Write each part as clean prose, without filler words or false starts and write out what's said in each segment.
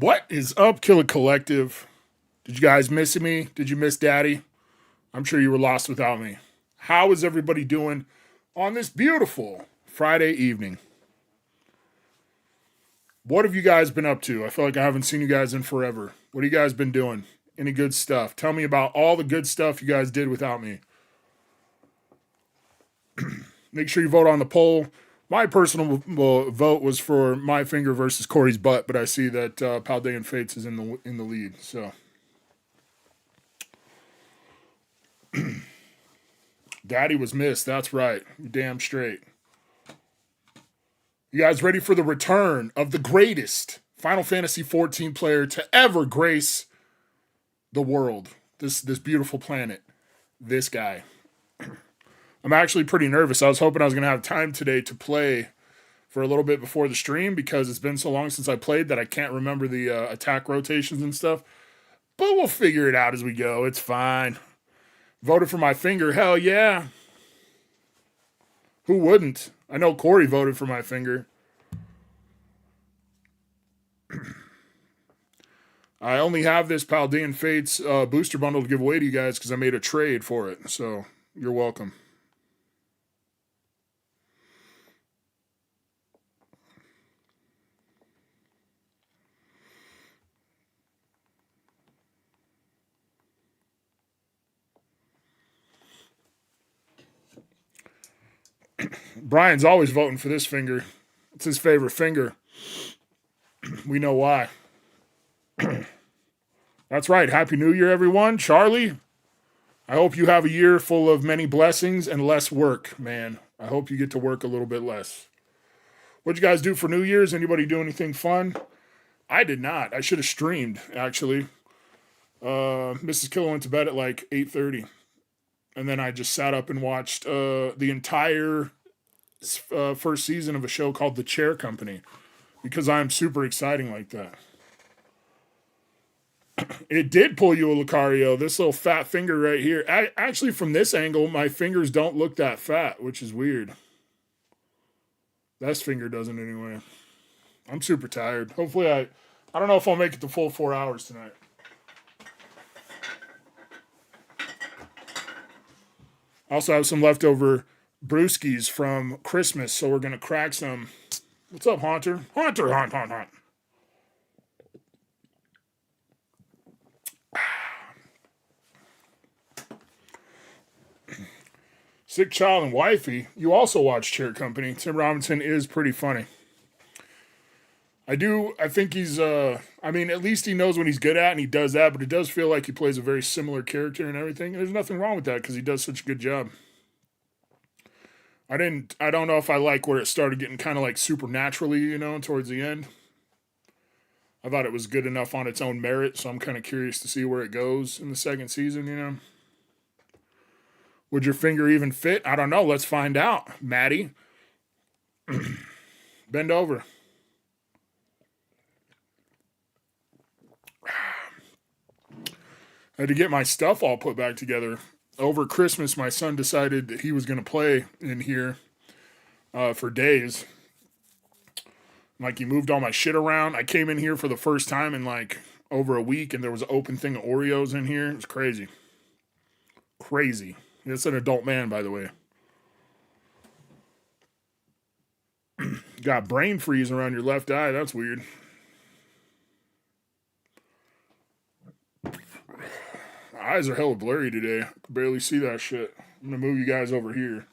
What is up, Killer Collective? Did you guys miss me? Did you miss Daddy? I'm sure you were lost without me. How is everybody doing on this beautiful Friday evening? What have you guys been up to? I feel like I haven't seen you guys in forever. What have you guys been doing? Any good stuff? Tell me about all the good stuff you guys did without me. Make sure you vote on the poll. My personal vote was for my finger versus Corey's butt, but I see that Paldean Fates is in the lead. So, Daddy was missed. That's right. Damn straight. You guys ready for the return of the greatest Final Fantasy XIV player to ever grace the world? This beautiful planet. This guy. I'm actually pretty nervous. I was hoping I was going to have time today to play for a little bit before the stream because it's been so long since I played that I can't remember the attack rotations and stuff. But we'll figure it out as we go. It's fine. Voted for my finger. Hell yeah. Who wouldn't? I know Corey voted for my finger. I only have this Paldean Fates booster bundle to give away to you guys because I made a trade for it. So you're welcome. Brian's always voting for this finger. It's his favorite finger. We know why. That's right. Happy New Year, everyone. Charlie, I hope you have a year full of many blessings and less work, man. I hope you get to work a little bit less. What'd you guys do for New Year's? Anybody do anything fun? I did not. I should have streamed, actually. Mrs. Killer went to bed at like 8:30. And then I just sat up and watched the entire first season of a show called The Chair Company because I'm super exciting like that. It did pull you a Lucario. This little fat finger right here. Actually, from this angle, my fingers don't look that fat, which is weird. This finger doesn't anyway. I'm super tired. Hopefully I don't know if I'll make it the full 4 hours tonight. I also have some leftover brewskis from Christmas, so we're going to crack some. What's up, Haunter? Haunter, haunt. Sick Child and Wifey. You also watch Chair Company. Tim Robinson is pretty funny. I think he's, at least he knows what he's good at and he does that, but it does feel like he plays a very similar character and everything. There's nothing wrong with that because he does such a good job. I don't know if I like where it started getting kind of like supernaturally, towards the end. I thought it was good enough on its own merit, so I'm kind of curious to see where it goes in the second season, Would your finger even fit? I don't know. Let's find out. Maddie. Bend over. I had to get my stuff all put back together. Over Christmas, my son decided that he was going to play in here for days. Like, he moved all my shit around. I came in here for the first time in, like, over a week, and there was an open thing of Oreos in here. It was crazy. Crazy. It's an adult man, by the way. Got brain freeze around your left eye. That's weird. Eyes are hella blurry today. I can barely see that shit. I'm going to move you guys over here.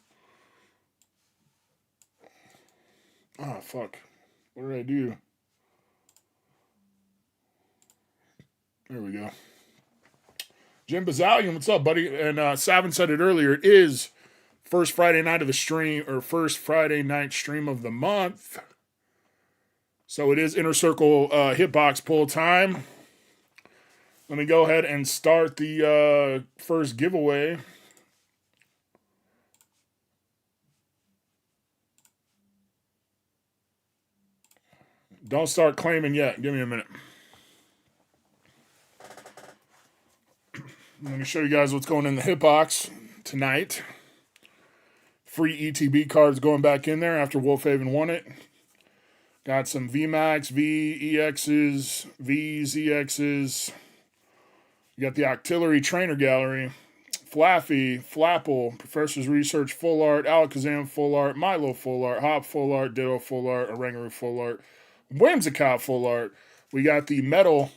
Oh, fuck. What did I do? There we go. Jim Bazalian, what's up, buddy? And Savin said it earlier. It is first Friday night of the stream, or first Friday night stream of the month. So it is Inner Circle Hitbox pull time. Let me go ahead and start the first giveaway. Don't start claiming yet. Give me a minute. Let me show you guys what's going in the hitbox tonight. Free ETB cards going back in there after Wolfhaven won it. Got some VMAX, VEXs, Vs, EXs. You got the Octillery Trainer Gallery. Flaffy, Flapple, Professor's Research Full Art, Alakazam Full Art, Milo Full Art, Hop Full Art, Ditto Full Art, Oranguru Full Art, Whimsicott Full Art. We got the Metal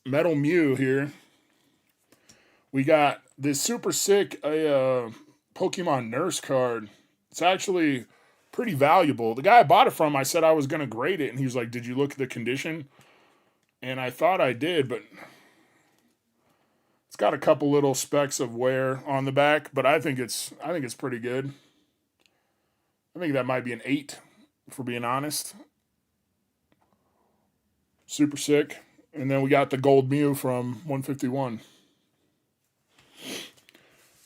Mew here. We got this super sick Pokemon Nurse card. It's actually pretty valuable. The guy I bought it from, I said I was going to grade it, and he was like, "Did you look at the condition?" And I thought I did, but it's got a couple little specks of wear on the back, but I think it's pretty good. I think that might be an 8, if we're being honest. Super sick. And then we got the Gold Mew from 151.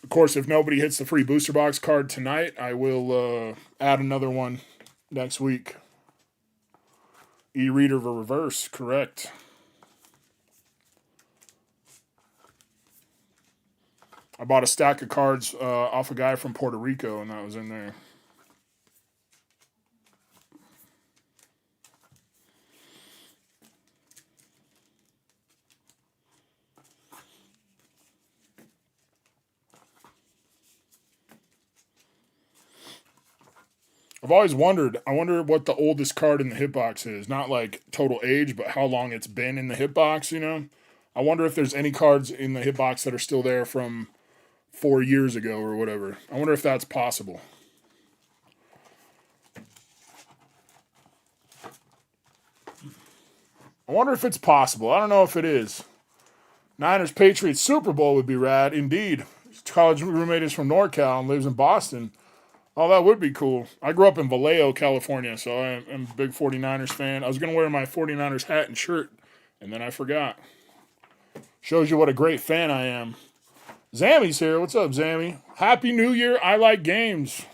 Of course, if nobody hits the free booster box card tonight, I will add another one next week. E-reader reverse, correct. I bought a stack of cards off a guy from Puerto Rico, and that was in there. I've always wondered, I wonder what the oldest card in the hitbox is. Not like total age, but how long it's been in the hitbox, you know? I wonder if there's any cards in the hitbox that are still there from 4 years ago or whatever. I wonder if that's possible. I wonder if it's possible. I don't know if it is. Niners Patriots Super Bowl would be rad. Indeed. His college roommate is from NorCal and lives in Boston. Oh, that would be cool. I grew up in Vallejo, California, so I'm a big 49ers fan. I was going to wear my 49ers hat and shirt, and then I forgot. Shows you what a great fan I am. Zammy's here. What's up, Zammy? Happy New Year. I like games.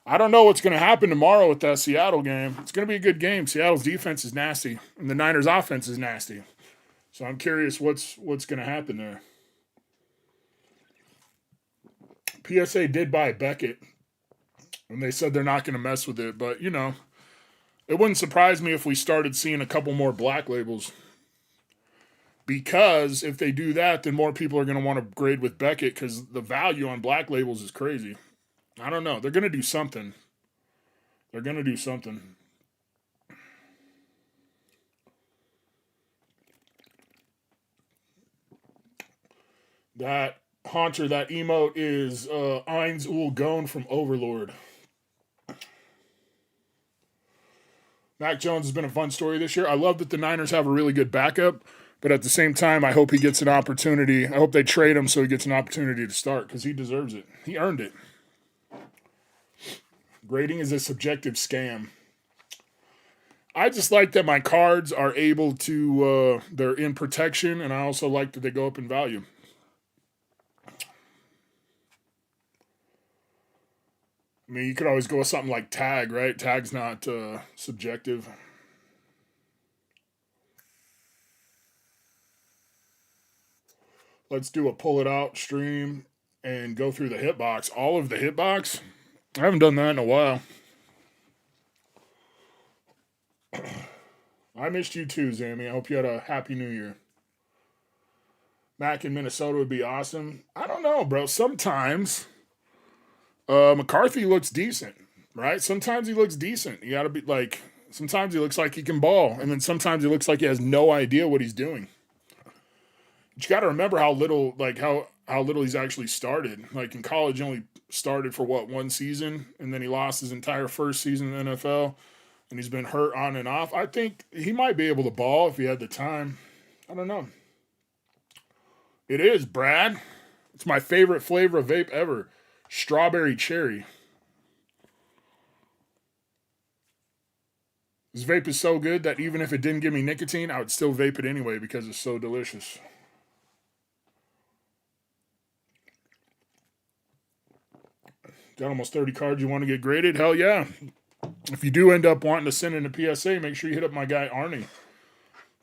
I don't know what's going to happen tomorrow with that Seattle game. It's going to be a good game. Seattle's defense is nasty, and the Niners' offense is nasty. So I'm curious what's going to happen there. PSA did buy Beckett, and they said they're not going to mess with it. But, you know, it wouldn't surprise me if we started seeing a couple more black labels. Because if they do that, then more people are going to want to grade with Beckett because the value on black labels is crazy. I don't know. They're going to do something. They're going to do something. That Haunter, that emote is Eins Ul Gone from Overlord. Mac Jones has been a fun story this year. I love that the Niners have a really good backup, but at the same time, I hope he gets an opportunity. I hope they trade him so he gets an opportunity to start because he deserves it. He earned it. Grading is a subjective scam. I just like that my cards are able to, they're in protection, and I also like that they go up in value. I mean, you could always go with something like tag, right? Tag's not subjective. Let's do a pull it out stream and go through the hitbox. All of the hitbox? I haven't done that in a while. I missed you too, Zammy. I hope you had a happy new year. Mac in Minnesota would be awesome. I don't know, bro. Sometimes McCarthy looks decent, right? Sometimes he looks decent. You got to be like, sometimes he looks like he can ball, and then sometimes he looks like he has no idea what he's doing. But you got to remember how little, like how little he's actually started. Like in college, he only started for what, 1 season, and then he lost his entire first season in the NFL, and he's been hurt on and off. I think he might be able to ball if he had the time. I don't know. It is, Brad. It's my favorite flavor of vape ever. Strawberry cherry. This vape is so good that even if it didn't give me nicotine, I would still vape it anyway because it's so delicious. Got almost 30 cards you want to get graded? Hell yeah. If you do end up wanting to send in a PSA, make sure you hit up my guy Arnie.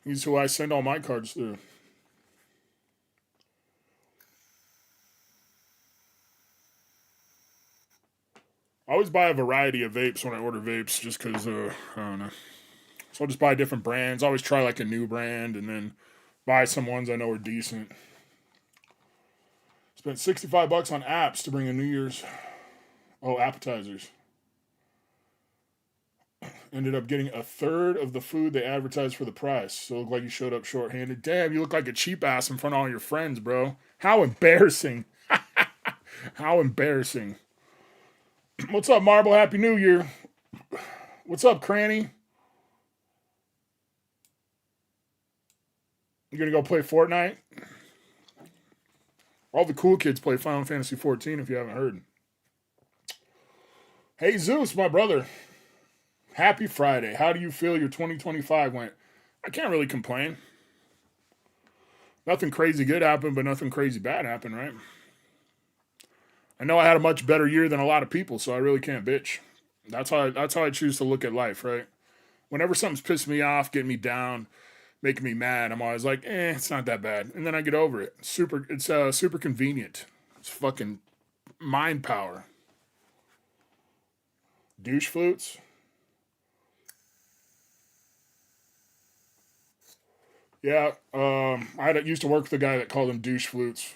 He's who I send all my cards through. I always buy a variety of vapes when I order vapes just because, I don't know. So I'll just buy different brands. I always try like a new brand and then buy some ones I know are decent. Spent $65 on apps to bring in New Year's. Oh, appetizers. Ended up getting a third of the food they advertised for the price. So it looked like you showed up short-handed. Damn, you look like a cheap ass in front of all your friends, bro. How embarrassing. How embarrassing. What's up, Marble? Happy New Year. What's up, Cranny? You gonna go play Fortnite? All the cool kids play Final Fantasy XIV if you haven't heard. Hey, Zeus, my brother. Happy Friday. How do you feel your 2025 went? I can't really complain. Nothing crazy good happened, but nothing crazy bad happened, right? I know I had a much better year than a lot of people, so I really can't bitch. That's how I choose to look at life, right? Whenever something's pissing me off, getting me down, making me mad, I'm always like, it's not that bad. And then I get over it. It's super convenient. It's fucking mind power. Douche flutes. Yeah, I used to work with a guy that called them douche flutes.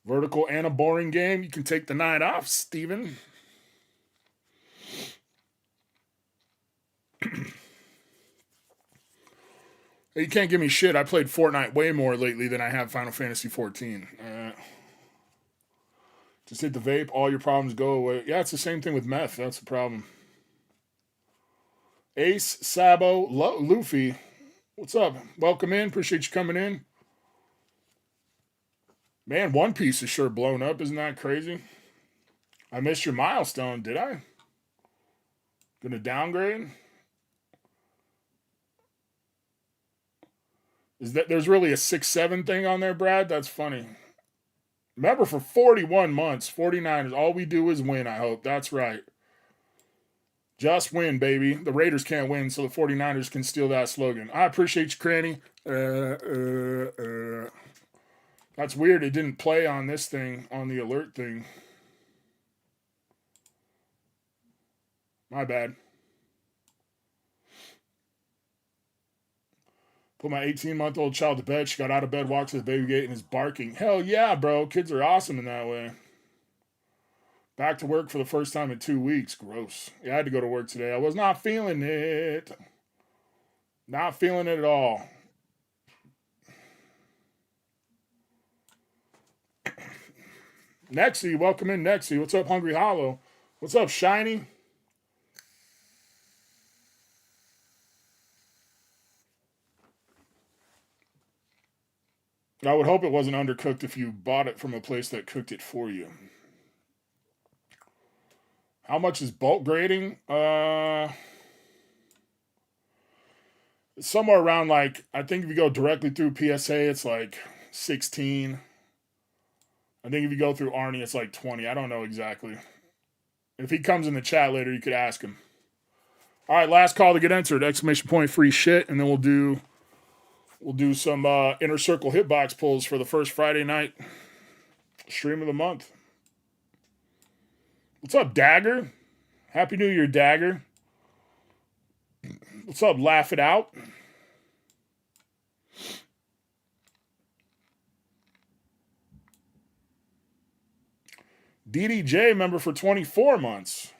Vertical and a boring game. You can take the night off, Steven. You can't give me shit. I played Fortnite way more lately than I have Final Fantasy XIV. Just hit the vape, all your problems go away. Yeah, it's the same thing with meth. That's the problem. Ace, Sabo, Luffy. What's up? Welcome in. Appreciate you coming in. Man, One Piece is sure blown up. Isn't that crazy? I missed your milestone, did I? Gonna downgrade? Is that there's really a 6-7 thing on there, Brad? That's funny. Remember, for 41 months, 49ers, all we do is win, I hope. That's right. Just win, baby. The Raiders can't win, so the 49ers can steal that slogan. I appreciate you, Cranny. That's weird. It didn't play on this thing, on the alert thing. My bad. Put my 18-month-old child to bed. She got out of bed, walks to the baby gate, and is barking. Hell yeah, bro. Kids are awesome in that way. Back to work for the first time in 2 weeks. Gross. Yeah, I had to go to work today. I was not feeling it. Not feeling it at all. Nexy, welcome in, Nexy. What's up, Hungry Hollow? What's up, Shiny? I would hope it wasn't undercooked if you bought it from a place that cooked it for you. How much is bulk grading? Somewhere around like, I think if you go directly through PSA, it's like 16. I think if you go through Arnie, it's like 20. I don't know exactly. If he comes in the chat later, you could ask him. All right, last call to get entered. Exclamation point free shit, and then we'll do some inner circle hitbox pulls for the first Friday night stream of the month. What's up, Dagger? Happy New Year, Dagger. What's up, Laugh It Out? DDJ member for 24 months.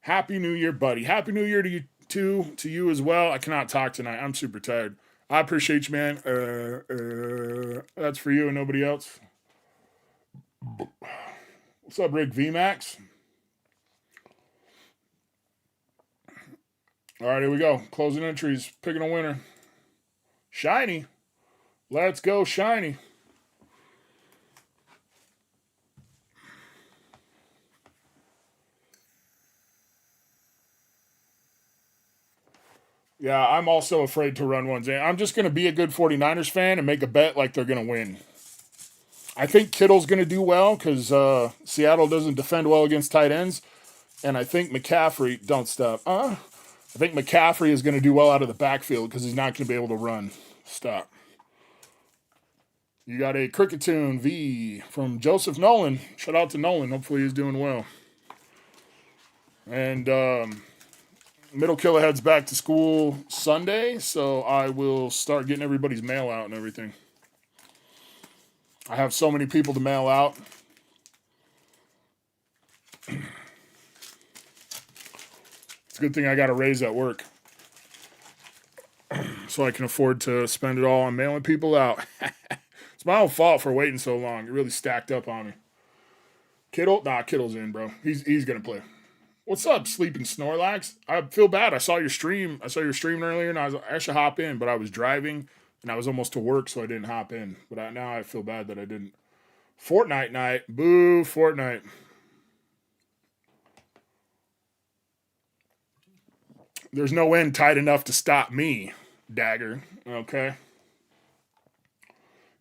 Happy New Year, buddy. Happy New Year to you too, to you as well. I cannot talk tonight. I'm super tired. I appreciate you, man. That's for you and nobody else. What's up, Rick VMAX? All right, here we go. Closing entries. Picking a winner. Shiny. Let's go, Shiny. Yeah, I'm also afraid to run ones. I'm just going to be a good 49ers fan and make a bet like they're going to win. I think Kittle's going to do well because Seattle doesn't defend well against tight ends. And I think McCaffrey, don't stop. I think McCaffrey is going to do well out of the backfield because he's not going to be able to run. Stop. You got a Cricketune V from Joseph Nolan. Shout out to Nolan. Hopefully he's doing well. And Middle Killer heads back to school Sunday, so I will start getting everybody's mail out and everything. I have so many people to mail out. It's a good thing I got a raise at work, so I can afford to spend it all on mailing people out. It's my own fault for waiting so long. It really stacked up on me. Kittle? Nah, Kittle's in, bro. He's going to play. What's up, Sleeping Snorlax? I feel bad. I saw your stream. I saw your stream earlier, and I should hop in, but I was driving, and I was almost to work, so I didn't hop in. But now I feel bad that I didn't. Fortnite night. Boo, Fortnite. There's no end tight enough to stop me, Dagger. Okay?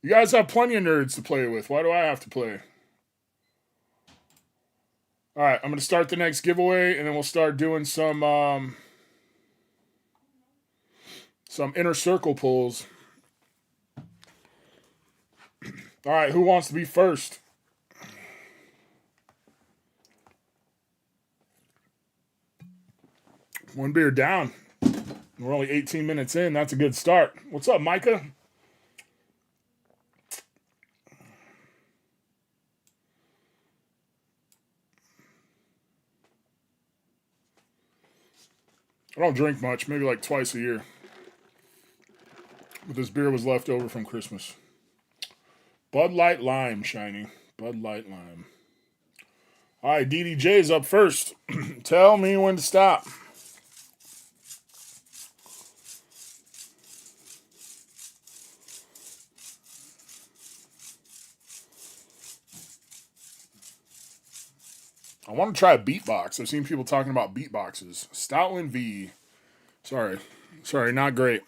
You guys have plenty of nerds to play with. Why do I have to play? All right, I'm going to start the next giveaway, and then we'll start doing some inner circle pulls. All right, who wants to be first? One beer down. We're only 18 minutes in. That's a good start. What's up, Micah? I don't drink much, maybe like twice a year. But this beer was left over from Christmas. Bud Light Lime, shiny. Bud Light Lime. All right, DDJ's up first. Tell me when to stop. I want to try a beatbox. I've seen people talking about beatboxes. Stoutland V. Sorry, not great.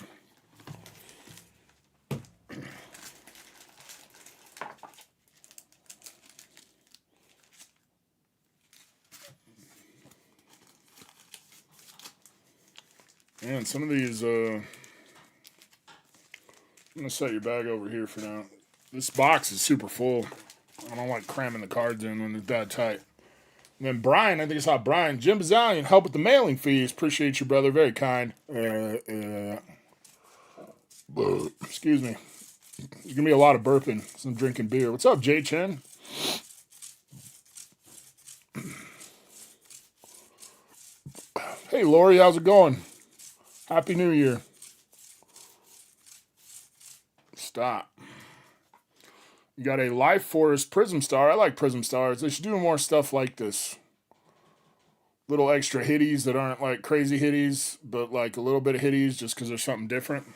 Man, some of these, I'm going to set your bag over here for now. This box is super full. I don't like cramming the cards in when they're that tight. And then Brian, I think I saw Brian. Jim Bazalian, help with the mailing fees. Appreciate you, brother. Very kind. Excuse me. There's going to be a lot of burping. Some drinking beer. What's up, Jay Chen? Hey, Lori, how's it going? Happy New Year. Stop. You got a Life Forest Prism Star. I like Prism Stars. They should do more stuff like this. Little extra hitties that aren't like crazy hitties, but like a little bit of hitties just because there's something different.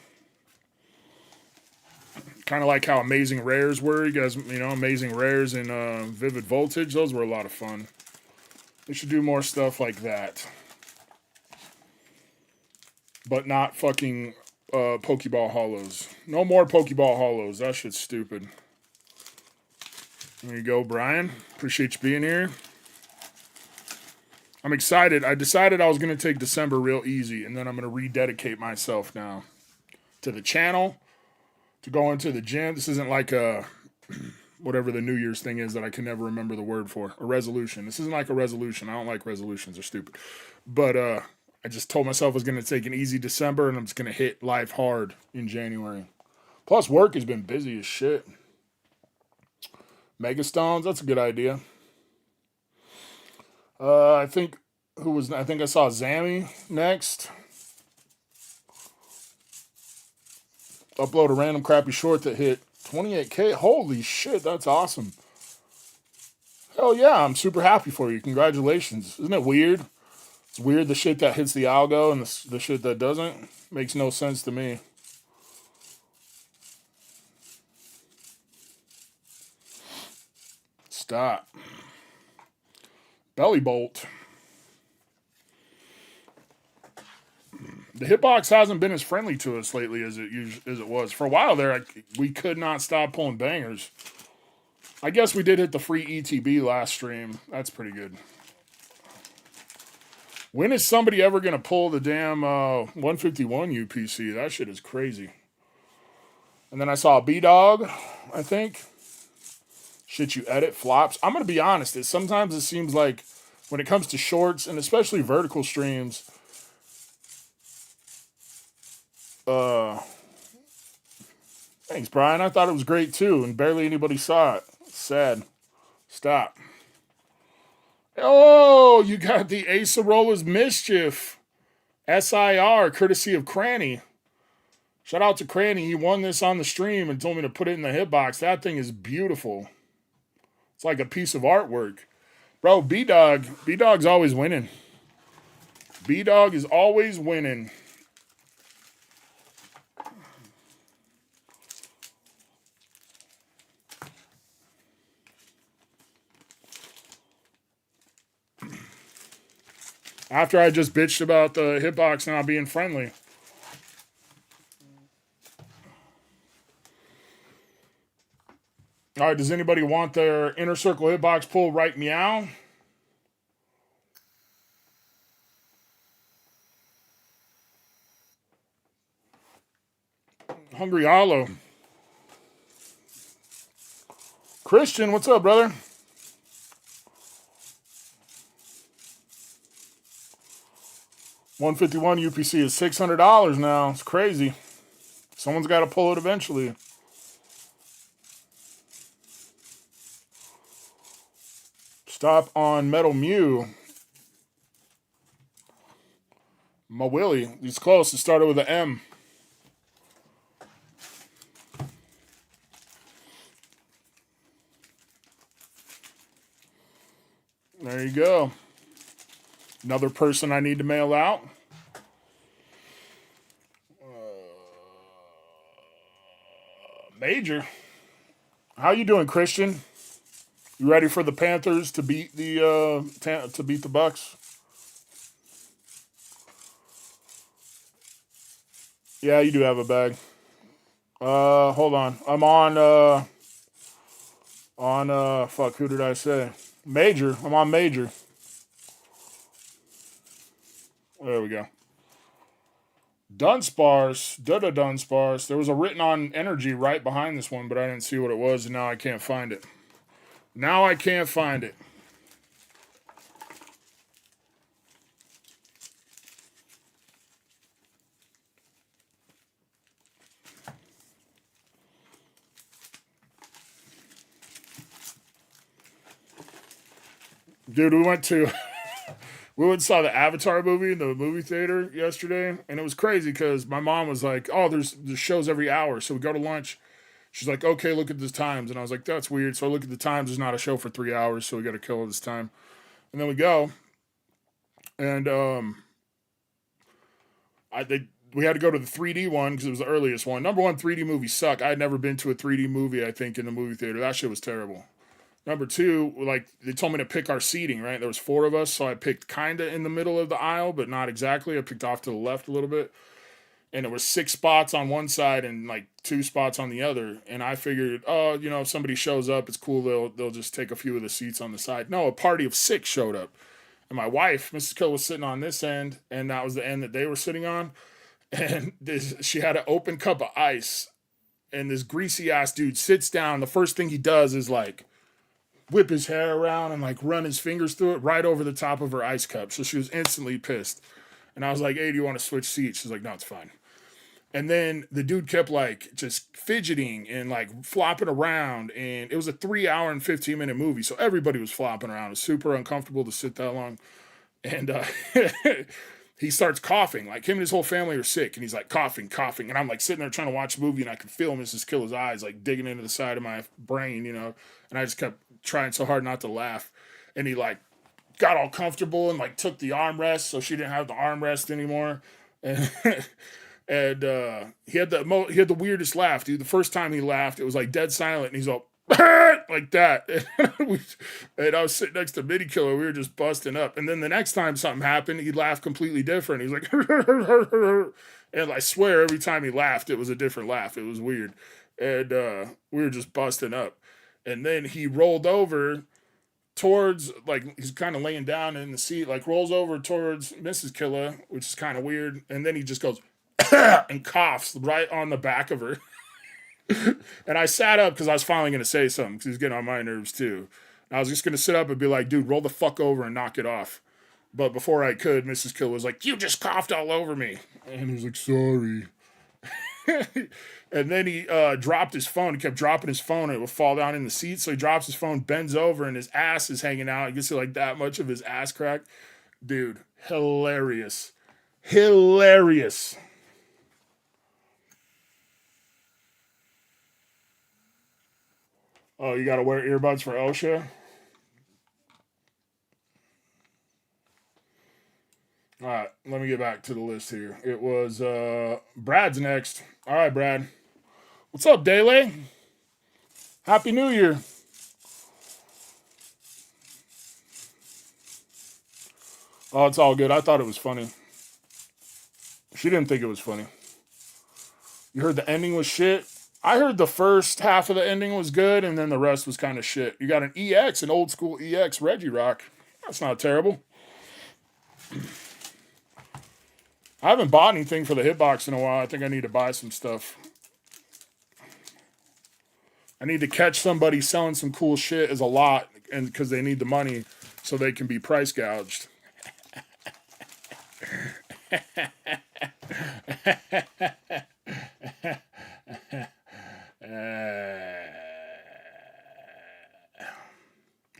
Kind of like how Amazing Rares were. You guys, Amazing Rares and Vivid Voltage. Those were a lot of fun. They should do more stuff like that. But not fucking Pokeball Hollows. No more Pokeball Hollows. That shit's stupid. There you go, Brian. Appreciate you being here. I'm excited. I decided I was going to take December real easy, and then I'm going to rededicate myself now to the channel, to go into the gym. This isn't like a, whatever the New Year's thing is that I can never remember the word for, a resolution. This isn't like a resolution. I don't like resolutions. They're stupid. But I just told myself I was going to take an easy December, and I'm just going to hit life hard in January. Plus, work has been busy as shit. Megastones, that's a good idea. I think I saw Zammy next. Upload a random crappy short that hit 28K. Holy shit, that's awesome. Hell yeah, I'm super happy for you. Congratulations. Isn't it weird? It's weird the shit that hits the algo and the shit that doesn't. Makes no sense to me. Stop. Belly Bolt. The Hitbox hasn't been as friendly to us lately as it was. For a while there, we could not stop pulling bangers. I guess we did hit the free ETB last stream. That's pretty good. When is somebody ever going to pull the damn 151 UPC? That shit is crazy. And then I saw B-Dog. I think. Shit you edit flops. I'm gonna be honest. Sometimes it seems like when it comes to shorts and especially vertical streams, thanks, Brian. I thought it was great too, and barely anybody saw it. Sad. Stop. Oh, you got the Acerola's Mischief SIR, courtesy of Cranny. Shout out to Cranny. He won this on the stream and told me to put it in the hitbox. That thing is beautiful. It's like a piece of artwork. Bro, B-Dog's always winning. B-Dog is always winning. After I just bitched about the hitbox not being friendly. All right, does anybody want their inner circle hitbox pull right meow? Hungry Hollow. Christian, what's up, brother? $151 UPC is $600 now. It's crazy. Someone's got to pull it eventually. Stop on Metal Mew. My Willie. He's close. It started with an M. There you go. Another person I need to mail out. Major. How you doing, Christian? You ready for the Panthers to beat the Bucks? Yeah, you do have a bag. Hold on. I'm on fuck, who did I say? Major. I'm on Major. There we go. Dunsparce. Dunsparce. There was a written on energy right behind this one, but I didn't see what it was, and now I can't find it. Now I can't find it. Dude, we went and saw the Avatar movie in the movie theater yesterday, and it was crazy because my mom was like, oh, there's shows every hour. So we go to lunch. She's like, okay, look at the times. And I was like, that's weird. So I look at the times. There's not a show for 3 hours, so we got to kill this time. And then we go, and we had to go to the 3D one because it was the earliest one. Number one, 3D movies suck. I had never been to a 3D movie, I think, in the movie theater. That shit was terrible. Number two, like, they told me to pick our seating, right? There was 4 of us, so I picked kind of in the middle of the aisle, but not exactly. I picked off to the left a little bit. And there was 6 spots on one side and, like, 2 spots on the other. And I figured, oh, you know, if somebody shows up, it's cool. They'll just take a few of the seats on the side. No, a party of 6 showed up. And my wife, Mrs. Kill, was sitting on this end, and that was the end that they were sitting on. And she had an open cup of ice. And this greasy-ass dude sits down. The first thing he does is, like, whip his hair around and like run his fingers through it right over the top of her ice cup. So she was instantly pissed. And I was like, hey, do you want to switch seats? She's like, no, it's fine. And then the dude kept like just fidgeting and like flopping around. And it was a 3-hour and 15-minute movie. So everybody was flopping around. It was super uncomfortable to sit that long. And he starts coughing. Like him and his whole family are sick. And he's like coughing. And I'm like sitting there trying to watch a movie and I could feel Mrs. Killer's eyes like digging into the side of my brain, you know. And I just kept trying so hard not to laugh. And he like got all comfortable and like took the armrest so she didn't have the armrest anymore. And he had the weirdest laugh, dude. The first time he laughed, it was like dead silent, and he's all like that. And I was sitting next to Midi Killer. We were just busting up. And then the next time something happened, he laughed completely different. He was like, and I swear every time he laughed, it was a different laugh. It was weird. And we were just busting up. And then he rolled over towards, like, he's kind of laying down in the seat, like rolls over towards Mrs. Killa, which is kind of weird. And then he just goes and coughs right on the back of her. And I sat up because I was finally going to say something because he was getting on my nerves too. And I was just going to sit up and be like, dude, roll the fuck over and knock it off. But before I could, Mrs. Kill was like, you just coughed all over me. And he was like, sorry. And then he dropped his phone. He kept dropping his phone and it would fall down in the seat. So he drops his phone, bends over, and his ass is hanging out. You can see like that much of his ass crack. Dude, hilarious. Hilarious. Oh, you got to wear earbuds for OSHA? All right, let me get back to the list here. It was Brad's next. All right, Brad. What's up, Dele? Happy New Year. Oh, it's all good. I thought it was funny. She didn't think it was funny. You heard the ending was shit? I heard the first half of the ending was good, and then the rest was kind of shit. You got an EX, an old school EX Reggie Rock. That's not terrible. I haven't bought anything for the Hitbox in a while. I think I need to buy some stuff. I need to catch somebody selling some cool shit as a lot, and because they need the money so they can be price gouged.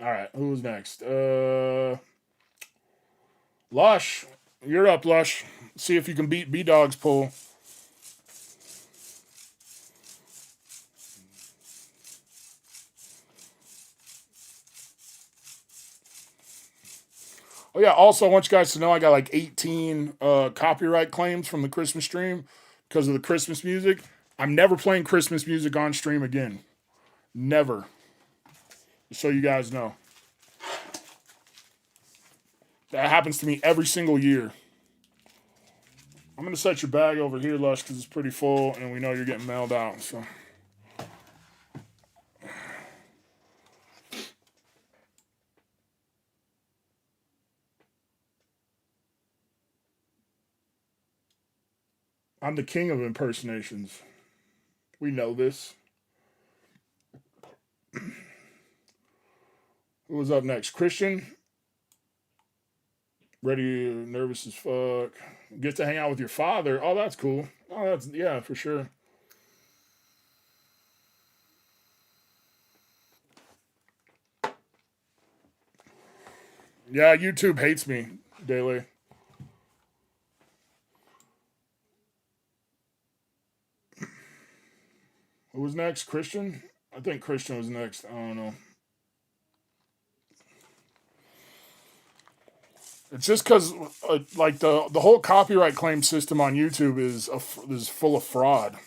All right, who's next? Lush, you're up, Lush. See if you can beat B-Dog's pull. Oh yeah, also I want you guys to know I got like 18 copyright claims from the Christmas stream because of the Christmas music. I'm never playing Christmas music on stream again. Never. Just so you guys know. That happens to me every single year. I'm going to set your bag over here, Lush, because it's pretty full and we know you're getting mailed out. So. I'm the king of impersonations. We know this. Who was up next? Christian. Ready, nervous as fuck. Get to hang out with your father. Oh, that's cool. Oh, that's, yeah, for sure. Yeah, YouTube hates me, Daily. Who was next? Christian? I think Christian was next. I don't know. It's just because, like the whole copyright claim system on YouTube is full of fraud.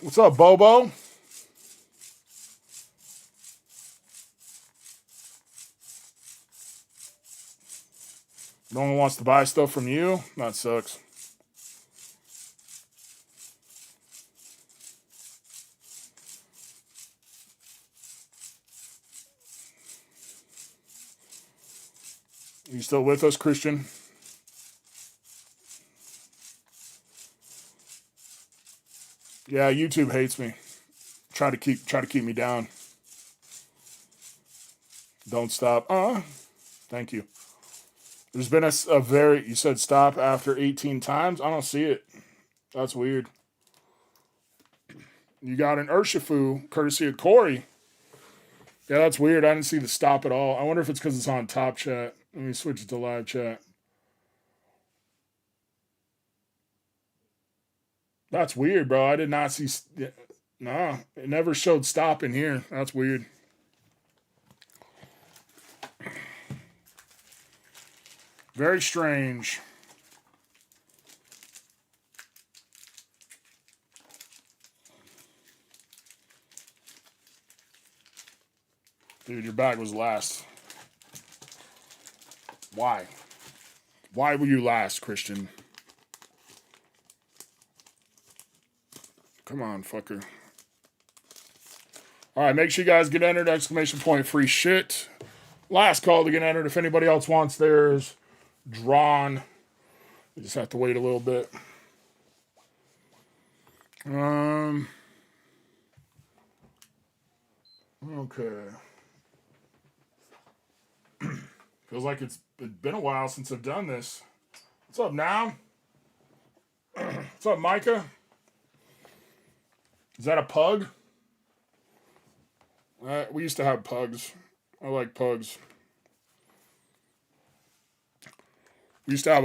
What's up, Bobo? No one wants to buy stuff from you? That sucks. You still with us, Christian? Yeah, YouTube hates me. Try to keep me down. Don't stop. Thank you. There's been a very, you said stop after 18 times? I don't see it. That's weird. You got an Urshifu, courtesy of Corey. Yeah, that's weird. I didn't see the stop at all. I wonder if it's because it's on top chat. Let me switch it to live chat. That's weird, bro. I did not see. Nah, it never showed stop in here. That's weird. Very strange. Dude, your bag was last. Why? Why were you last, Christian? Come on, fucker. All right, make sure you guys get entered. Exclamation point free shit. Last call to get entered. If anybody else wants theirs drawn, you just have to wait a little bit. Okay. Feels like it's been a while since I've done this. What's up now? What's up, Micah? Is that a pug? We used to have pugs. I like pugs. We used to have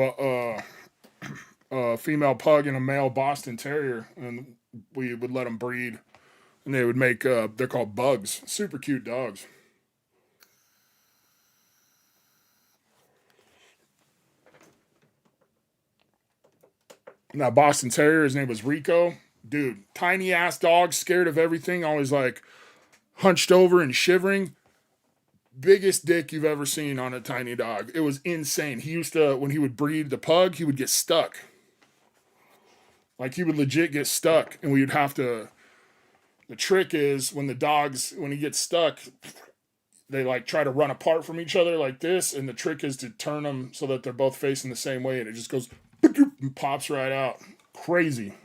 a female pug and a male Boston Terrier, and we would let them breed, and they would make. They're called bugs. Super cute dogs. And that Boston Terrier, his name was Rico. Dude, tiny ass dog, scared of everything, always like hunched over and shivering. Biggest dick you've ever seen on a tiny dog. It was insane. He used to, when he would breed the pug, he would get stuck. Like he would legit get stuck, and we would have to. The trick is when he gets stuck, they like try to run apart from each other like this, and the trick is to turn them so that they're both facing the same way, and it just goes and pops right out. Crazy.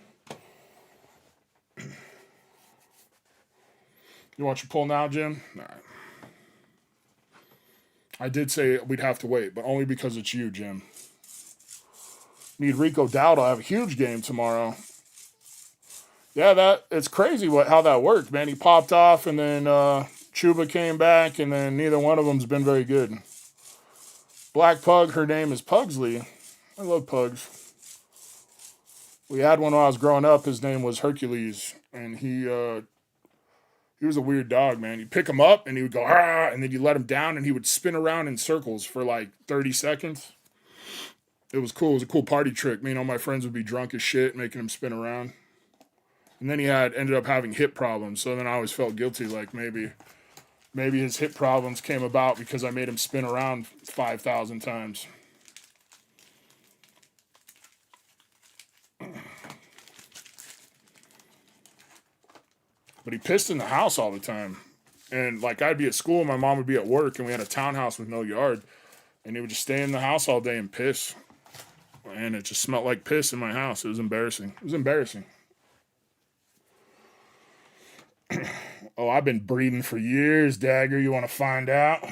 You want your pull now, Jim? All right. I did say we'd have to wait, but only because it's you, Jim. Need Rico Dowd. I'll have a huge game tomorrow. Yeah, it's crazy how that worked, man. He popped off, and then Chuba came back, and then neither one of them's been very good. Black Pug, her name is Pugsley. I love pugs. We had one while I was growing up. His name was Hercules, and he was a weird dog, man. You pick him up, and he would go, ah, and then you let him down, and he would spin around in circles for like 30 seconds. It was cool. It was a cool party trick. Me and all my friends would be drunk as shit, making him spin around. And then he ended up having hip problems. So then I always felt guilty, like maybe his hip problems came about because I made him spin around 5,000 times. But he pissed in the house all the time. And like I'd be at school, my mom would be at work, and we had a townhouse with no yard. And he would just stay in the house all day and piss. And it just smelled like piss in my house. It was embarrassing. Oh, I've been breeding for years, Dagger. You want to find out?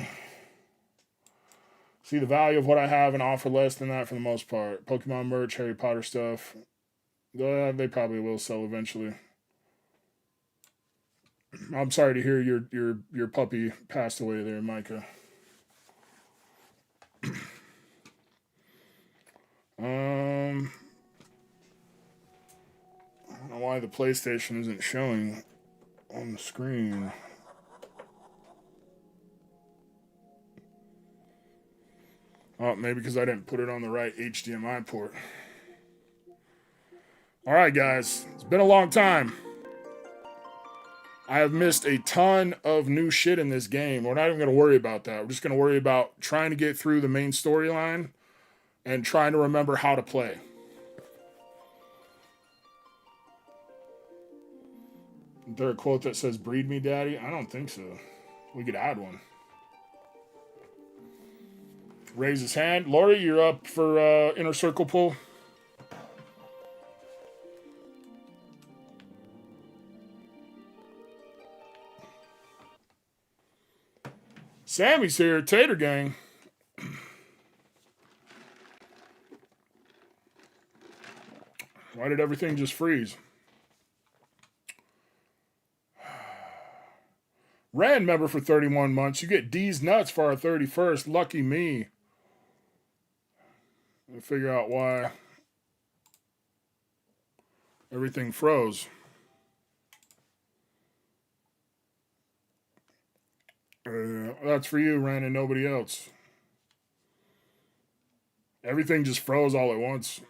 See the value of what I have and offer less than that for the most part. Pokemon merch, Harry Potter stuff. They probably will sell eventually. I'm sorry to hear your puppy passed away there, Micah. I don't know why the PlayStation isn't showing on the screen. Oh, maybe because I didn't put it on the right HDMI port. All right, guys. It's been a long time. I have missed a ton of new shit in this game. We're not even going to worry about that. We're just going to worry about trying to get through the main storyline and trying to remember how to play. Is there a quote that says, breed me, daddy? I don't think so. We could add one. Raise his hand. Lori, you're up for inner circle pull. Sammy's here. Tater Gang. Why did everything just freeze? Rand member for 31 months. You get D's nuts for our 31st. Lucky me. I'll figure out why everything froze. That's for you, Rand, and nobody else. Everything just froze all at once.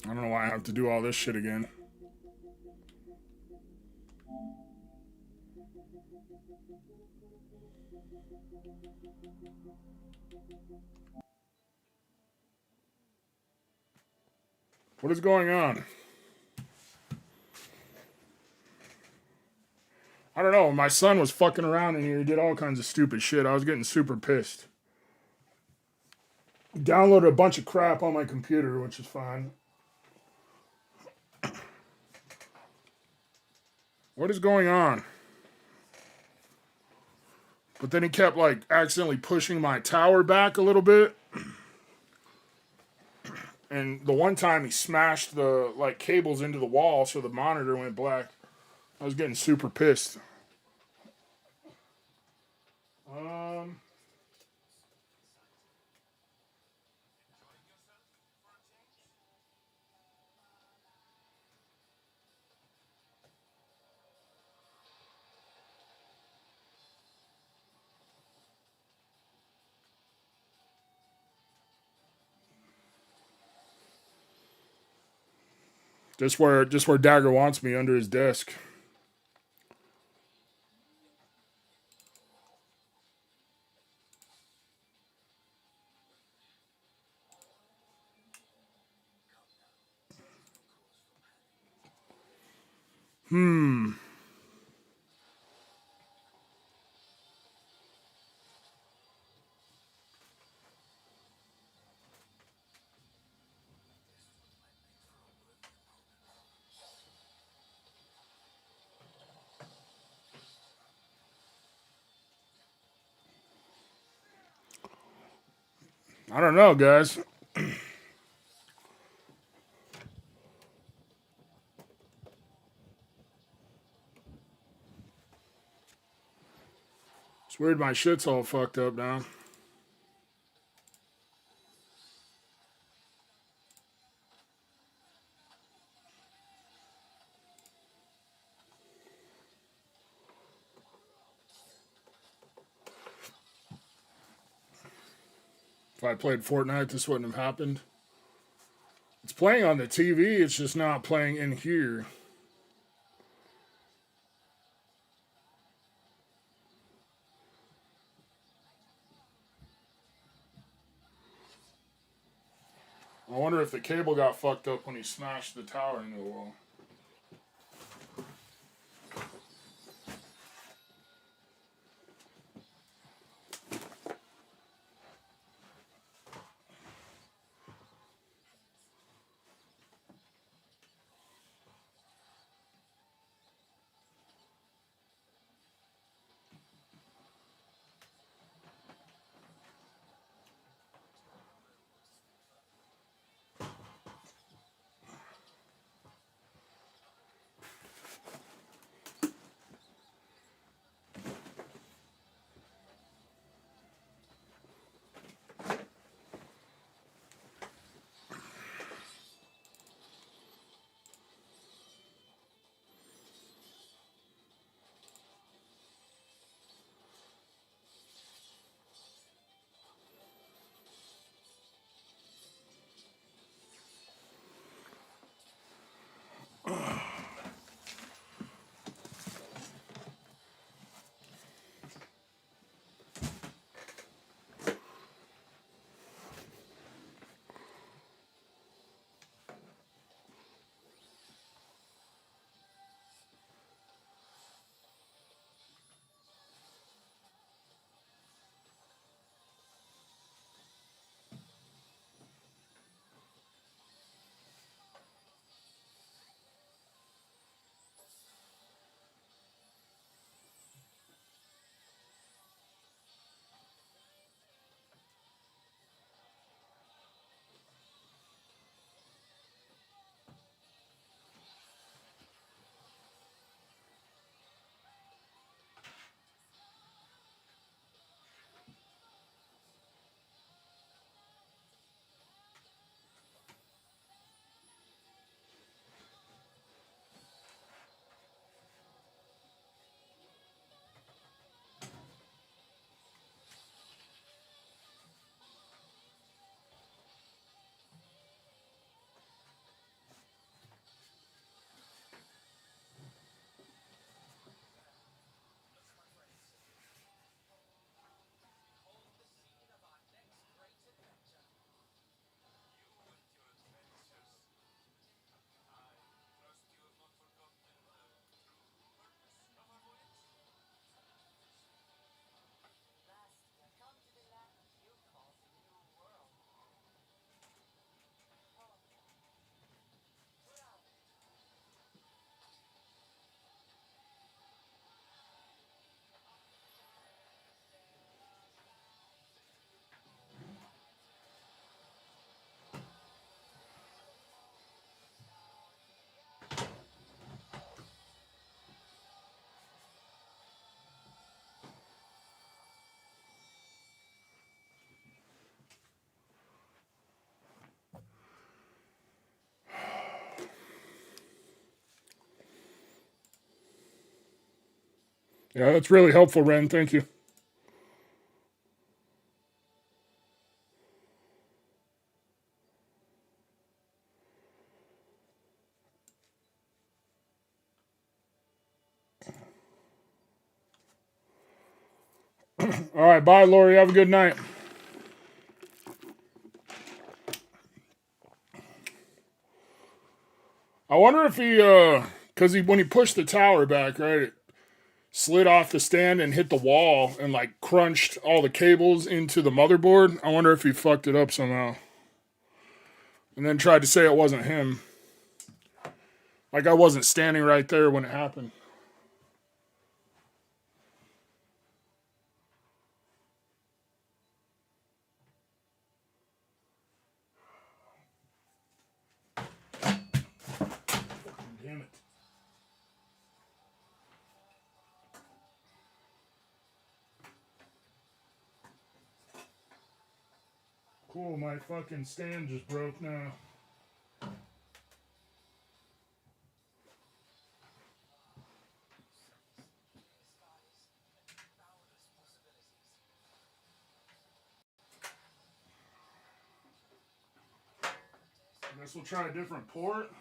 I don't know why I have to do all this shit again. What is going on? I don't know. My son was fucking around in here. He did all kinds of stupid shit. I was getting super pissed. He downloaded a bunch of crap on my computer, which is fine. What is going on? But then he kept like accidentally pushing my tower back a little bit. And the one time he smashed the like cables into the wall so the monitor went black. I was getting super pissed. Just where Dagger wants me, under his desk. I don't know, guys. It's weird my shit's all fucked up now. If I played Fortnite, this wouldn't have happened. It's playing on the TV, it's just not playing in here. I wonder if the cable got fucked up when he smashed the tower into the wall. Yeah, that's really helpful, Ren. Thank you. All right, bye, Lori. Have a good night. I wonder if he, because when he pushed the tower back, right, it slid off the stand and hit the wall and like crunched all the cables into the motherboard. I wonder if he fucked it up somehow. And then tried to say it wasn't him. Like I wasn't standing right there when it happened. Damn it. Cool, my fucking stand just broke now. I guess we'll try a different port.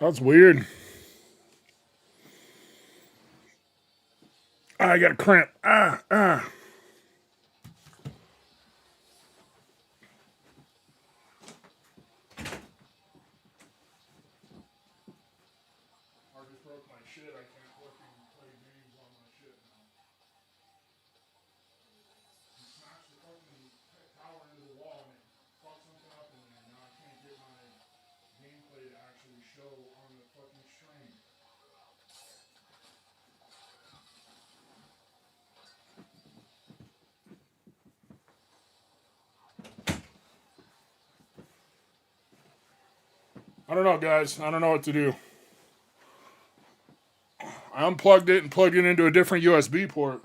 That's weird. I got a cramp. I just broke my shit. I can't fucking play games on my shit now. He smashed the fucking tower into the wall and it fucked something up in there. Now I can't get my gameplay to actually show on the fucking stream. I don't know, guys. I don't know what to do. I unplugged it and plugged it into a different USB port.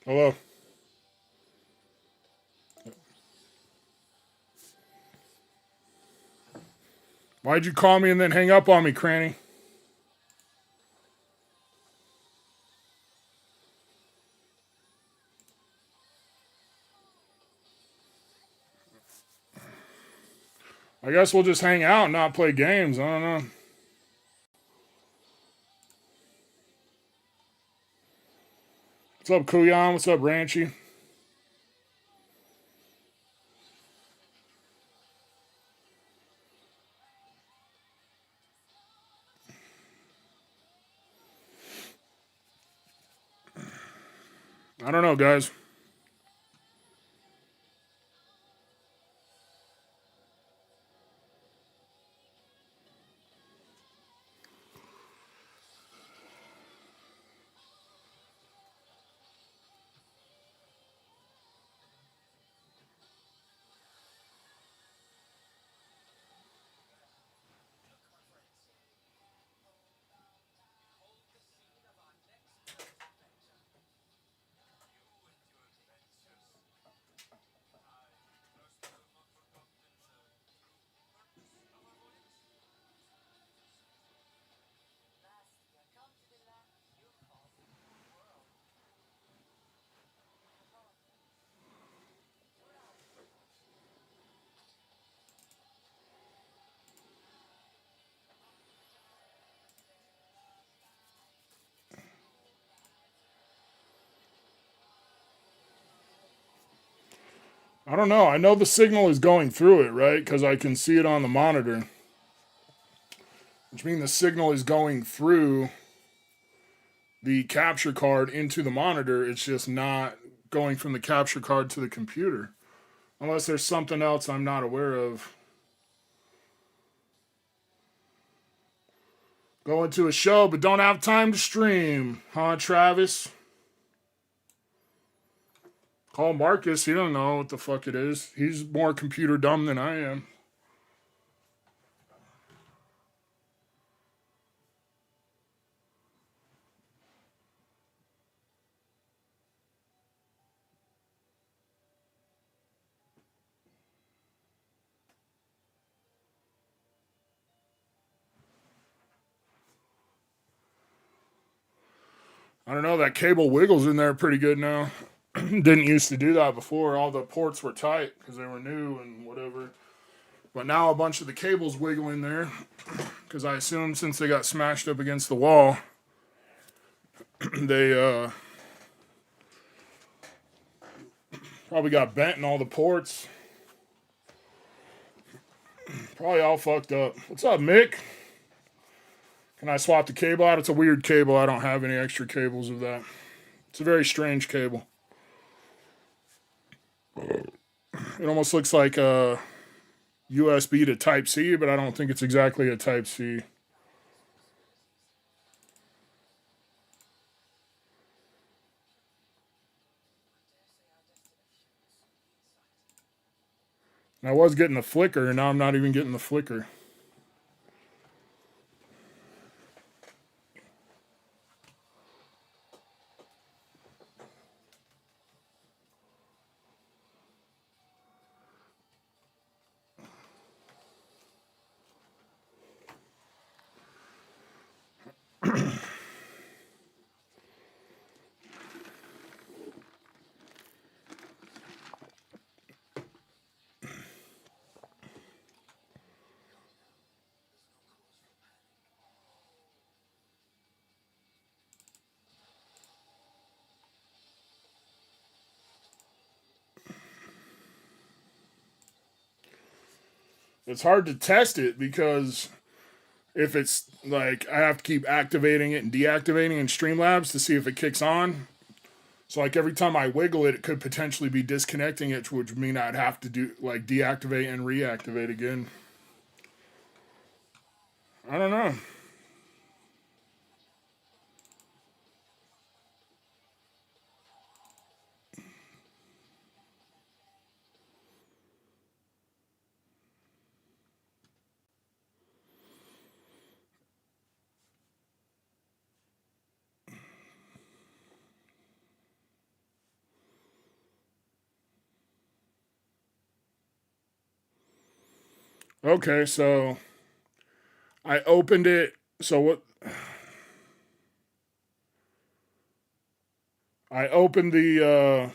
Hello. Why'd you call me and then hang up on me, Cranny? I guess we'll just hang out and not play games. I don't know. What's up, Kuyan? What's up, Ranchy? I don't know, guys. I don't know. I know the signal is going through it, right? Because I can see it on the monitor. Which means the signal is going through the capture card into the monitor. It's just not going from the capture card to the computer. Unless there's something else I'm not aware of. Going to a show but don't have time to stream. Huh, Travis? Call Marcus. He don't know what the fuck it is. He's more computer dumb than I am. I don't know. That cable wiggles in there pretty good now. Didn't used to do that before. All the ports were tight because they were new and whatever. But now a bunch of the cables wiggle in there because I assume since they got smashed up against the wall, they probably got bent in all the ports. Probably all fucked up. What's up, Mick? Can I swap the cable out? It's a weird cable. I don't have any extra cables of that. It's a very strange cable. It almost looks like a USB to Type-C, but I don't think it's exactly a Type-C. And I was getting the flicker, and now I'm not even getting the flicker. It's hard to test it because if it's like I have to keep activating it and deactivating in Streamlabs to see if it kicks on. So like every time I wiggle it, it could potentially be disconnecting it, which would mean I'd have to do like deactivate and reactivate again. I don't know. Okay, so I opened it. So what? I opened the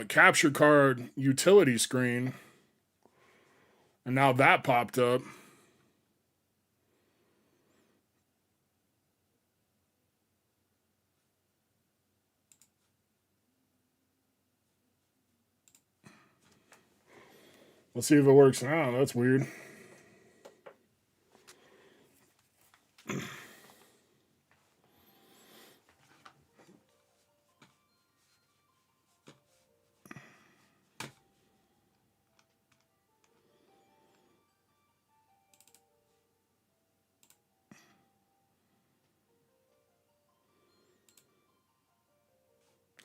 capture card utility screen, and now that popped up. Let's see if it works now. That's weird.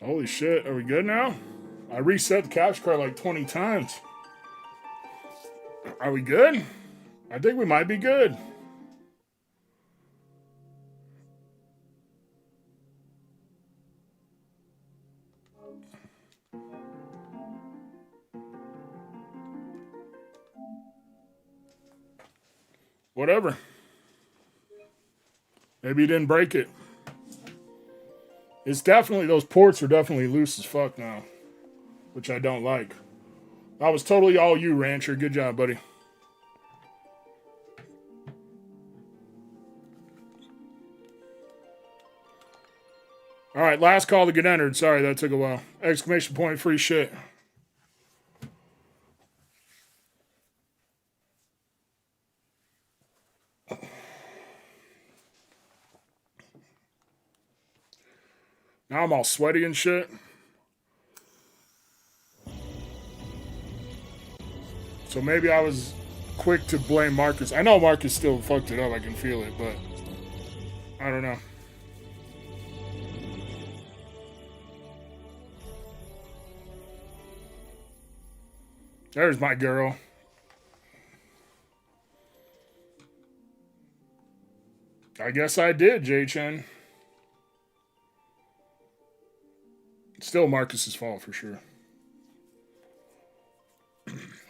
Holy shit, are we good now? I reset the capture card like 20 times. Are we good? I think we might be good. Whatever. Maybe you didn't break it. It's definitely, those ports are definitely loose as fuck now, which I don't like. That was totally all you, Rancher. Good job, buddy. All right, last call to get entered. Sorry, that took a while. Exclamation point, free shit. Now I'm all sweaty and shit. So maybe I was quick to blame Marcus. I know Marcus still fucked it up. I can feel it, but I don't know. There's my girl. I guess I did, J-Chen. Still Marcus's fault for sure.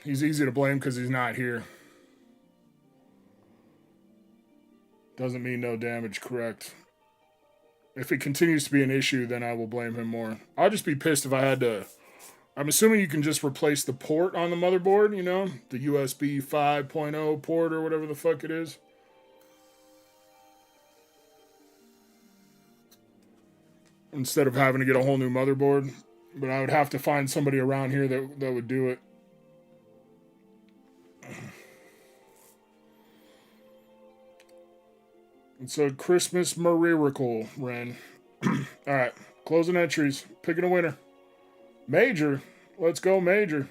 He's easy to blame because he's not here. Doesn't mean no damage, correct. If it continues to be an issue, then I will blame him more. I'll just be pissed if I had to... I'm assuming you can just replace the port on the motherboard, you know? The USB 5.0 port or whatever the fuck it is. Instead of having to get a whole new motherboard. But I would have to find somebody around here that would do it. It's a Christmas miracle, Ren. Alright, closing entries. Picking a winner. Major. Let's go, Major.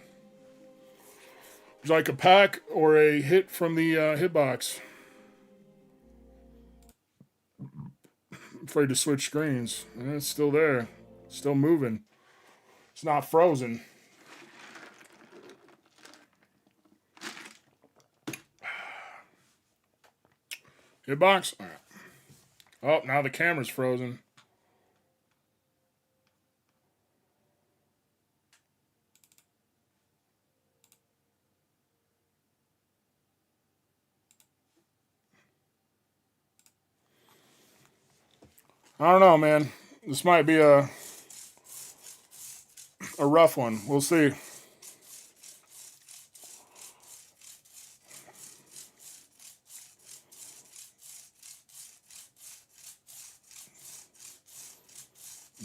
Would you like a pack or a hit from the Hitbox? I'm afraid to switch screens. It's still there. Still moving. It's not frozen. Hitbox? All right. Oh, now the camera's frozen. I don't know, man. This might be a rough one. We'll see.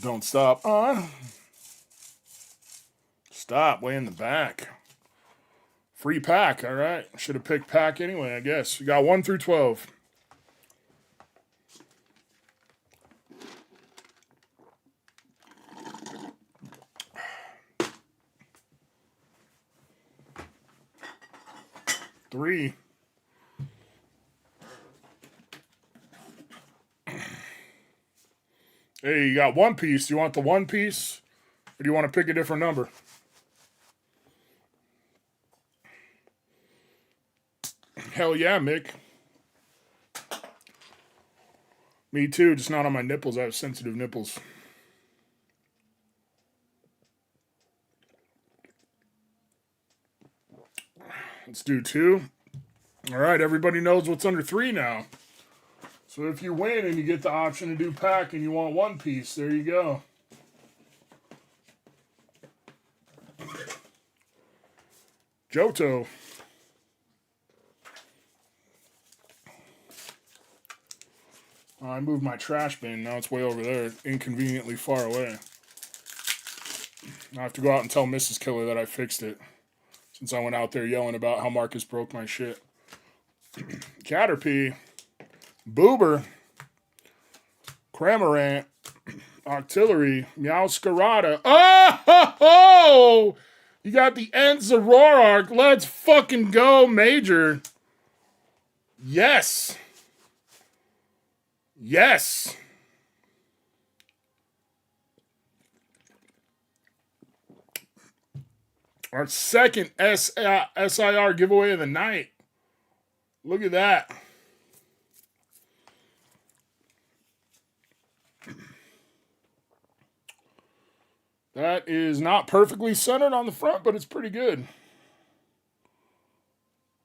Don't stop. Stop. Way in the back. Free pack. All right. Should have picked pack anyway, I guess. You got 1 through 12. Three. Hey, you got One Piece. Do you want the One Piece? Or do you want to pick a different number? Hell yeah, Mick. Me too, just not on my nipples. I have sensitive nipples. Let's do 2. All right, everybody knows what's under 3 now. So if you win and you get the option to do pack and you want One Piece, there you go. Johto. I moved my trash bin. Now it's way over there, inconveniently far away. I have to go out and tell Mrs. Killer that I fixed it. Since I went out there yelling about how Marcus broke my shit. Caterpie. Boober. Cramorant. Octillery. Meowscarada. Oh! Ho, ho! You got the Enzorark. Let's fucking go, Major. Yes. Yes. Our second SIR giveaway of the night. Look at that. That is not perfectly centered on the front, but it's pretty good.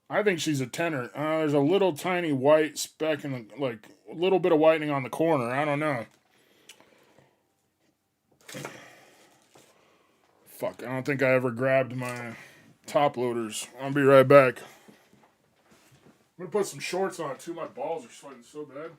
I think she's a 10er. There's a little tiny white speck in the, like, a little bit of whitening on the corner. I don't know. Fuck, I don't think I ever grabbed my top loaders. I'll be right back. I'm going to put some shorts on, too. My balls are sweating so bad.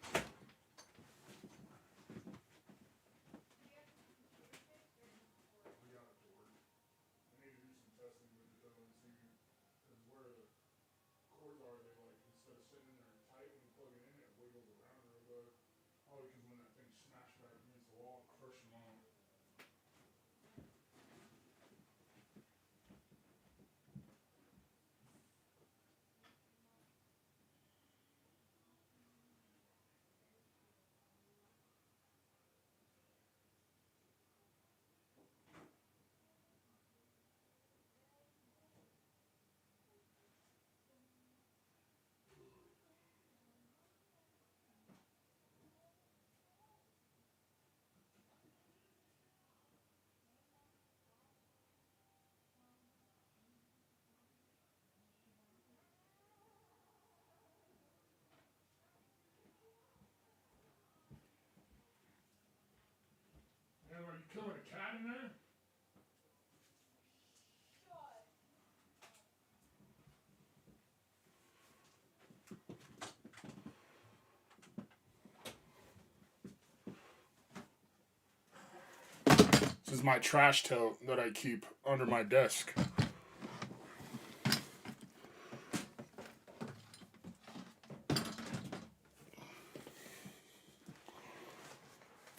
Are you killing a cat in there? This is my trash tote that I keep under my desk.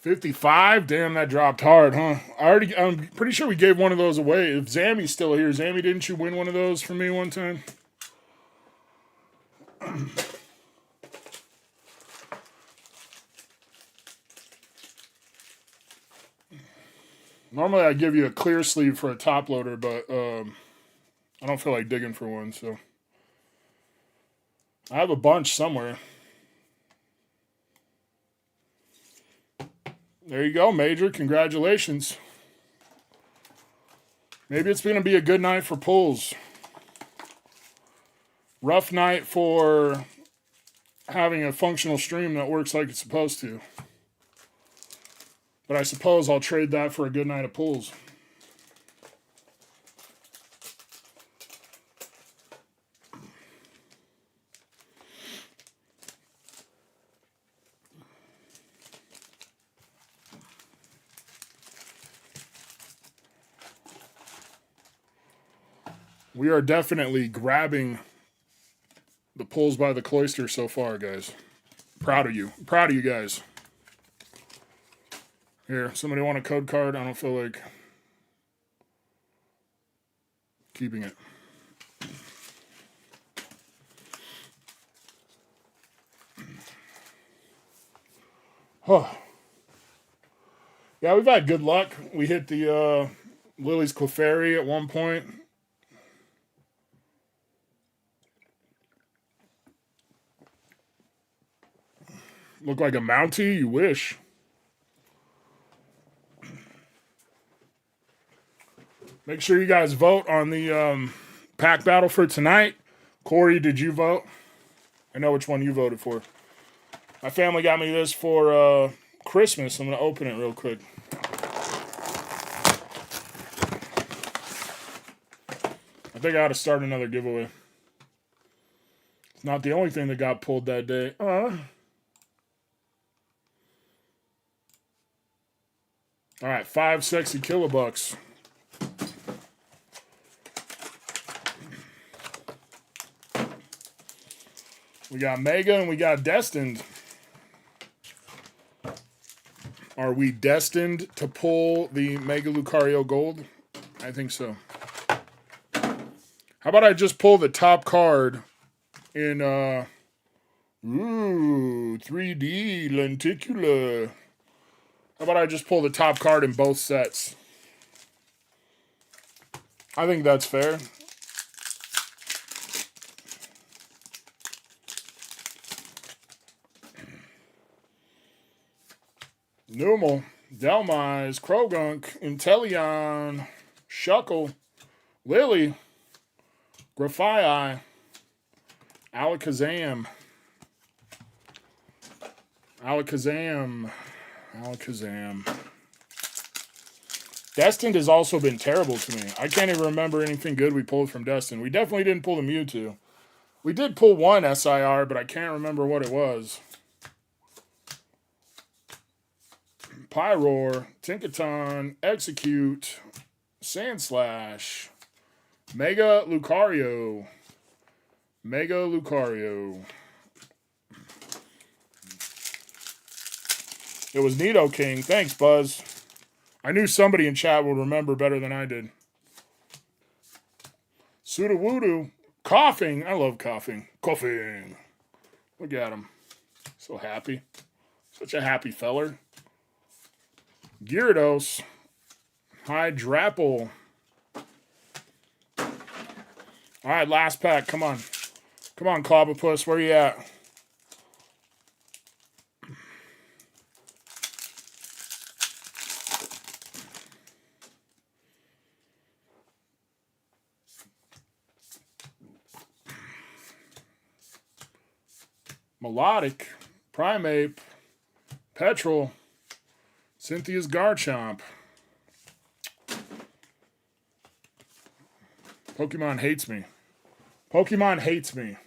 $55? Damn, that dropped hard, huh? I'm pretty sure we gave one of those away. If Zammy's still here, Zammy, didn't you win one of those from me one time? Normally I give you a clear sleeve for a top loader, but I don't feel like digging for one, so I have a bunch somewhere. There you go, Major. Congratulations. Maybe it's going to be a good night for pulls. Rough night for having a functional stream that works like it's supposed to. But I suppose I'll trade that for a good night of pulls. We are definitely grabbing the pulls by the cloister so far, guys. Proud of you. Proud of you guys. Here, somebody want a code card? I don't feel like keeping it. Oh. Yeah, we've had good luck. We hit the Lily's Clefairy at one point. Look like a Mountie? You wish. Make sure you guys vote on the pack battle for tonight. Corey, did you vote? I know which one you voted for. My family got me this for Christmas. I'm going to open it real quick. I think I ought to start another giveaway. It's not the only thing that got pulled that day. All right, 5 sexy kilobucks. We got Mega and we got Destined. Are we destined to pull the Mega Lucario Gold? I think so. How about I just pull the top card in 3D Lenticular. How about I just pull the top card in both sets? I think that's fair. Numal, Delmise, Krogunk, Inteleon, Shuckle, Lily, Grafii, Alakazam. Destined has also been terrible to me. I can't even remember anything good we pulled from Destined. We definitely didn't pull the Mewtwo. We did pull one SIR, but I can't remember what it was. Pyroar, Tinkaton, Execute, Sandslash, Mega Lucario. It was Nidoking. Thanks, Buzz. I knew somebody in chat would remember better than I did. Sudowoodo. Coughing. I love coughing. Coughing. Look at him. So happy. Such a happy feller. Gyarados. Hydrapple. All right, last pack. Come on. Come on, Clobbopus. Where you at? Melodic. Primeape. Petrol. Cynthia's Garchomp. Pokemon hates me. Pokemon hates me.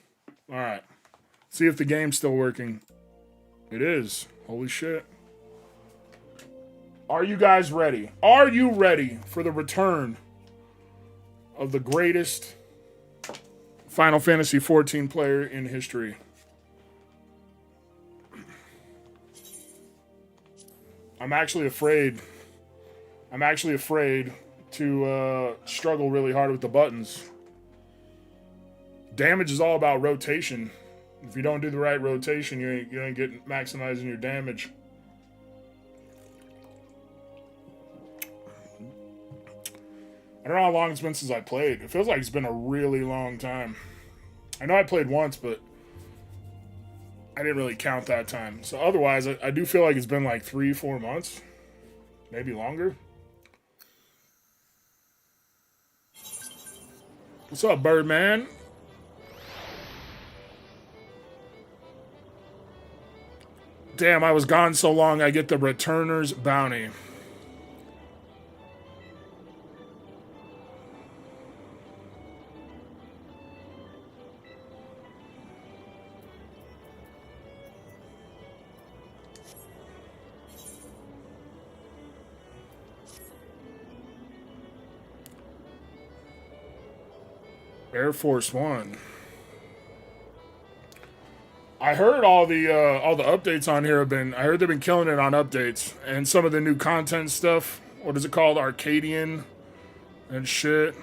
All right. See if the game's still working. It is. Holy shit. Are you guys ready? Are you ready for the return of the greatest Final Fantasy XIV player in history? I'm actually afraid to struggle really hard with the buttons. Damage is all about rotation. If you don't do the right rotation, you ain't getting maximizing your damage. I don't know how long it's been since I played. It feels like it's been a really long time. I know I played once, but I didn't really count that time. So otherwise, I do feel like it's been like 3-4 months. Maybe longer. What's up, Birdman? Damn, I was gone so long, I get the Returner's Bounty. Air Force One. I heard all the updates on here have been. I heard they've been killing it on updates and some of the new content stuff. What is it called? Arcadian and shit.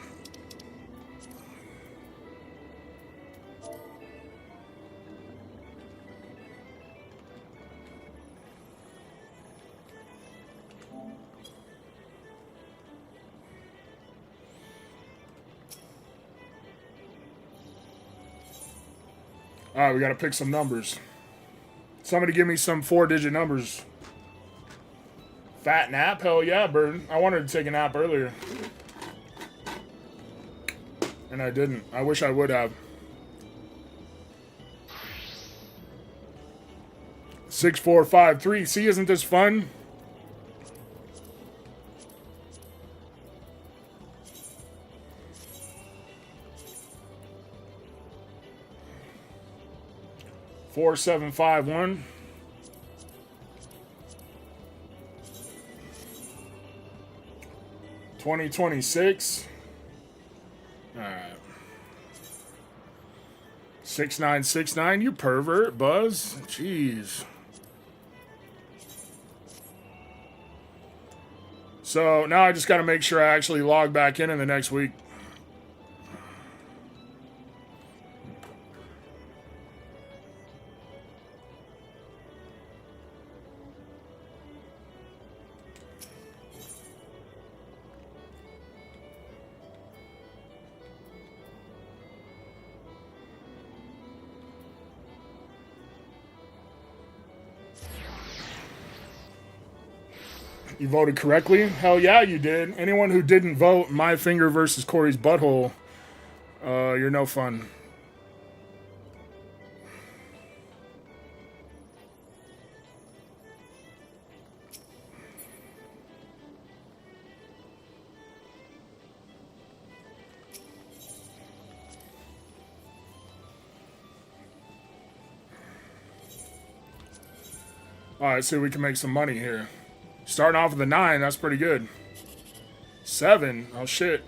All right, we got to pick some numbers. Somebody give me some 4-digit numbers. Fat nap? Hell yeah, Bird. I wanted to take a nap earlier. And I didn't. I wish I would have. 6, 4, 5, 3. See, isn't this fun? Four, 7, 5, 1. 2026. All right. 6969. You pervert, Buzz. Jeez. So now I just got to make sure I actually log back in the next week. You voted correctly? Hell yeah, you did. Anyone who didn't vote, my finger versus Corey's butthole, you're no fun. Alright, see if we can make some money here. Starting off with a 9, that's pretty good. 7, oh shit.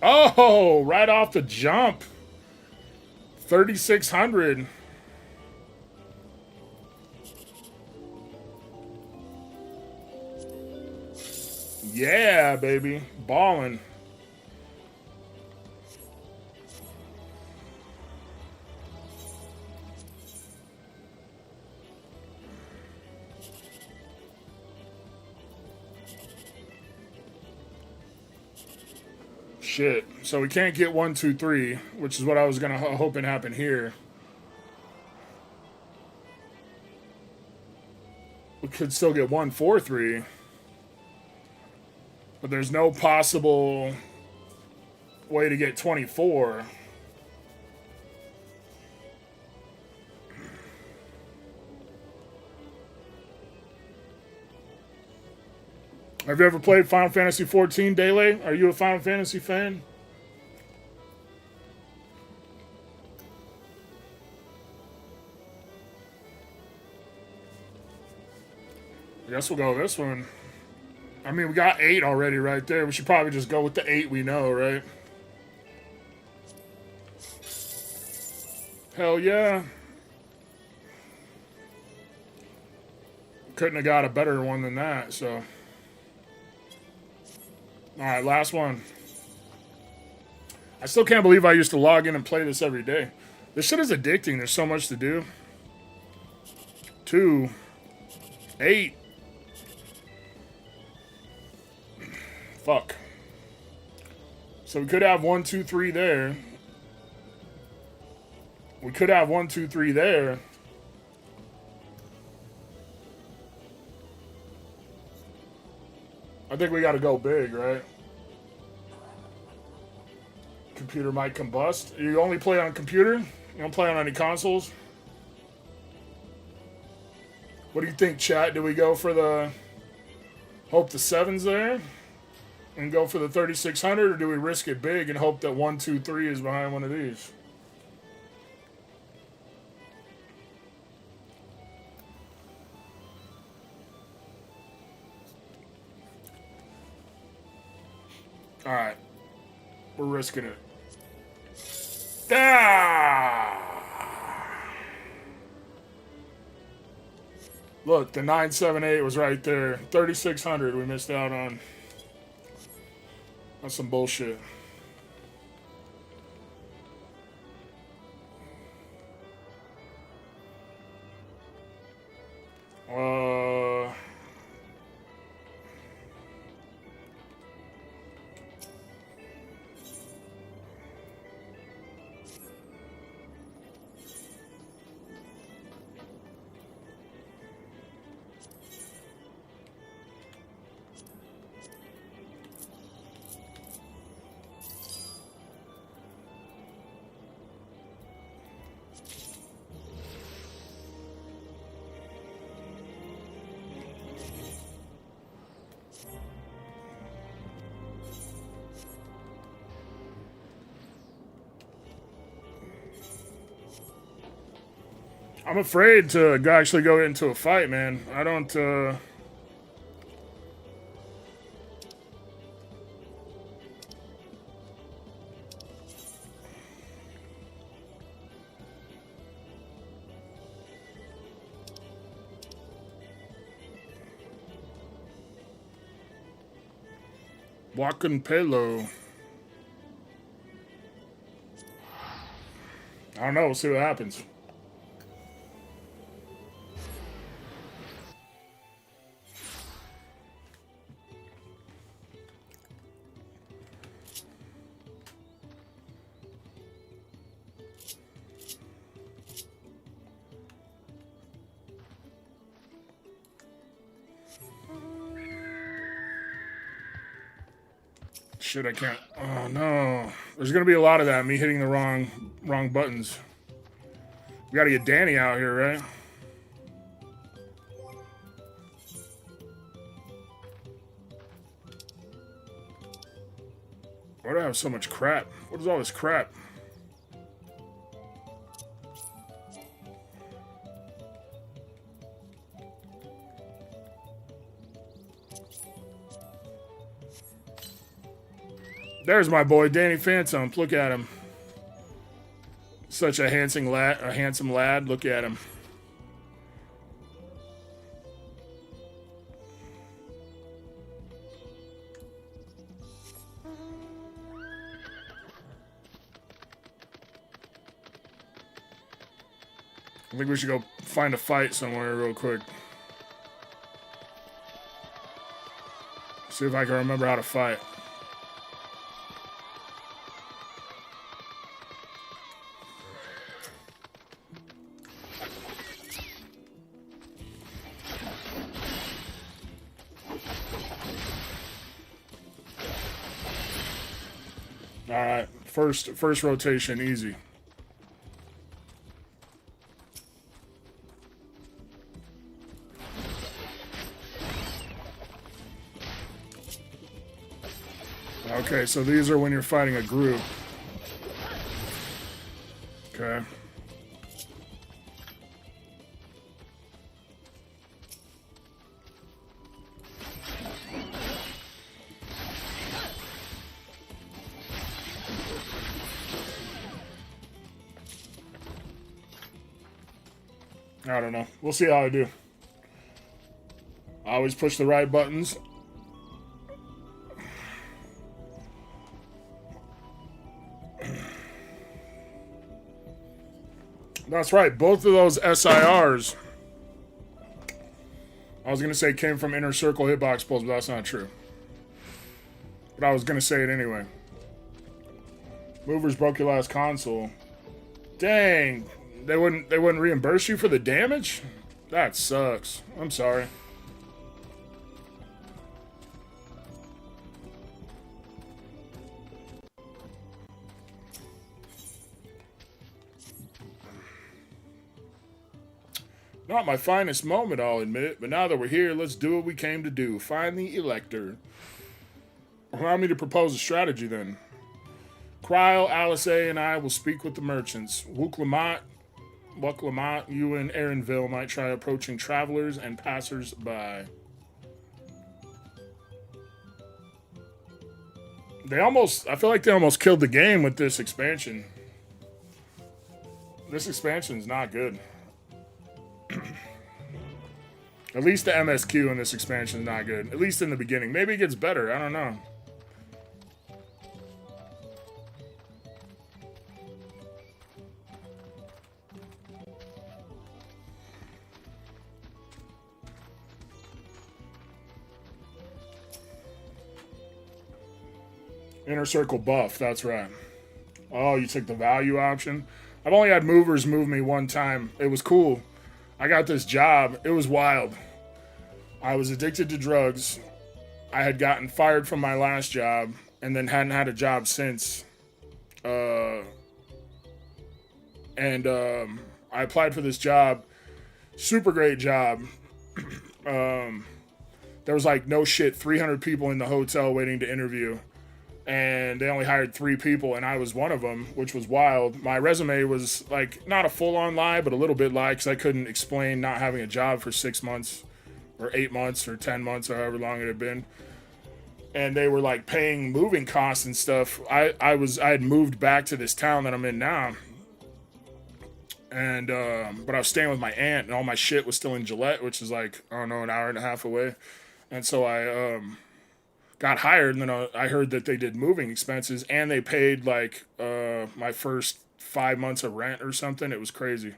Oh, right off the jump. 3,600. Yeah, baby. Ballin'. Shit. So we can't get 1, 2, 3, which is what I was gonna hoping happen here. We could still get 1, 4, 3. But there's no possible way to get 24. Have you ever played Final Fantasy XIV, Dele? Are you a Final Fantasy fan? I guess we'll go with this one. I mean, we got 8 already right there. We should probably just go with the 8 we know, right? Hell yeah. Couldn't have got a better one than that, so. Alright, last one. I still can't believe I used to log in and play this every day. This shit is addicting. There's so much to do. 2, 8. Fuck. So we could have 1, 2, 3 there. We could have 1, 2, 3 there. I think we got to go big, right? Computer might combust. You only play on computer? You don't play on any consoles? What do you think, chat? Do we go for the... Hope the 7's there? And go for the 3,600? Or do we risk it big and hope that 1, 2, 3 is behind one of these? Alright. We're risking it. Ah! Look, the 978 was right there. 3,600 we missed out on. That's some bullshit. I'm afraid to actually go into a fight, man. I don't, Walking Pelo. I don't know. We'll see what happens. Shit, I can't. Oh no. There's gonna be a lot of that. Me hitting the wrong buttons. We gotta get Danny out here, right? Why do I have so much crap? What is all this crap? There's my boy, Danny Phantom. Look at him. Such a handsome lad. Look at him. I think we should go find a fight somewhere real quick. See if I can remember how to fight. All right, first rotation, easy. Okay, so these are when you're fighting a group. Okay. I don't know. We'll see how I do. I always push the right buttons. That's right. Both of those SIRs, I was going to say came from Inner Circle Hitbox pulls, but that's not true. But I was going to say it anyway. Movers broke your last console. Dang. They wouldn't reimburse you for the damage? That sucks. I'm sorry. Not my finest moment, I'll admit, but now that we're here, let's do what we came to do. Find the Elector. Allow me to propose a strategy, then. Cryle, Alice A, and I will speak with the merchants. Wook Lamont, you and Aaronville might try approaching travelers and passers-by. I feel like they almost killed the game with this expansion. This expansion is not good. At least the MSQ in this expansion is not good. At least in the beginning. Maybe it gets better. I don't know. Inner Circle buff. That's right. Oh, you took the value option? I've only had movers move me one time. It was cool. I got this job. It was wild. I was addicted to drugs. I had gotten fired from my last job and then hadn't had a job since. I applied for this job. Super great job. There was like, no shit, 300 people in the hotel waiting to interview. And they only hired 3 people, and I was one of them, which was wild. My resume was, like, not a full-on lie, but a little bit lie, because I couldn't explain not having a job for 6 months, or 8 months, or 10 months, or however long it had been. And they were, like, paying moving costs and stuff. I had moved back to this town that I'm in now. And, but I was staying with my aunt, and all my shit was still in Gillette, which is, like, I don't know, an hour and a half away. And so I, got hired, and then I heard that they did moving expenses, and they paid like my first 5 months of rent or something. It was crazy.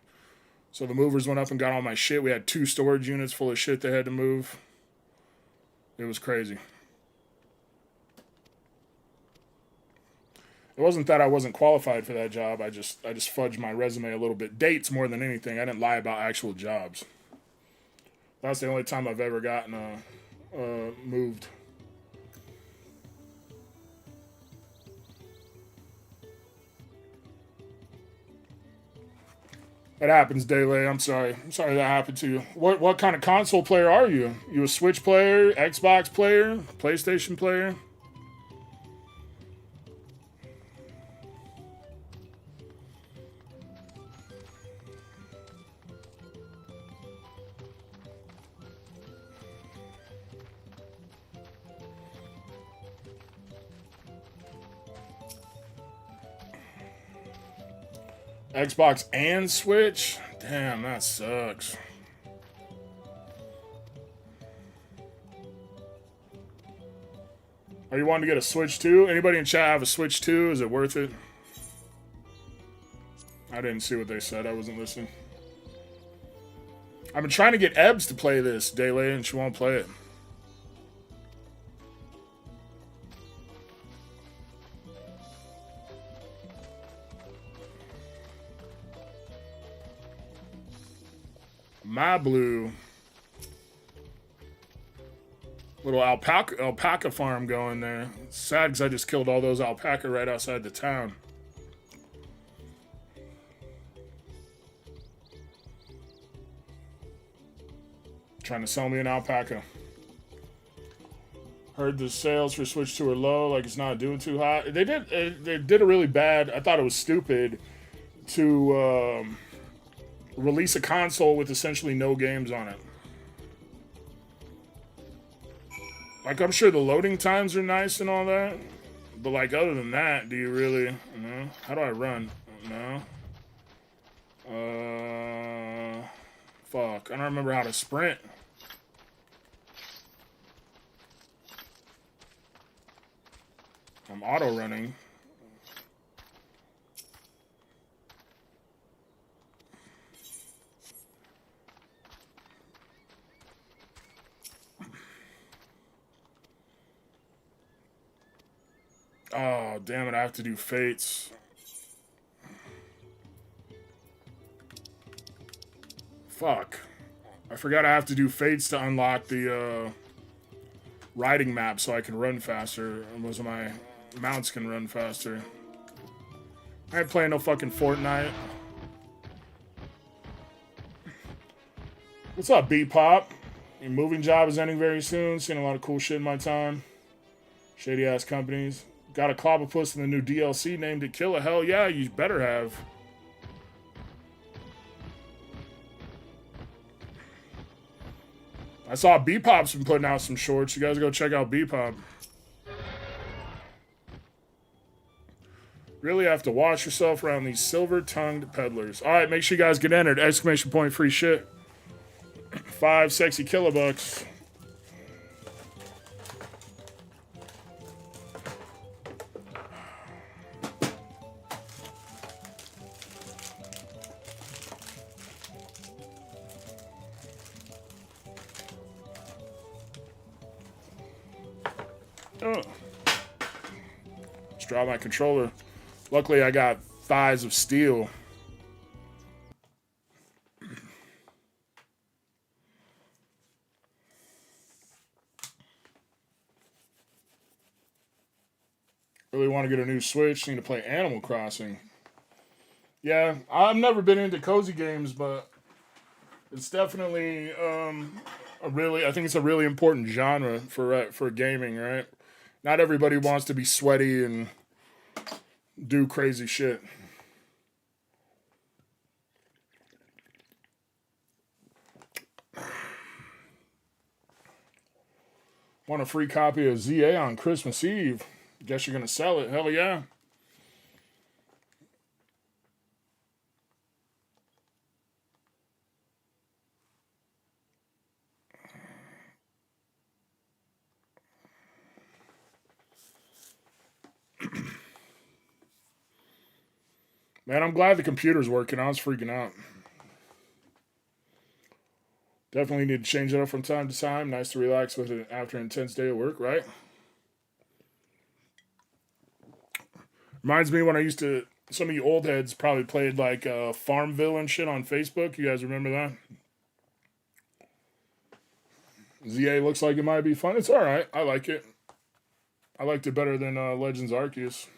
So the movers went up and got all my shit. We had 2 storage units full of shit they had to move. It was crazy. It wasn't that I wasn't qualified for that job. I just fudged my resume a little bit. Dates more than anything. I didn't lie about actual jobs. That's the only time I've ever gotten moved. It happens, Dele. I'm sorry. I'm sorry that happened to you. What kind of console player are you? You a Switch player, Xbox player, PlayStation player? Xbox and Switch? Damn, that sucks. Are you wanting to get a Switch too? Anybody in chat have a Switch too? Is it worth it? I didn't see what they said. I wasn't listening. I've been trying to get Ebbs to play this, Dele, and she won't play it. My blue. Little alpaca farm going there. It's sad because I just killed all those alpaca right outside the town. Trying to sell me an alpaca. Heard the sales for Switch 2 are low, like it's not doing too hot. They did a really bad. I thought it was stupid to release a console with essentially no games on it. Like, I'm sure the loading times are nice and all that, but like other than that, do you really? No. How do I run? No. Fuck. I don't remember how to sprint. I'm auto running. Oh, damn it. I have to do fates. Fuck. I forgot I have to do fates to unlock the riding map so I can run faster. And so my mounts can run faster. I ain't playing no fucking Fortnite. What's up, B-Pop? Your moving job is ending very soon. Seen a lot of cool shit in my time. Shady ass companies. Got a Clobopus in the new DLC named it Killer. Hell yeah, you better have. I saw B-Pop's been putting out some shorts. You guys go check out B-Pop. Really have to watch yourself around these silver-tongued peddlers. All right, make sure you guys get entered. Exclamation point free shit. 5 sexy kilobucks. Just drop my controller. Luckily, I got thighs of steel. Really want to get a new Switch. Need to play Animal Crossing. Yeah, I've never been into cozy games, but it's definitely I think it's a really important genre for gaming, right? Not everybody wants to be sweaty and do crazy shit. Want a free copy of ZA on Christmas Eve? Guess you're gonna sell it. Hell yeah. Man, I'm glad the computer's working. I was freaking out. Definitely need to change it up from time to time. Nice to relax with it after an intense day of work, right? Reminds me when I used to. Some of you old heads probably played like Farmville and shit on Facebook. You guys remember that? ZA looks like it might be fun. It's all right. I like it. I liked it better than Legends Arceus.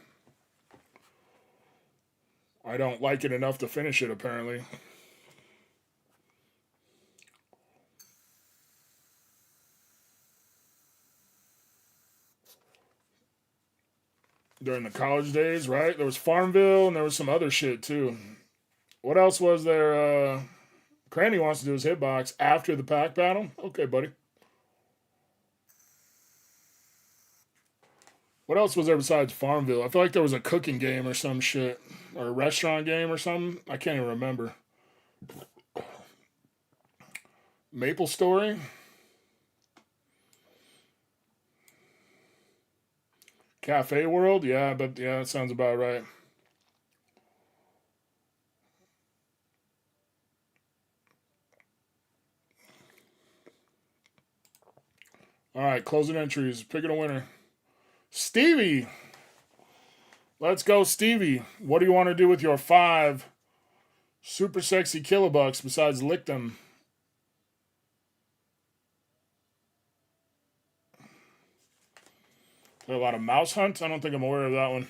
I don't like it enough to finish it, apparently. During the college days, right? There was Farmville and there was some other shit too. What else was there? Cranny wants to do his hitbox after the pack battle. Okay, buddy. What else was there besides Farmville? I feel like there was a cooking game or some shit. Or a restaurant game or something. I can't even remember. Maple Story? Cafe World? Yeah, but yeah, that sounds about right. All right, closing entries. Picking a winner. Stevie! Let's go, Stevie. What do you want to do with your 5 super sexy kilobucks besides lick them? Play a lot of Mouse Hunt? I don't think I'm aware of that one.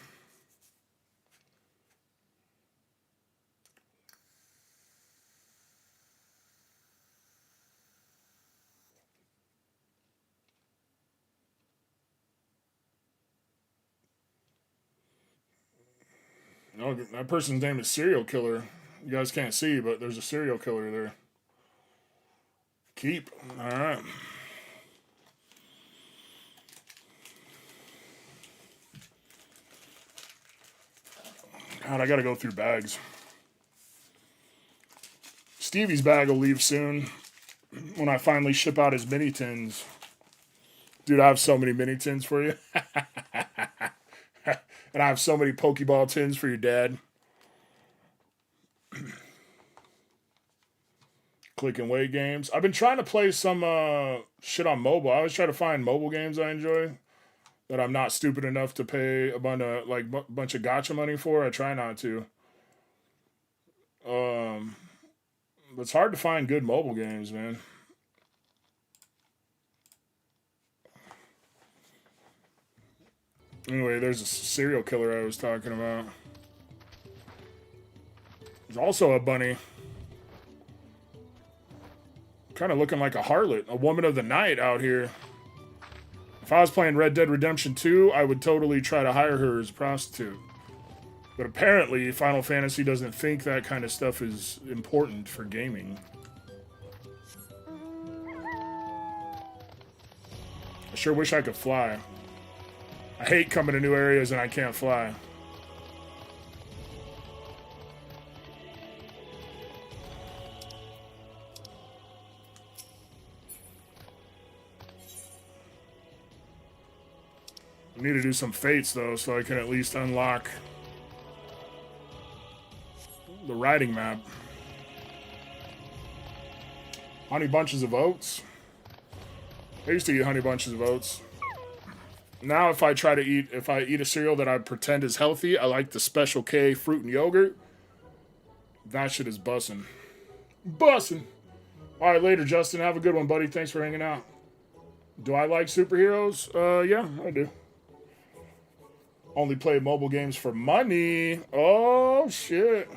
No, that person's name is Serial Killer. You guys can't see, but there's a serial killer there. Keep. All right. God, I gotta go through bags. Stevie's bag will leave soon when I finally ship out his mini tins. Dude, I have so many mini tins for you. And I have so many Pokeball tins for your dad. Click and wait games. I've been trying to play some shit on mobile. I always try to find mobile games I enjoy that I'm not stupid enough to pay a bunch of bunch of gacha money for. I try not to. But it's hard to find good mobile games, man. Anyway, there's a serial killer I was talking about. There's also a bunny. Kind of looking like a harlot, a woman of the night out here. If I was playing Red Dead Redemption 2, I would totally try to hire her as a prostitute. But apparently, Final Fantasy doesn't think that kind of stuff is important for gaming. I sure wish I could fly. I hate coming to new areas and I can't fly. I need to do some fates though, so I can at least unlock the riding map. Honey bunches of oats. I used to eat honey bunches of oats. Now if I eat a cereal that I pretend is healthy, I like the Special K fruit and yogurt. That shit is bussin'. Bussin'. Alright, later, Justin. Have a good one, buddy. Thanks for hanging out. Do I like superheroes? Yeah, I do. Only play mobile games for money. Oh, shit.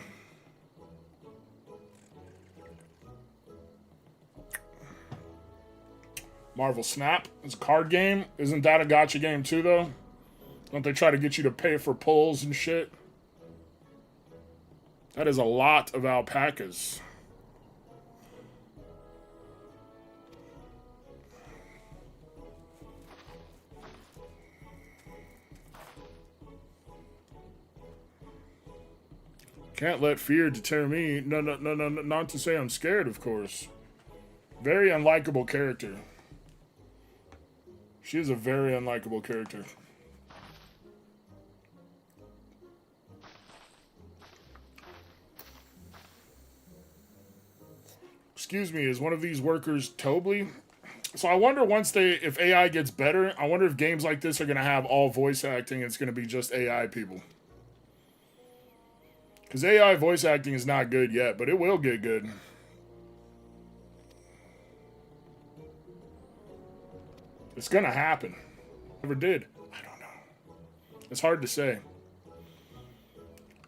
Marvel Snap. It's a card game. Isn't that a gacha game too, though? Don't they try to get you to pay for pulls and shit? That is a lot of alpacas. Can't let fear deter me. No, not to say I'm scared, of course. Very unlikable character. She is a very unlikable character. Excuse me, is one of these workers Tobley? So I wonder if AI gets better, I wonder if games like this are going to have all voice acting. It's going to be just AI people. Because AI voice acting is not good yet, but it will get good. It's going to happen. Never did. I don't know. It's hard to say.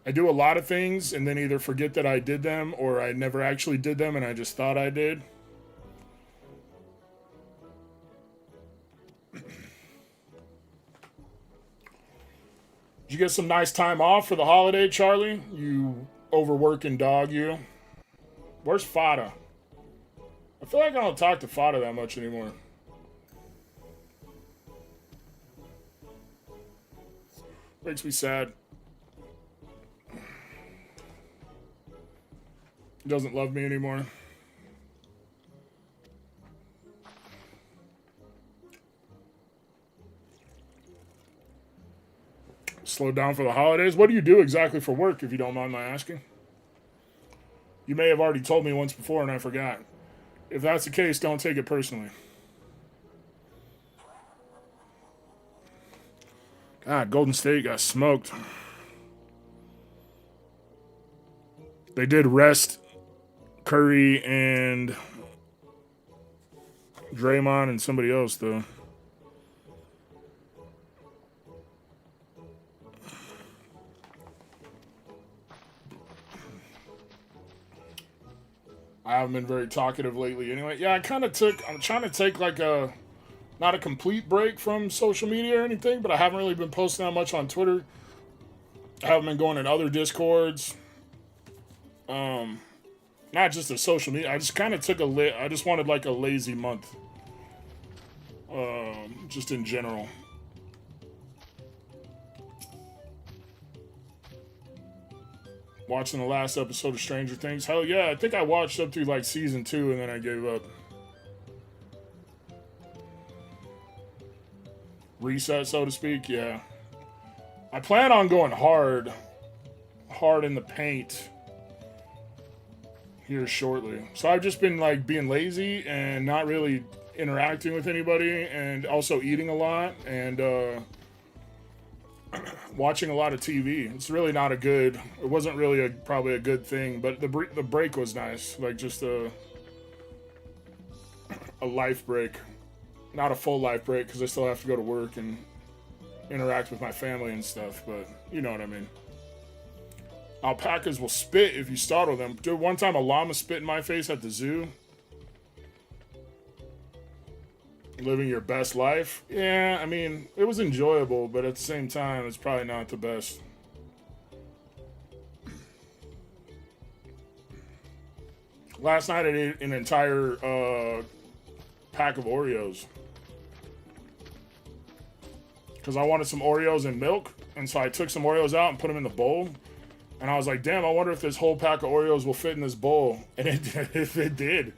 I do a lot of things and then either forget that I did them or I never actually did them and I just thought I did. Did you get some nice time off for the holiday, Charlie? You overworking dog, you. Where's Fada? I feel like I don't talk to Fada that much anymore. Makes me sad. He doesn't love me anymore. Slow down for the holidays. What do you do exactly for work, if you don't mind my asking? You may have already told me once before and I forgot. If that's the case, don't take it personally. God, Golden State got smoked. They did rest Curry and Draymond and somebody else, though. I haven't been very talkative lately anyway. Yeah, I'm trying to take like not a complete break from social media or anything, but I haven't really been posting that much on Twitter. I haven't been going in other Discords. Not just the social media. I just kind of I just wanted like a lazy month. Just in general. Watching the last episode of Stranger Things. Hell yeah, I think I watched up through like season 2 and then I gave up. Reset, so to speak, yeah. I plan on going hard in the paint here shortly. So I've just been like being lazy and not really interacting with anybody and also eating a lot and watching a lot of TV. It's really not it wasn't really probably a good thing, but the break was nice. Like just a life break. Not a full life break because I still have to go to work and interact with my family and stuff, but you know what I mean. Alpacas will spit if you startle them. Dude, one time a llama spit in my face at the zoo. Living your best life? Yeah, I mean, it was enjoyable, but at the same time, it's probably not the best. Last night I ate an entire pack of Oreos. Because I wanted some Oreos and milk, and so I took some Oreos out and put them in the bowl. And I was like, damn, I wonder if this whole pack of Oreos will fit in this bowl. And it did.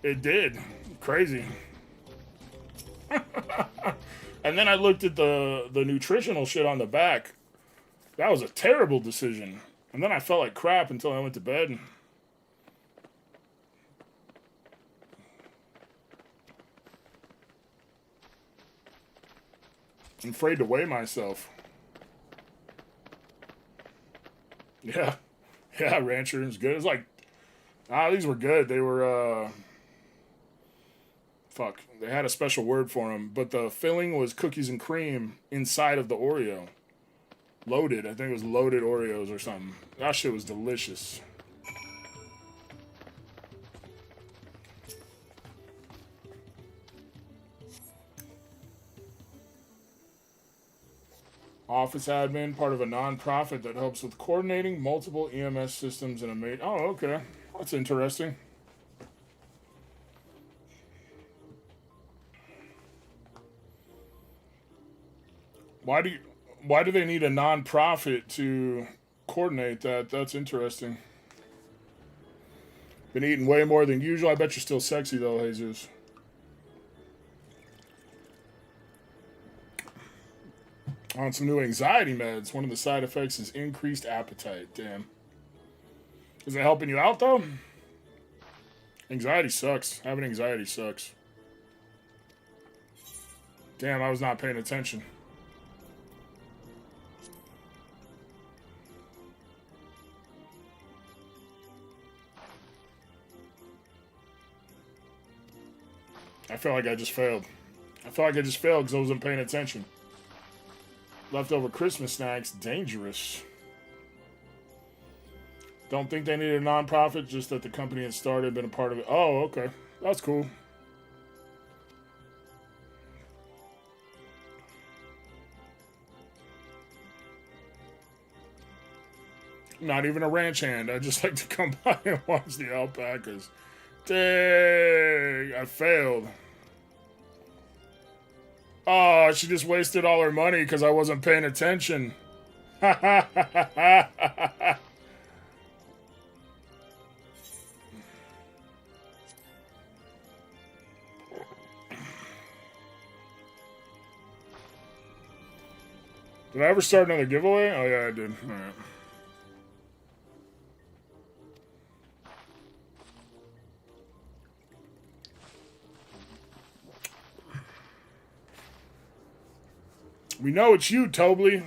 It did. Crazy. And then I looked at the nutritional shit on the back. That was a terrible decision. And then I felt like crap until I went to bed. I'm afraid to weigh myself. Yeah. Yeah, Rancher is good. It's like, these were good. They were, they had a special word for them, but the filling was cookies and cream inside of the Oreo. Loaded. I think it was loaded Oreos or something. That shit was delicious. Office admin, part of a non-profit that helps with coordinating multiple EMS systems in a Oh, okay. That's interesting. Why do they need a non-profit to coordinate that? That's interesting. Been eating way more than usual. I bet you're still sexy though, Jesus. On some new anxiety meds. One of the side effects is increased appetite. Damn. Is it helping you out though? Anxiety sucks. Having anxiety sucks. Damn, I was not paying attention. I feel like I just failed. I feel like I just failed because I wasn't paying attention. Leftover Christmas snacks, dangerous. Don't think they needed a non-profit, just that the company had started, been a part of it. Oh, okay. That's cool. Not even a ranch hand. I just like to come by and watch the alpacas. Dang, I failed. Oh, she just wasted all her money because I wasn't paying attention. Ha ha ha ha ha. Did I ever start another giveaway? Oh yeah, I did. All right. We know it's you, Tobley.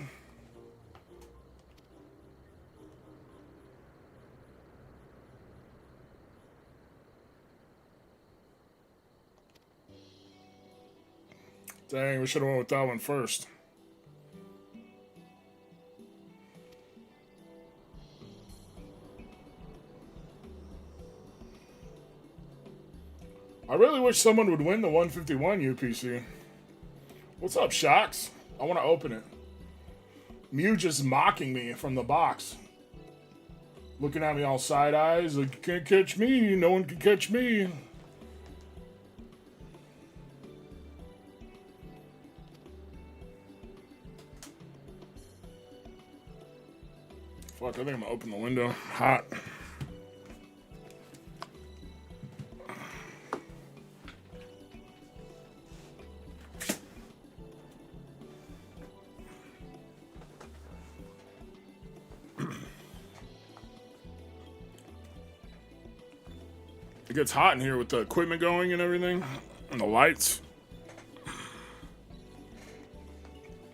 Dang, we should have went with that one first. I really wish someone would win the 151 UPC. What's up, Shocks? I want to open it. Mew just mocking me from the box. Looking at me all side eyes like, you can't catch me. No one can catch me. Fuck, I think I'm gonna open the window. Hot. It gets hot in here with the equipment going and everything. And the lights.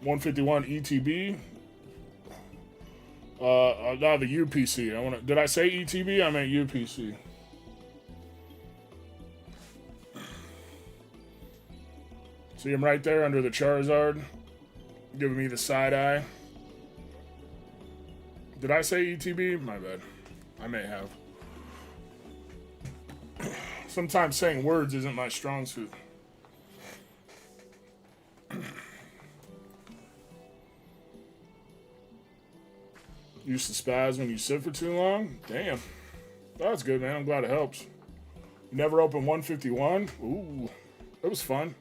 151 ETB. No, the UPC. Did I say ETB? I meant UPC. See him right there under the Charizard, giving me the side eye. Did I say ETB? My bad. I may have. Sometimes saying words isn't my strong suit. Used to spaz when you sit for too long? Damn. That's good, man. I'm glad it helps. Never opened 151? Ooh. It was fun.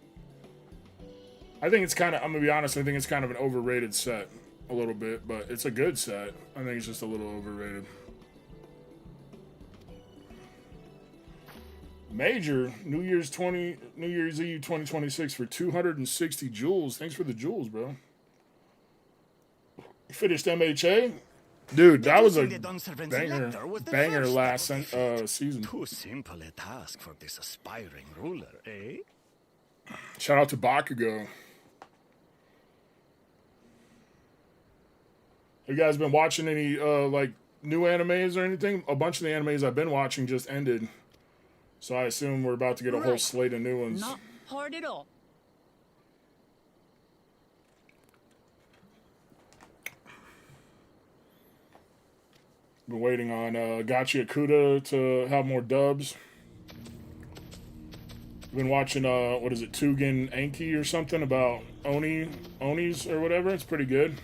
I think it's kind of, I'm going to be honest, I think it's kind of an overrated set. A little bit, but it's a good set. I think it's just a little overrated. Major, New Year's Eve 2026 for 260 jewels. Thanks for the jewels, bro. You finished MHA? Dude, that was a banger last season. Too simple a task for this aspiring ruler, eh? Shout out to Bakugo. Have you guys been watching any like new animes or anything? A bunch of the animes I've been watching just ended. So I assume we're about to get a whole slate of new ones. Not hard at all. Been waiting on Gachi Akuda to have more dubs. Been watching what is it, Tugen Anki or something about Onis or whatever. It's pretty good.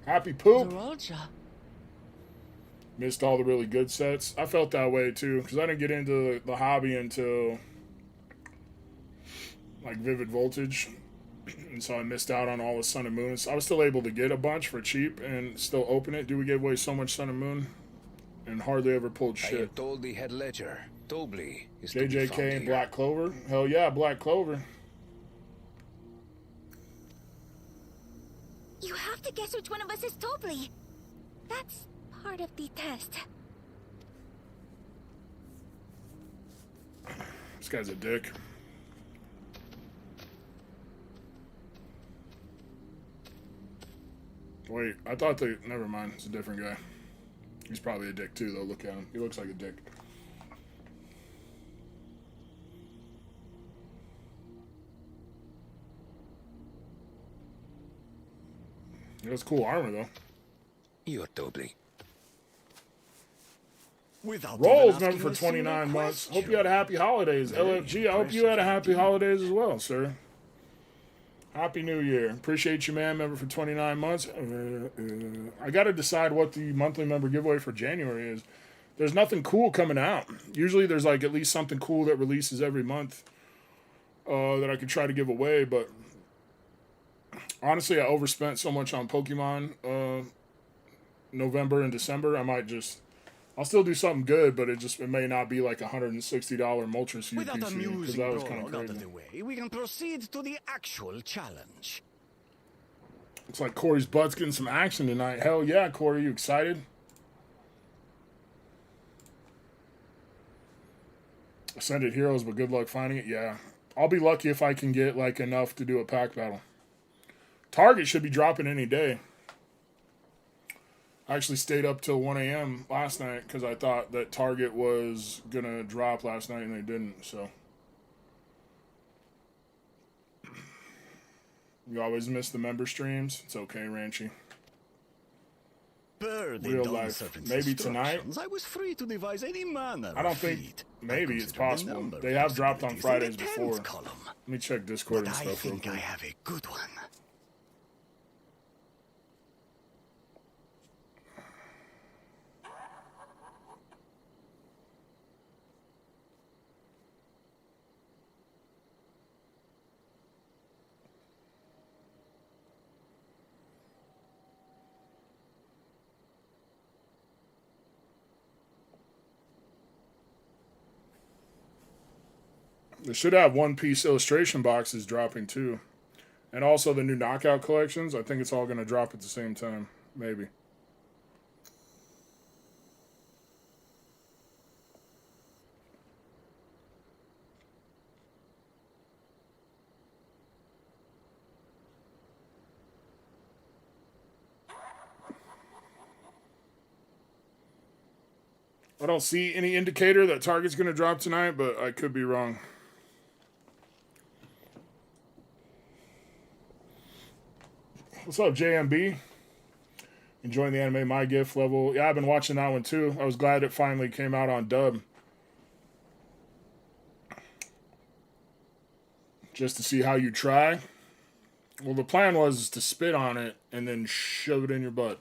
Happy poop. Missed all the really good sets. I felt that way too because I didn't get into the hobby until like Vivid Voltage. And so I missed out on all the Sun and Moon. So I was still able to get a bunch for cheap and still open it. Dude, we gave away so much Sun and Moon and hardly ever pulled shit. I told the head ledger, Tobley is JJK and Black Clover. Hell yeah, Black Clover. You have to guess which one of us is Tobley. That's part of the test. This guy's a dick. Wait, I thought they... Never mind. It's a different guy. He's probably a dick too, though. Look at him. He looks like a dick. He has cool armor, though. You're Tobley. Rolls member for 29 months. Hope you had a happy holidays. LFG, I hope you had a happy holidays as well, sir. Happy New Year. Appreciate you, man. Member for 29 months. I got to decide what the monthly member giveaway for January is. There's nothing cool coming out. Usually there's like at least something cool that releases every month that I could try to give away. But honestly, I overspent so much on Pokemon November and December. I'll still do something good, but it may not be like $160 Moltres Without UPC because amusing that was kind of prologue out crazy. of the way, we can proceed to the actual challenge. Looks like Corey's butt's getting some action tonight. Hell yeah, Corey, you excited? Ascended Heroes, but good luck finding it. Yeah, I'll be lucky if I can get like enough to do a pack battle. Target should be dropping any day. I actually stayed up till 1 a.m. last night because I thought that Target was going to drop last night and they didn't, so. You always miss the member streams. It's okay, Ranchy. Per the Real Dawn life. Serpent's Maybe tonight? instructions, I was free to devise any manner I don't of think. feat. Maybe I it's consider the possible. number They of have dropped on possibilities in Fridays the before. tens column. Let me check Discord But and I stuff real think I quick. have a good one. They should have One Piece illustration boxes dropping too. And also the new Knockout collections. I think it's all going to drop at the same time. Maybe. I don't see any indicator that Target's going to drop tonight, but I could be wrong. What's up, JMB? Enjoying the anime My Gift level. Yeah, I've been watching that one too. I was glad it finally came out on dub. Just to see how you try. Well, the plan was to spit on it and then shove it in your butt.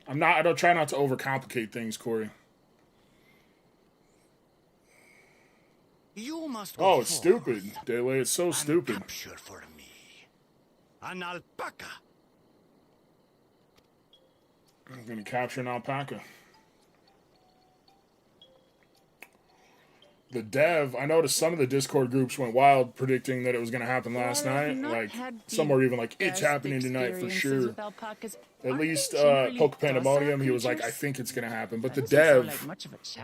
I don't try not to overcomplicate things, Corey. You must go Oh, it's forth stupid, Dele. It's so and stupid. capture for me an alpaca. I'm going to capture an alpaca. The dev, I noticed some of the Discord groups went wild predicting that it was going to happen last night. Like, some were even like, it's happening tonight for sure. At least Poke Pandemonium, he was like, I think it's going to happen. But the dev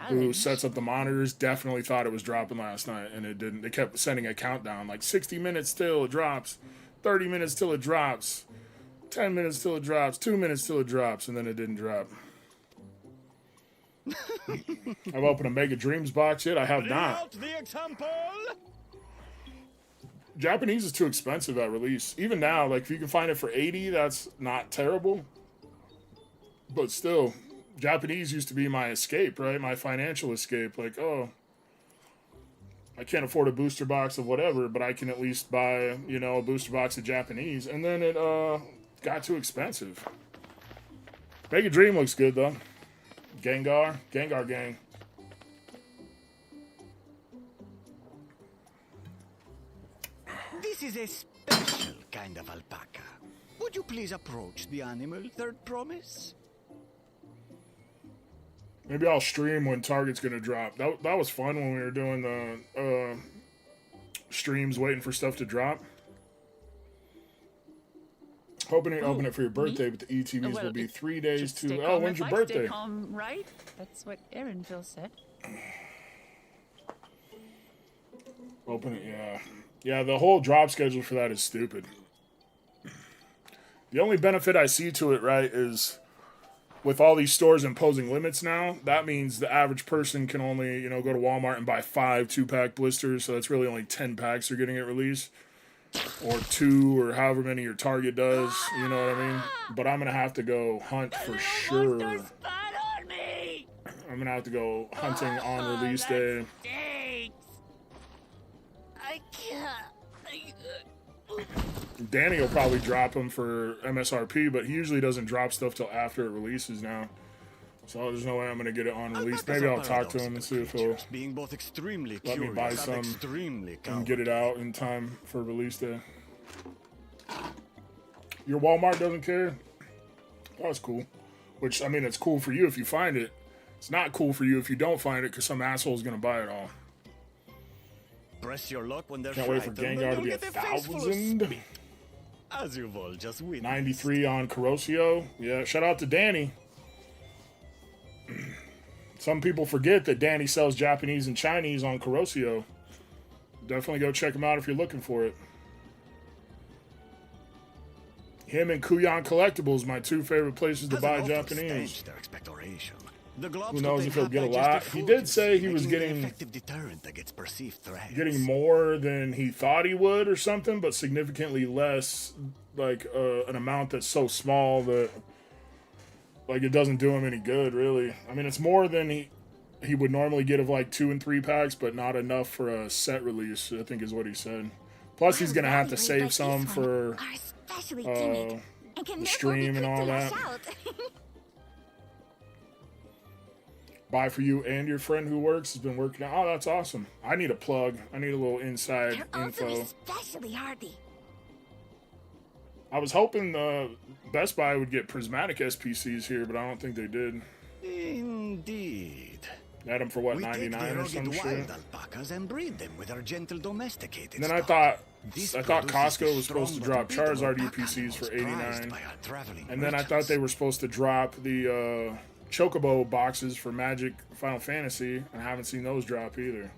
who sets up the monitors definitely thought it was dropping last night, and it didn't. They kept sending a countdown, like 60 minutes till it drops, 30 minutes till it drops, 10 minutes till it drops, 2 minutes till it drops, and then it didn't drop. I've opened a Mega Dreams box yet. I have not. The example. Japanese is too expensive at release. Even now, like if you can find it for 80, that's not terrible. But still, Japanese used to be my escape, right? My financial escape. Like, oh, I can't afford a booster box of whatever, but I can at least buy, you know, a booster box of Japanese. And then it got too expensive. Mega Dream looks good though. Gengar gang. This is a special kind of alpaca. Would you please approach the animal, Third Promise? Maybe I'll stream when Target's gonna drop. That was fun when we were doing the streams waiting for stuff to drop. Hoping to open it for your birthday, but the ETVs will be 3 days to. Oh, when's your birthday? Stay calm, right? That's what Aaronville said. Open it, yeah. Yeah, the whole drop schedule for that is stupid. The only benefit I see to it, right, is with all these stores imposing limits now, that means the average person can only, you know, go to Walmart and buy 5 2-pack blisters, so that's really only 10 packs are getting it released. Or 2, or however many your Target does, you know what I mean? But I'm going to have to go hunt for sure. I'm going to have to go hunting on release day. I can't. Danny will probably drop them for MSRP, but he usually doesn't drop stuff till after it releases now. So there's no way I'm gonna get it on release. Maybe I'll talk to him and see if he'll being both extremely let me buy some and get it out in time for release day. Your Walmart doesn't care? That's cool. Which, I mean, it's cool for you if you find it. It's not cool for you if you don't find it because some asshole's gonna buy it all. Press your luck when they're Can't wait for Gengar to be 1,000. As you've all just witnessed. 93 on Corosio. Yeah, shout out to Danny. Some people forget that Danny sells Japanese and Chinese on Corosio. Definitely go check him out if you're looking for it. Him and Kuyan Collectibles, my two favorite places to buy Japanese. Who knows if he'll get a lot. He did say he was getting more than he thought he would or something, but significantly less, like an amount that's so small that like it doesn't do him any good, really. I mean, it's more than he would normally get of like 2 and 3 packs, but not enough for a set release, I think is what he said. Plus, he's going to have to save some for the stream and all that. Buy for you and your friend who works has been working out. Oh, that's awesome. I need a plug. I need a little inside info. Especially hardy. I was hoping Best Buy would get prismatic SPCs here, but I don't think they did. Indeed. They had them for what, 99 or some shit? Wild alpacas and breed them with our gentle domesticated And then I thought Costco was supposed to drop Charizard UPCs for 89. And then I thought they were supposed to drop the Chocobo boxes for Magic Final Fantasy, and I haven't seen those drop either.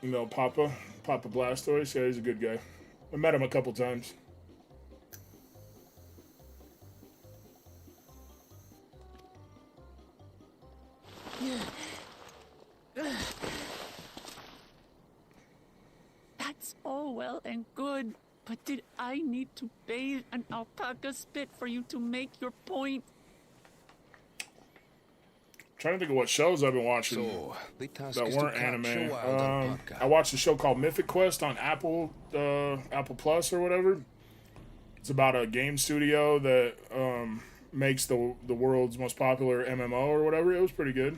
You know, Papa Blastoise, yeah, he's a good guy. I met him a couple times. That's all well and good, but did I need to bathe an alpaca spit for you to make your point? Trying to think of what shows I've been watching So, the task that is weren't to anime. capture wild alpaca. I watched a show called Mythic Quest on Apple Plus or whatever. It's about a game studio that makes the world's most popular MMO or whatever. It was pretty good.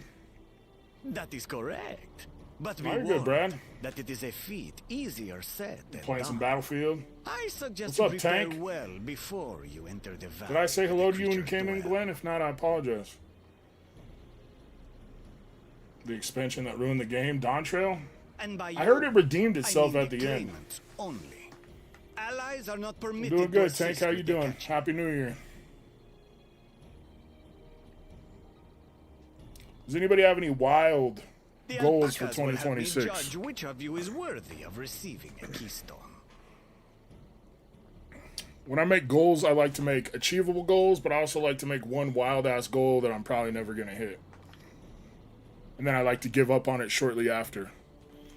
That is correct. But Oh, you're good, Brad. that it is a feat easier said than Playing some done. Battlefield. I suggest What's you up, prepare Tank? well before you enter the valley. Did I say hello to you when you creatures came in, dwell. Glenn? If not, I apologize. The expansion that ruined the game, Dawn Trail? And by I heard you, it redeemed I itself mean at the end. claimants only. Allies are not permitted Doing to good, Tank. assist How you with the doing? catch. Happy New Year. Does anybody have any wild The goals for alpacas will have me 2026? judge which of you is worthy of receiving a keystone. When I make goals, I like to make achievable goals, but I also like to make one wild-ass goal that I'm probably never going to hit. And then I like to give up on it shortly after.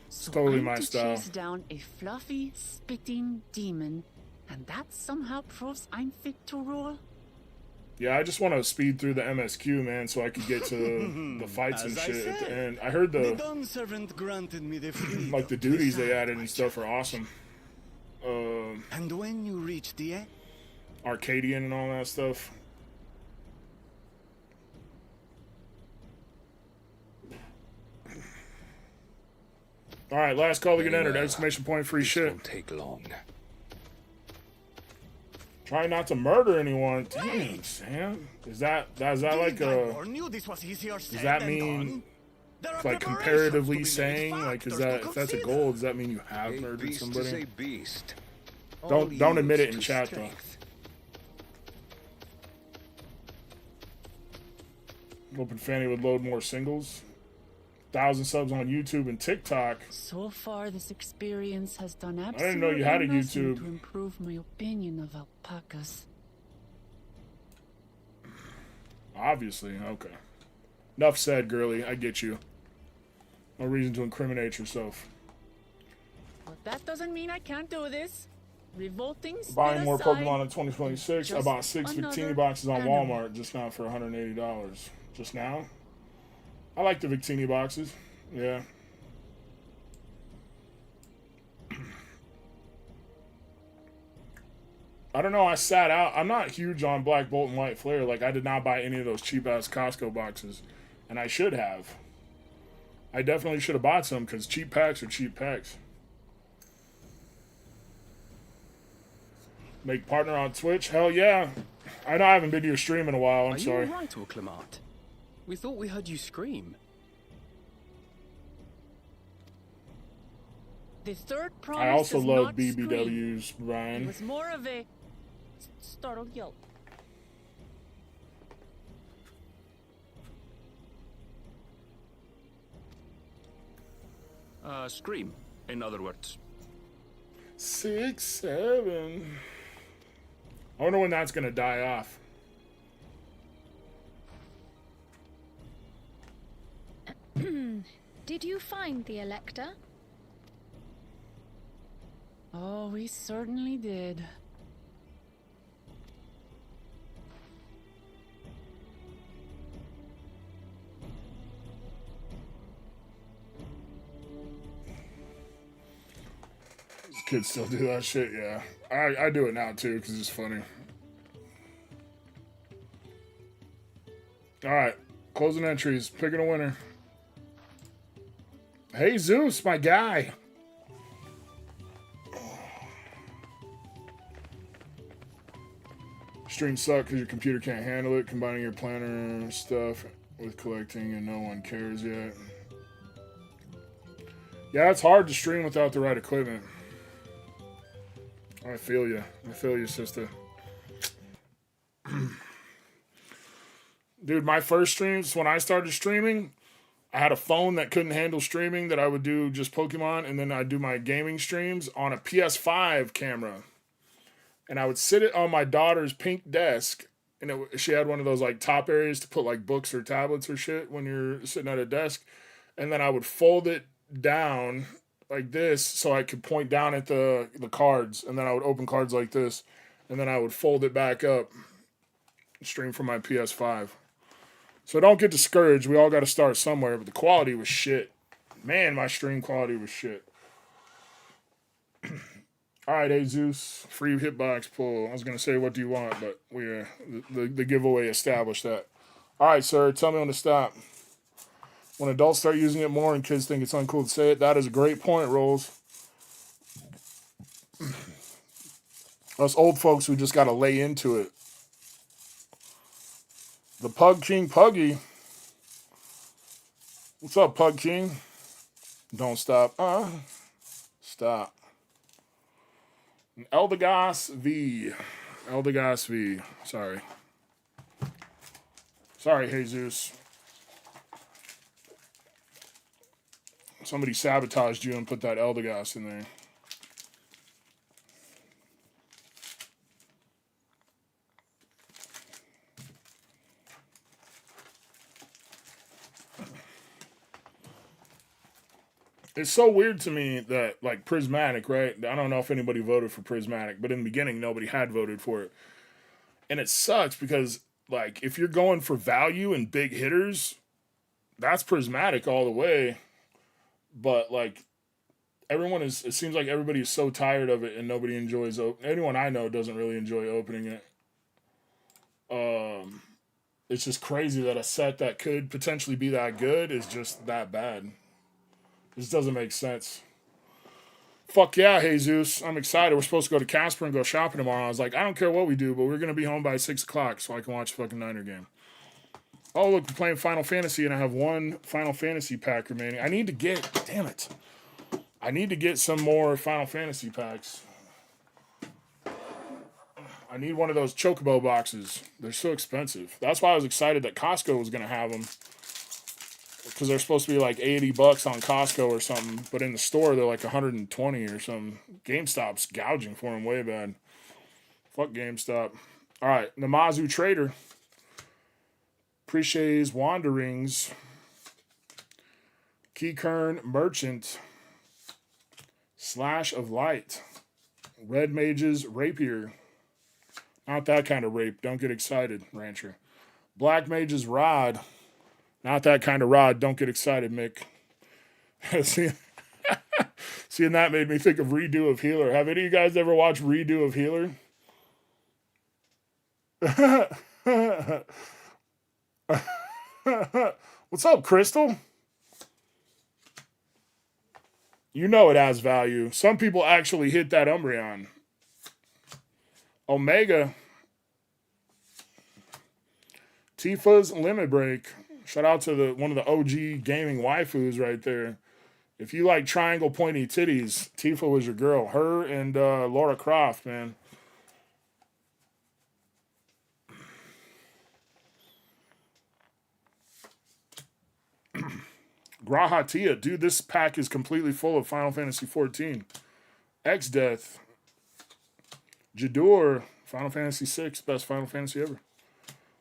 So totally I'm my to style. chase down a fluffy, spitting demon, and that somehow proves I'm fit to rule? Yeah, I just want to speed through the MSQ, man, so I could get to the fights and As I shit at the said, end. I heard The the Dawn Servant granted me the freedom like the to duties they decide added my and stuff are challenge. awesome. And when you reach the end, Arcadian and all that stuff. All right, last call to get Very entered. well. Exclamation point, free This shit. won't take long. Try not to murder anyone. Damn, Sam. Is that like didn't I a? warn you this was easier said Does that than mean done? There are like preparations comparatively to be made, saying like is factors that to if that's a consider. goal? Does that mean you have A murdered beast is a somebody? beast. Don't All admit it yields in to chat, though. strength. Hoping Fanny would load more singles. 1,000 subs on YouTube and TikTok. So far, this experience has done absolutely didn't know you had a nothing YouTube. to improve my opinion of alpacas. Obviously, okay. Enough said, girly. I get you. No reason to incriminate yourself. But that doesn't mean I can't do this. Revolting spit Buying more aside, Pokemon in 2026. I just bought 6 another Victini boxes on animal. Walmart just now for $180. Just now? I like the Victini boxes. Yeah. I don't know. I sat out. I'm not huge on Black Bolt and White Flare. Like, I did not buy any of those cheap ass Costco boxes, and I should have. I definitely should have bought some because cheap packs are cheap packs. Make partner on Twitch? Hell yeah. I know I haven't been to your stream in a while. I'm sorry. Are you alright, Orclamart? We thought we heard you scream. The third promise I also does love not scream. BBWs, It Brian. was more of a startled yelp. Scream, in other words. 6, 7. I wonder when that's gonna die off. Did you find the Elector? Oh, we certainly did. Kids still do that shit, yeah. I do it now too because it's funny. All right, closing entries, picking a winner. Hey Zeus, my guy. Streams suck because your computer can't handle it. Combining your planner stuff with collecting and no one cares yet. Yeah, it's hard to stream without the right equipment. I feel you. I feel you, sister. Dude, my first streams, when I started streaming, I had a phone that couldn't handle streaming that I would do just Pokemon, and then I'd do my gaming streams on a PS5 camera. And I would sit it on my daughter's pink desk, and she had one of those like top areas to put like books or tablets or shit when you're sitting at a desk. And then I would fold it down like this so I could point down at the cards, and then I would open cards like this, and then I would fold it back up, stream from my PS5. So don't get discouraged. We all got to start somewhere, but the quality was shit. Man, my stream quality was shit. All right, Jesus, free hitbox pull. I was gonna say, what do you want, but we the giveaway established that. All right, sir, tell me when to stop. When adults start using it more and kids think it's uncool to say it, that is a great point, Rolls. Us old folks, we just got to lay into it. The Pug King Puggy. What's up, Pug King? Don't stop. Stop. Eldegoss V. Eldegoss V. Sorry. Sorry, Jesus. Somebody sabotaged you and put that Eldegoss in there. It's so weird to me that, like, Prismatic, right? I don't know if anybody voted for Prismatic, but in the beginning, nobody had voted for it. And it sucks because, like, if you're going for value and big hitters, that's Prismatic all the way. But, like, it seems like everybody is so tired of it and nobody enjoys anyone I know doesn't really enjoy opening it. It's just crazy that a set that could potentially be that good is just that bad. This doesn't make sense. Fuck yeah, Jesus. I'm excited. We're supposed to go to Casper and go shopping tomorrow. I was like, I don't care what we do, but we're going to be home by 6 o'clock so I can watch the fucking Niner game. Oh, look, we're playing Final Fantasy, and I have one Final Fantasy pack remaining. I need to get... Damn it. I need to get some more Final Fantasy packs. I need one of those Chocobo boxes. They're so expensive. That's why I was excited that Costco was going to have them. Because they're supposed to be like $80 on Costco or something, but in the store they're like 120 or something. GameStop's gouging for them way bad. Fuck GameStop. All right, Namazu Trader. Appreciates Wanderings. Keykern Merchant. Slash of Light. Red Mage's Rapier. Not that kind of rape. Don't get excited, Rancher. Black Mage's Rod. Not that kind of rod. Don't get excited, Mick. Seeing that made me think of Redo of Healer. Have any of you guys ever watched Redo of Healer? What's up, Crystal? You know it has value. Some people actually hit that Umbreon. Omega. Tifa's Limit Break. Shout out to one of the OG gaming waifus right there. If you like triangle pointy titties, Tifa was your girl. Her and Laura Croft, man. Grahatia. Dude, this pack is completely full of Final Fantasy XIV. X-Death. Jador. Final Fantasy VI. Best Final Fantasy ever.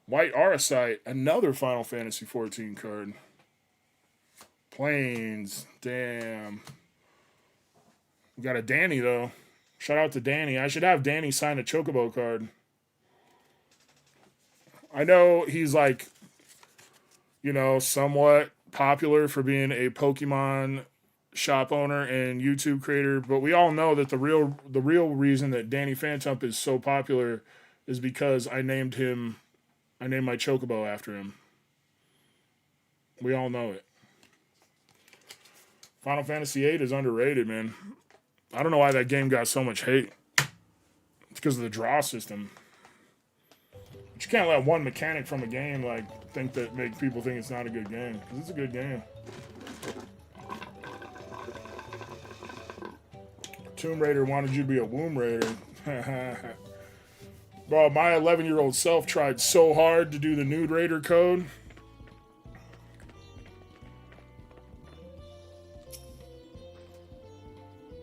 White Arasite. Another Final Fantasy XIV card. Plains. Damn. We got a Danny, though. Shout out to Danny. I should have Danny sign a Chocobo card. I know he's like, you know, somewhat popular for being a Pokemon shop owner and YouTube creator, but we all know that the real reason that Danny Phantump is so popular is because I named my Chocobo after him. We all know it. Final Fantasy VIII is underrated, man. I don't know why that game got so much hate. It's because of the draw system. But you can't let one mechanic from a game make people think it's not a good game, because it's a good game. Tomb Raider wanted you to be a Womb Raider. Bro, my 11-year-old self tried so hard to do the Nude Raider code.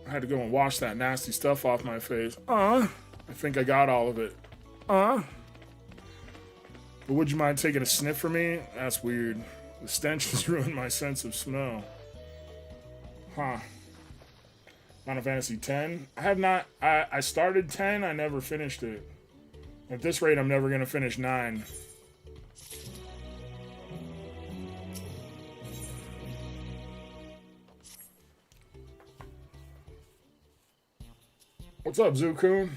I had to go and wash that nasty stuff off my face. I think I got all of it. But would you mind taking a sniff for me? That's weird. The stench has ruined my sense of smell. Huh. Final Fantasy X. I have not. I started 10. I never finished it. At this rate, I'm never going to finish 9. What's up, Zukun?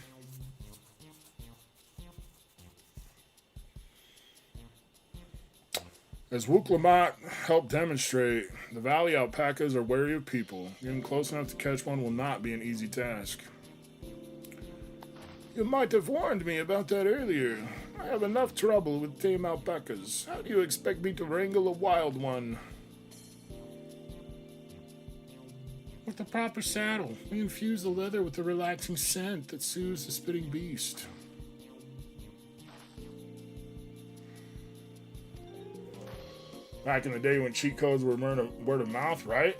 As Wooklamot helped demonstrate, the valley alpacas are wary of people. Getting close enough to catch one will not be an easy task. You might have warned me about that earlier. I have enough trouble with tame alpacas. How do you expect me to wrangle a wild one? With the proper saddle, we infuse the leather with a relaxing scent that soothes the spitting beast. Back in the day when cheat codes were word of mouth, right?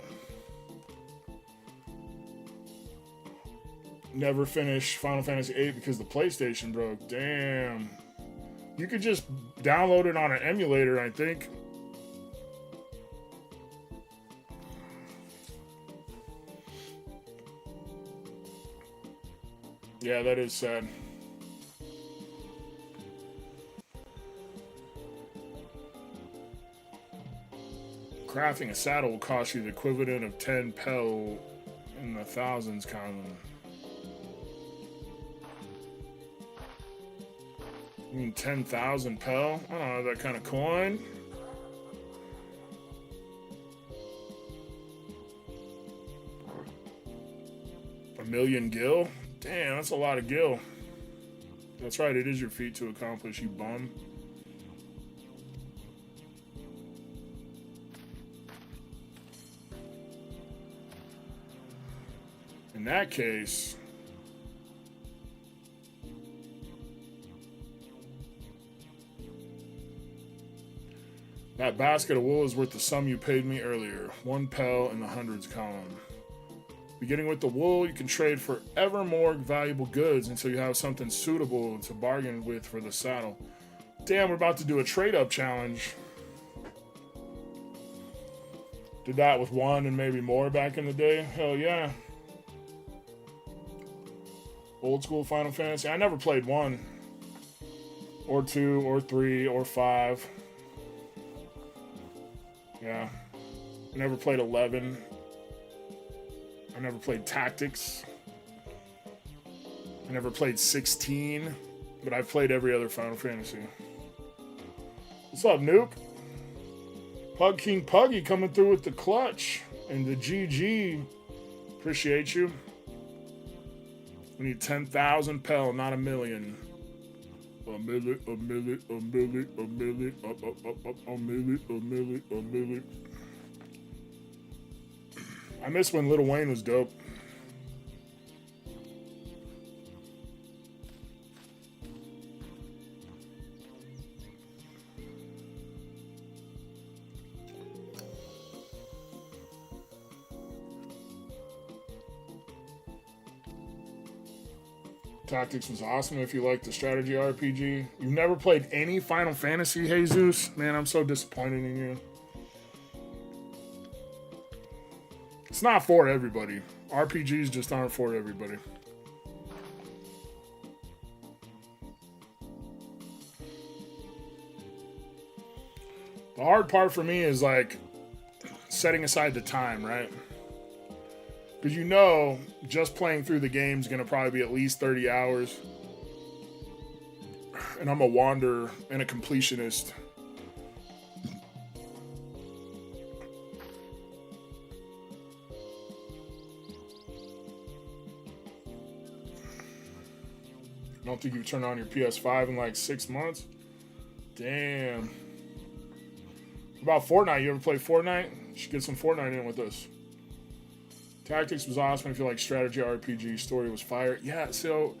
Never finished Final Fantasy VIII because the PlayStation broke. Damn. You could just download it on an emulator, I think. Yeah, that is sad. Crafting a saddle will cost you the equivalent of 10 pel in the thousands common. You mean 10,000 pel? I don't have that kind of coin. A million gil? Damn, that's a lot of gil. That's right, it is your feat to accomplish, you bum. In that case, that basket of wool is worth the sum you paid me earlier. 1 pel in the hundreds column. Beginning with the wool, you can trade for ever more valuable goods until you have something suitable to bargain with for the saddle. Damn, we're about to do a trade-up challenge. Did that with 1 and maybe more back in the day. Hell yeah. Old school Final Fantasy. I never played 1 or 2 or 3 or 5. Yeah. I never played 11. I never played Tactics. I never played 16. but I've played every other Final Fantasy. What's up, Nuke? Pug King Puggy coming through with the clutch and the GG. Appreciate you. We need 10,000 pel, not a million. A million, a million, a million, a million, a million, a million, a million. I miss when Lil Wayne was dope. Tactics was awesome if you like the strategy RPG. You've never played any Final Fantasy, Jesus? Man, I'm so disappointed in you. It's not for everybody. RPGs just aren't for everybody. The hard part for me is like setting aside the time, right? Because you know, just playing through the game is going to probably be at least 30 hours. And I'm a wanderer and a completionist. I don't think you've turned on your PS5 in like 6 months. Damn. What about Fortnite? You ever play Fortnite? You should get some Fortnite in with us. Tactics was awesome if you like strategy RPG. Story was fire. Yeah, so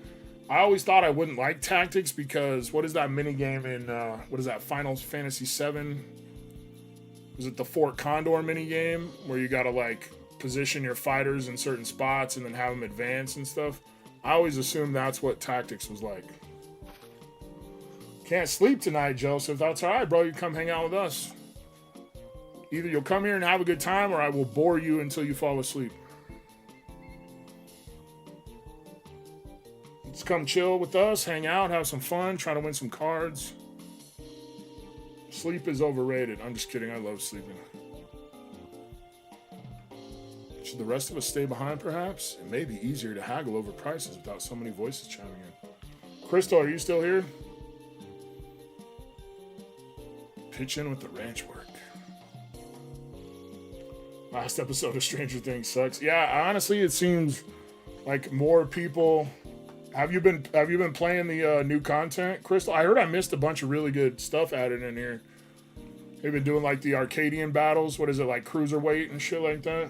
I always thought I wouldn't like Tactics because what is that mini game in what is that, Final Fantasy VII? Was it the Fort Condor mini game where you gotta like position your fighters in certain spots and then have them advance and stuff? I always assumed that's what Tactics was like. Can't sleep tonight, Joseph. That's all right, bro. You come hang out with us. Either you'll come here and have a good time or I will bore you until you fall asleep. Just come chill with us, hang out, have some fun, try to win some cards. Sleep is overrated. I'm just kidding. I love sleeping. Should the rest of us stay behind, perhaps? It may be easier to haggle over prices without so many voices chiming in. Crystal, are you still here? Pitch in with the ranch work. Last episode of Stranger Things sucks. Yeah, honestly, it seems like more people... Have you been playing the new content, Crystal? I heard I missed a bunch of really good stuff added in here. They've been doing like the Arcadian battles. What is it, like cruiserweight and shit like that?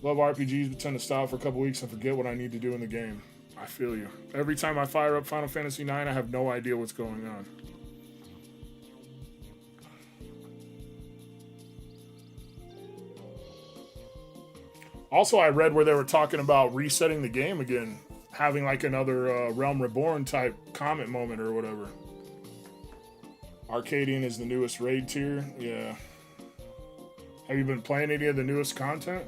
Love RPGs, but tend to stop for a couple weeks and forget what I need to do in the game. I feel you. Every time I fire up Final Fantasy IX, I have no idea what's going on. Also, I read where they were talking about resetting the game again. Having like another Realm Reborn type comment moment or whatever. Arcadian is the newest raid tier. Yeah. Have you been playing any of the newest content?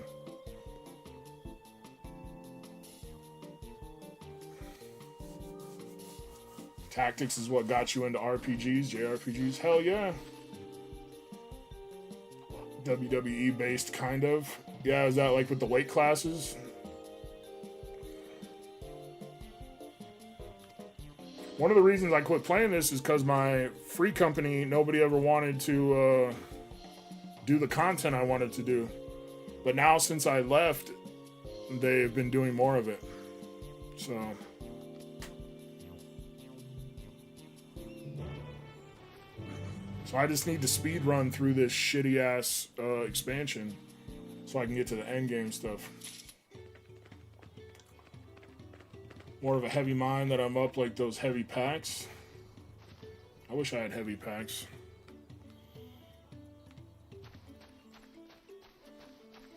Tactics is what got you into RPGs, JRPGs. Hell yeah. WWE based, kind of. Yeah, is that like with the weight classes? One of the reasons I quit playing this is because my free company, nobody ever wanted to do the content I wanted to do. But now since I left, they've been doing more of it. So I just need to speed run through this shitty ass expansion so I can get to the end game stuff. More of a heavy mind that I'm up like those heavy packs. I wish I had heavy packs.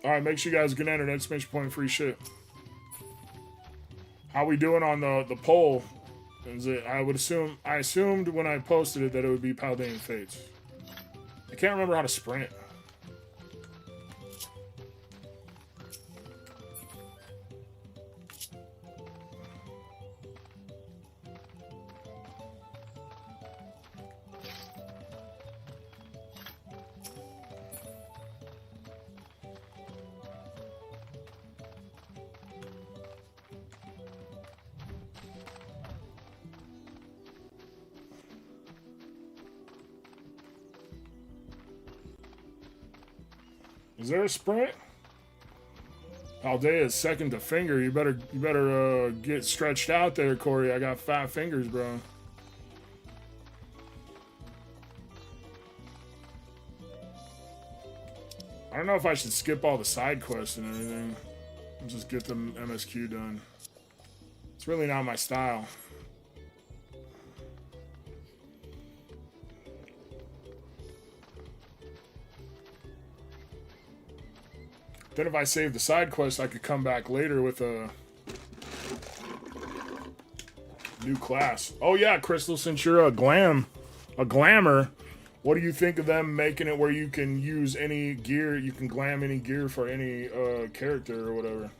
Alright, make sure you guys get entered. Exclamation point free shit. How we doing on the poll? Is it, I assumed when I posted it that it would be Paldean Fates. I can't remember how to sprint. Is there a sprint? Aldea is second to finger. You better get stretched out there, Corey. I got 5 fingers, bro. I don't know if I should skip all the side quests and everything. And just get them MSQ done. It's really not my style. Then if I save the side quest, I could come back later with a new class. Oh yeah, Crystal, since you're a glamour, what do you think of them making it where you can use any gear, you can glam any gear for any character or whatever?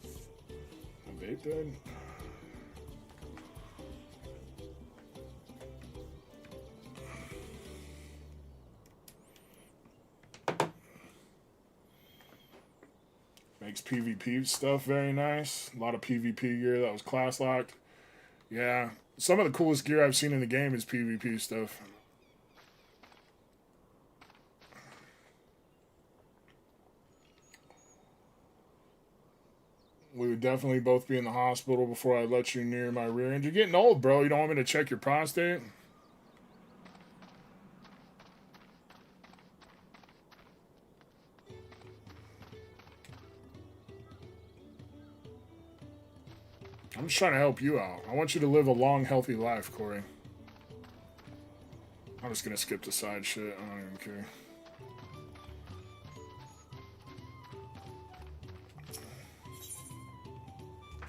A vape dead? Makes PvP stuff very nice. A lot of PvP gear that was class locked. Yeah, some of the coolest gear I've seen in the game is PvP stuff. We would definitely both be in the hospital before I let you near my rear end. You're getting old, bro. You don't want me to check your prostate? I'm just trying to help you out. I want you to live a long, healthy life, Corey. I'm just gonna skip the side shit. I don't even care.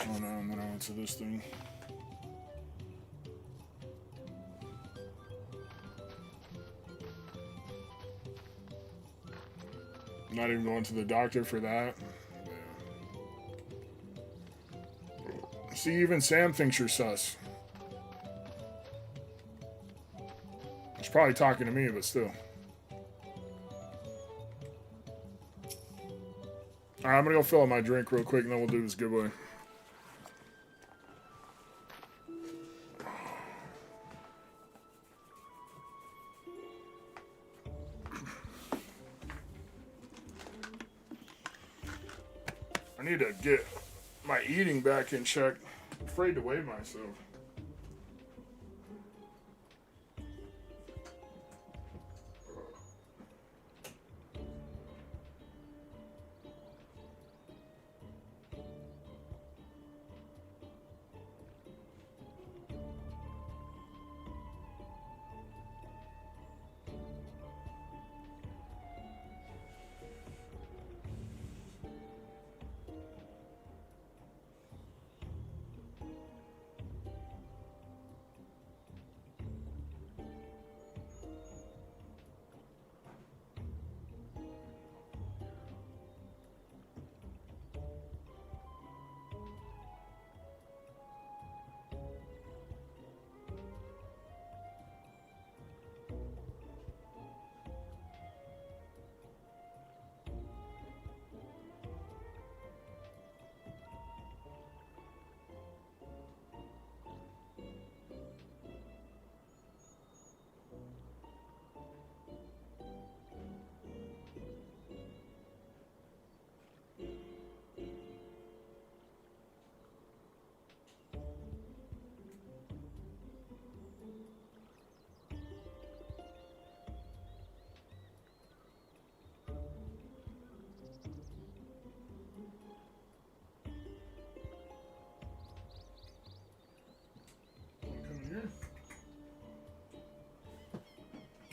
Oh no, I'm gonna answer this thing. I'm not even going to the doctor for that. See, even Sam thinks you're sus. He's probably talking to me, but still. Alright, I'm gonna go fill up my drink real quick and then we'll do this giveaway. I need to get my eating back in check. I'm afraid to weigh myself.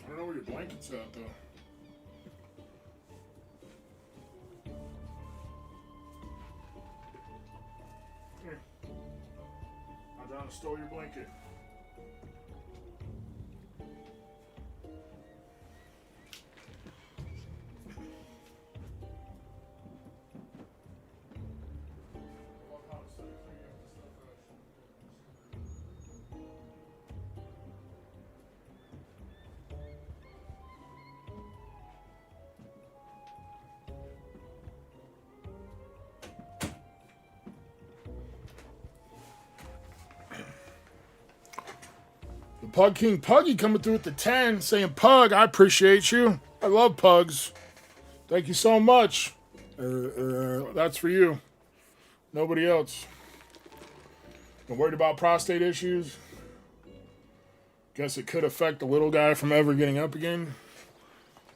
I don't know where your blanket's at, though. Here. I stole your blanket. Pug King Puggy coming through with the 10, saying, Pug, I appreciate you. I love pugs. Thank you so much. That's for you. Nobody else. I'm worried about prostate issues. Guess it could affect the little guy from ever getting up again.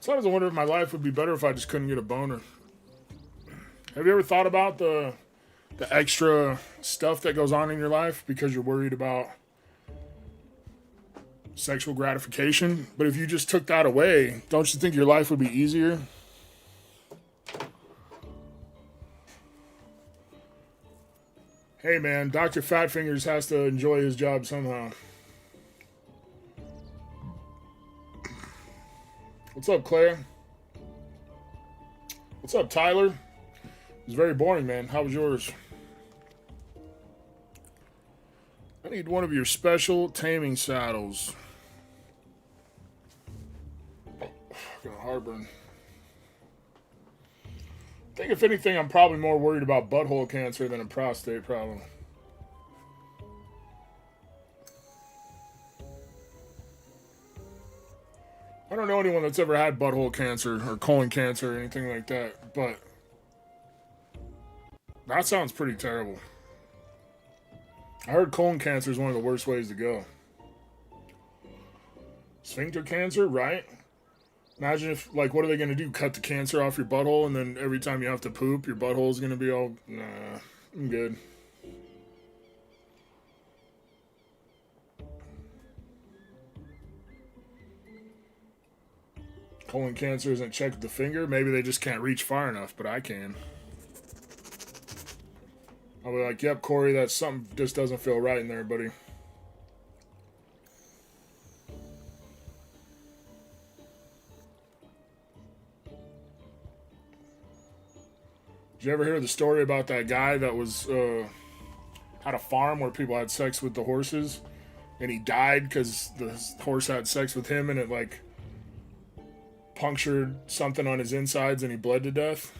Sometimes I wonder if my life would be better if I just couldn't get a boner. Have you ever thought about the extra stuff that goes on in your life because you're worried about sexual gratification? But if you just took that away, don't you think your life would be easier? Hey man, Dr. Fatfingers has to enjoy his job somehow. What's up, Claire? What's up, Tyler? It was very boring, man. How was yours? I need one of your special taming saddles. Oh, got heartburn. I think if anything, I'm probably more worried about butthole cancer than a prostate problem. I don't know anyone that's ever had butthole cancer or colon cancer or anything like that, but that sounds pretty terrible. I heard colon cancer is one of the worst ways to go. Sphincter cancer, right? Imagine if, like, what are they going to do? Cut the cancer off your butthole, and then every time you have to poop, your butthole is going to be all, nah, I'm good. Colon cancer isn't checked with the finger. Maybe they just can't reach far enough, but I can. I'll be like, yep, Corey, that's something just doesn't feel right in there, buddy. Did you ever hear the story about that guy that was had a farm where people had sex with the horses, and he died because the horse had sex with him, and it like punctured something on his insides, and he bled to death?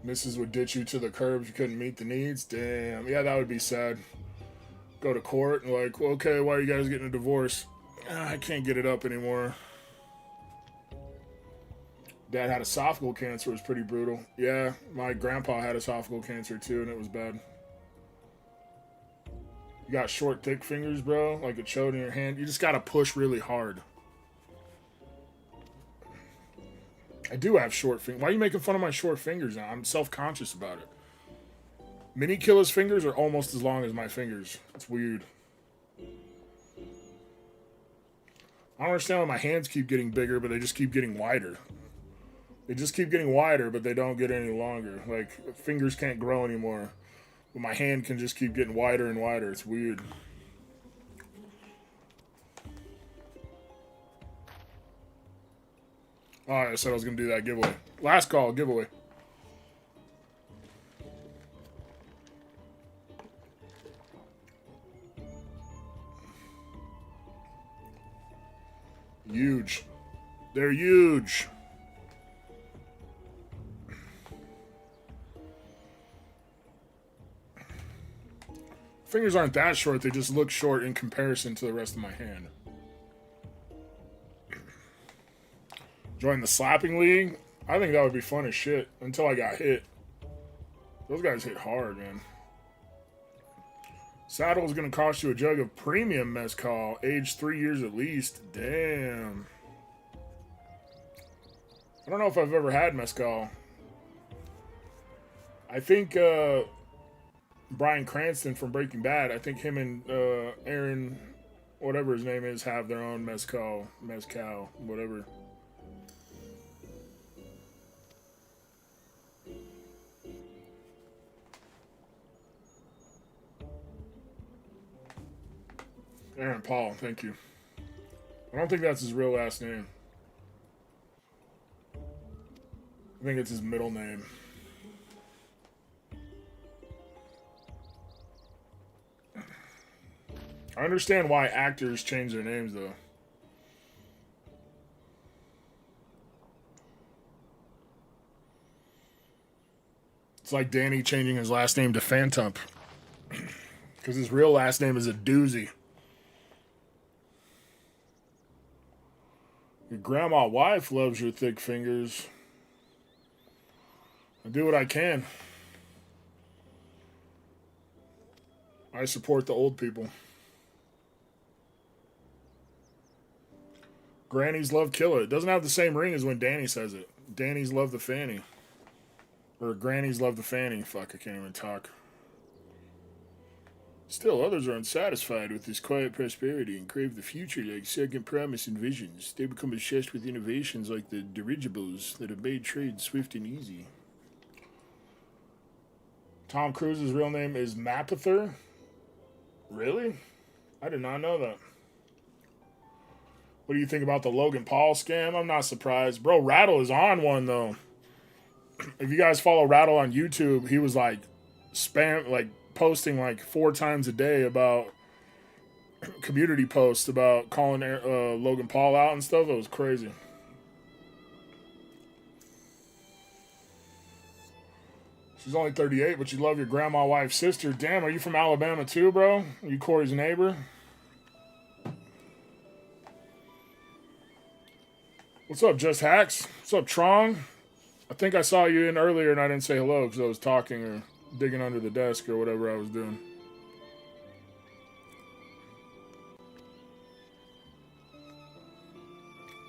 Missus would ditch you to the curb if you couldn't meet the needs. Damn, yeah, that would be sad. Go to court and like, well, okay, why are you guys getting a divorce? I can't get it up anymore. Dad had esophageal cancer. It was pretty brutal. Yeah, my grandpa had esophageal cancer too, and it was bad. You got short, thick fingers, bro, like a chode in your hand. You just gotta push really hard. I do have short fingers. Why are you making fun of my short fingers now? I'm self-conscious about it. Mini Killa's fingers are almost as long as my fingers. It's weird. I don't understand why my hands keep getting bigger, but they just keep getting wider. They just keep getting wider, but they don't get any longer. Like, fingers can't grow anymore. But my hand can just keep getting wider and wider. It's weird. Alright, I said I was going to do that giveaway. Last call, giveaway. Huge. They're huge. Fingers aren't that short, they just look short in comparison to the rest of my hand. Join the slapping league? I think that would be fun as shit until I got hit. Those guys hit hard, man. Saddle is going to cost you a jug of premium mezcal, aged 3 years at least. Damn. I don't know if I've ever had mezcal. I think Bryan Cranston from Breaking Bad, I think him and Aaron, whatever his name is, have their own mezcal, whatever. Aaron Paul, thank you. I don't think that's his real last name. I think it's his middle name. I understand why actors change their names, though. It's like Danny changing his last name to Phantump. Because his real last name is a doozy. Your grandma wife loves your thick fingers. I do what I can. I support the old people. Grannies love killer. It doesn't have the same ring as when Danny says it. Danny's love the fanny. Or grannies love the fanny. Fuck, I can't even talk. Still, others are unsatisfied with this quiet prosperity and crave the future like second promise and visions. They become obsessed with innovations like the dirigibles that have made trade swift and easy. Tom Cruise's real name is Mapother? Really? I did not know that. What do you think about the Logan Paul scam? I'm not surprised. Bro, Rattle is on one, though. If you guys follow Rattle on YouTube, he was like posting like 4 times a day about community posts about calling Logan Paul out and stuff. It was crazy. She's only 38, but you love your grandma, wife, sister. Damn, are you from Alabama too, bro? Are you Corey's neighbor? What's up, Just Hacks? What's up, Trong? I think I saw you in earlier and I didn't say hello because I was talking or digging under the desk or whatever I was doing.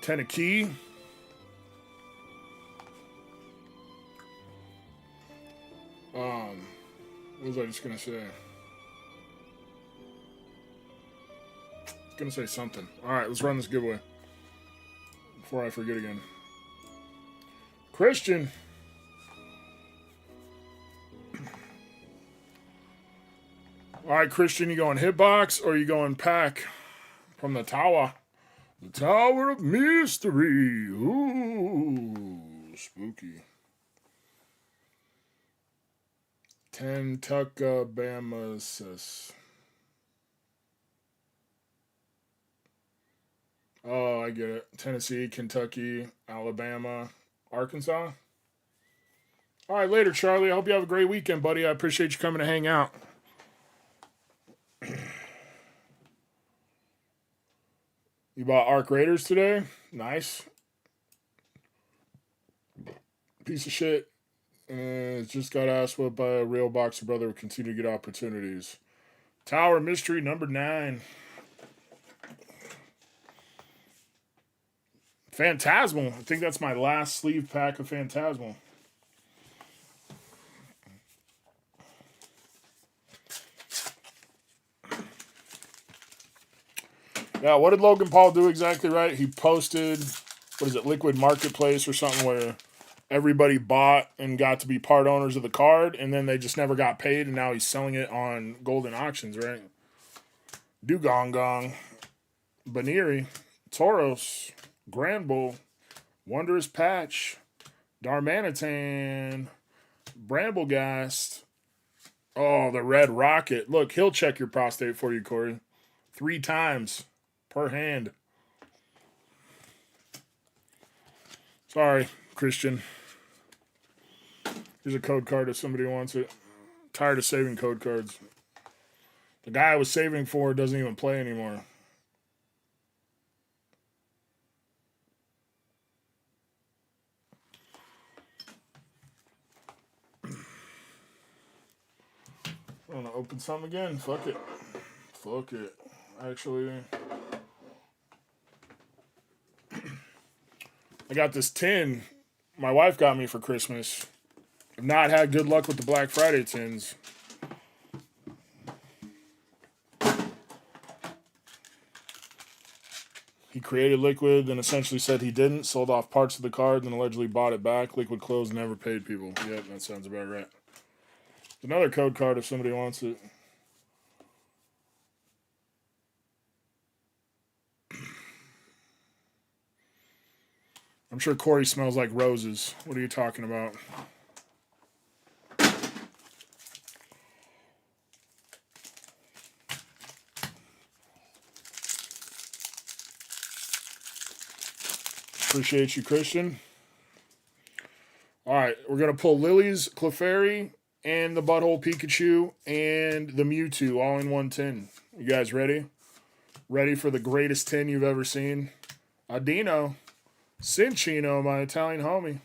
Tenakee. What was I just gonna say? Gonna say something. Alright, let's run this giveaway. Before I forget again. Christian. Alright, Christian, you going Hitbox or you going pack from the tower? The Tower of Mystery. Ooh, spooky. Tentuckabamas. Oh, I get it. Tennessee, Kentucky, Alabama, Arkansas. All right, later, Charlie. I hope you have a great weekend, buddy. I appreciate you coming to hang out. You bought Arc Raiders today? Nice. Piece of shit. Just got asked what by a real boxer brother would continue to get opportunities. Tower Mystery number 9. Phantasmal. I think that's my last sleeve pack of Phantasmal. Yeah, what did Logan Paul do exactly right? He posted, what is it, Liquid Marketplace or something where everybody bought and got to be part owners of the card, and then they just never got paid, and now he's selling it on golden auctions, right? Dugong, Baneri, Tauros, Granbull, Wondrous Patch, Darmanitan, Bramblegast. Oh, the Red Rocket. Look, he'll check your prostate for you, Corey. 3 times per hand. Sorry, Christian. Here's a code card if somebody wants it. Tired of saving code cards. The guy I was saving for doesn't even play anymore. I want to open some again. Fuck it. Fuck it. Actually, I got this tin my wife got me for Christmas. I've not had good luck with the Black Friday tins. He created Liquid, then essentially said he didn't, sold off parts of the card, then allegedly bought it back. Liquid closed, never paid people. Yep, that sounds about right. Another code card if somebody wants it. I'm sure Corey smells like roses. What are you talking about? Appreciate you, Christian. All right, we're going to pull Lily's Clefairy and the Butthole Pikachu and the Mewtwo all in one tin. You guys ready? Ready for the greatest tin you've ever seen? Adino. Cinchino, my Italian homie.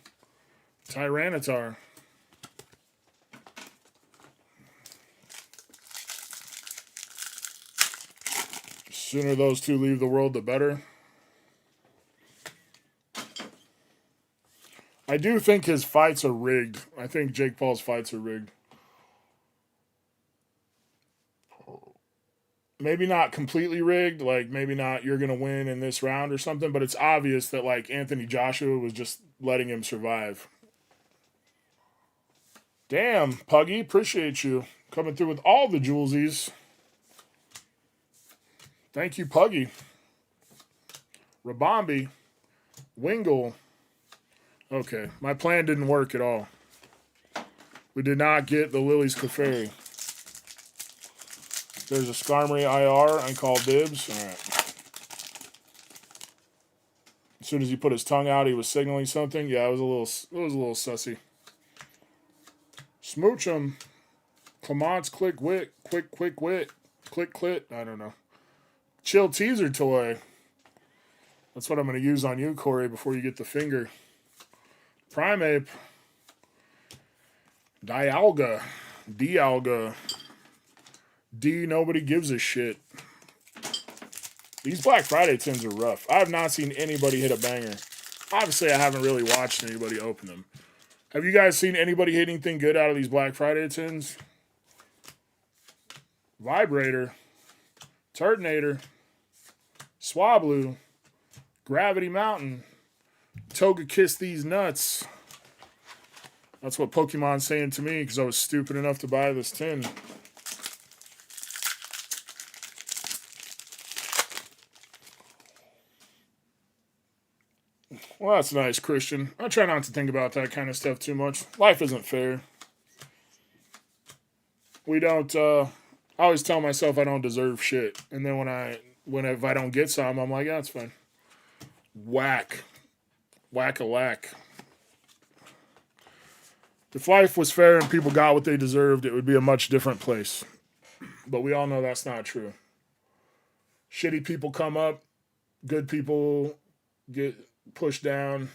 Tyranitar. Sooner those two leave the world, the better. I do think his fights are rigged. I think Jake Paul's fights are rigged. Maybe not completely rigged, like maybe not you're going to win in this round or something, but it's obvious that like Anthony Joshua was just letting him survive. Damn, Puggy, appreciate you coming through with all the jewelsies. Thank you, Puggy. Rabombi. Wingle. Okay, my plan didn't work at all. We did not get the Lily's Clefairy. There's a Skarmory IR. I call dibs. All right. As soon as he put his tongue out, he was signaling something. Yeah, it was a little sussy. Smooch him. Clement's quick wit. Quick wit. Click clit. I don't know. Chill teaser toy. That's what I'm going to use on you, Corey, before you get the finger. Primeape. Dialga. Dialga. D, nobody gives a shit. These Black Friday tins are rough. I have not seen anybody hit a banger. Obviously, I haven't really watched anybody open them. Have you guys seen anybody hit anything good out of these Black Friday tins? Vibrator. Turtonator. Swablu. Gravity Mountain. Toga Kiss These Nuts. That's what Pokemon's saying to me because I was stupid enough to buy this tin. Well, that's nice, Christian. I try not to think about that kind of stuff too much. Life isn't fair. We don't, I always tell myself I don't deserve shit. And then if I don't get some, I'm like, yeah, it's fine. Whack. Whack-a-lack. If life was fair and people got what they deserved, it would be a much different place. But we all know that's not true. Shitty people come up. Good people get pushed down.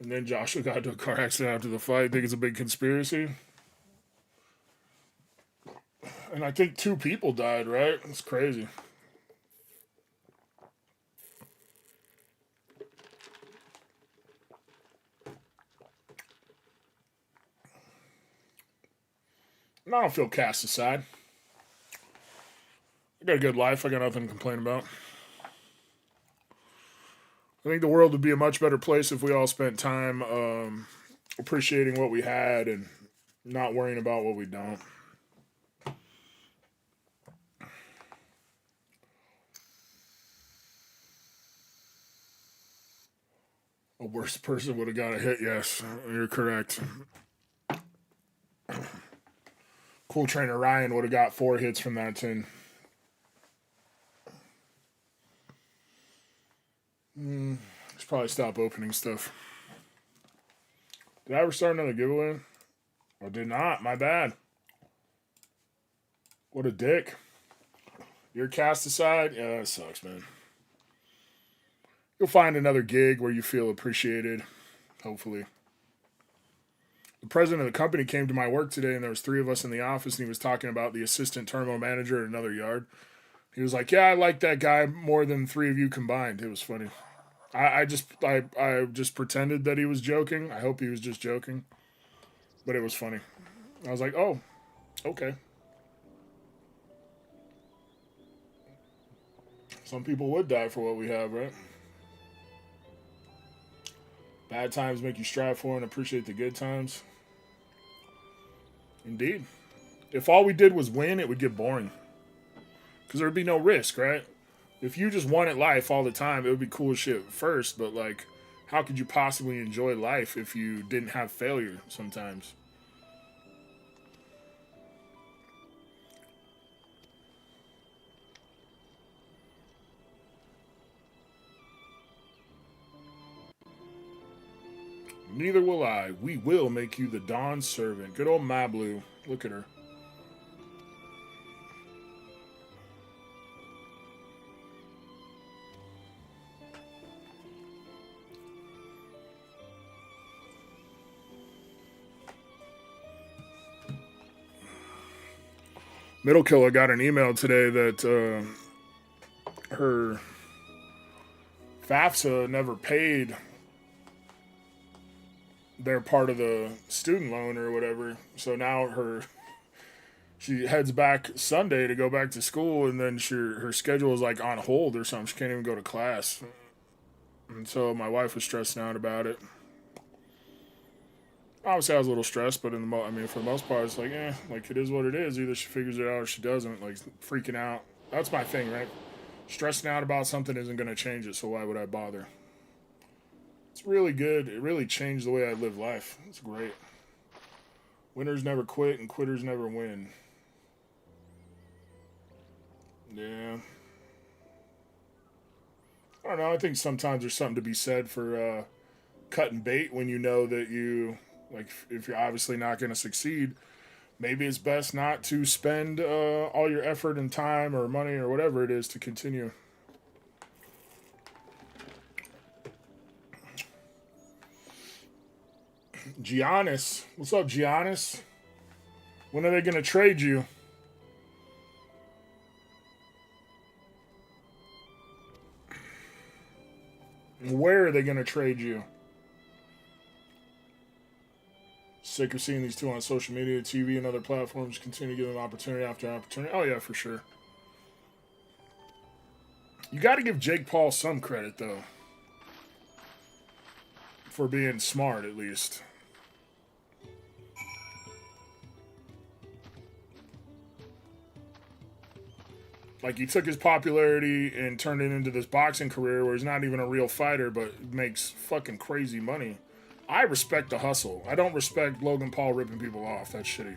And then Joshua got into a car accident after the fight. I think it's a big conspiracy. And I think 2 people died, right? It's crazy. And I don't feel cast aside. I got a good life. I got nothing to complain about. I think the world would be a much better place if we all spent time appreciating what we had and not worrying about what we don't. A worse person would have got a hit, yes. You're correct. Cool Trainer Ryan would have got 4 hits from that tin. Should probably stop opening stuff. Did I ever start another giveaway? I did not. My bad. What a dick. You're cast aside? Yeah, that sucks, man. You'll find another gig where you feel appreciated. Hopefully. The president of the company came to my work today, and there was 3 of us in the office, and he was talking about the assistant terminal manager at another yard. He was like, yeah, I like that guy more than 3 of you combined. It was funny. I just pretended that he was joking. I hope he was just joking. But it was funny. I was like, oh, okay. Some people would die for what we have, right? Bad times make you strive for and appreciate the good times. Indeed. If all we did was win, it would get boring. Because there would be no risk, right? If you just wanted life all the time, it would be cool as shit first, but like, how could you possibly enjoy life if you didn't have failure sometimes? Neither will I. We will make you the Dawn's servant. Good old Mablu. Look at her. Middle Killer got an email today that her FAFSA never paid their part of the student loan or whatever. So now she heads back Sunday to go back to school, and then her schedule is like on hold or something. She can't even go to class. And so my wife was stressing out about it. Obviously, I was a little stressed, but for the most part, it's like, like it is what it is. Either she figures it out or she doesn't. Like freaking out. That's my thing, right? Stressing out about something isn't going to change it, so why would I bother? It's really good. It really changed the way I live life. It's great. Winners never quit and quitters never win. Yeah. I don't know. I think sometimes there's something to be said for cutting bait when you know that if you're obviously not going to succeed, maybe it's best not to spend all your effort and time or money or whatever it is to continue. Giannis. What's up, Giannis? When are they going to trade you? Where are they going to trade you? Sick of seeing these two on social media, TV, and other platforms continue to give them opportunity after opportunity. Oh, yeah, for sure. You got to give Jake Paul some credit, though. For being smart, at least. Like, he took his popularity and turned it into this boxing career where he's not even a real fighter, but makes fucking crazy money. I respect the hustle. I don't respect Logan Paul ripping people off. That's shitty.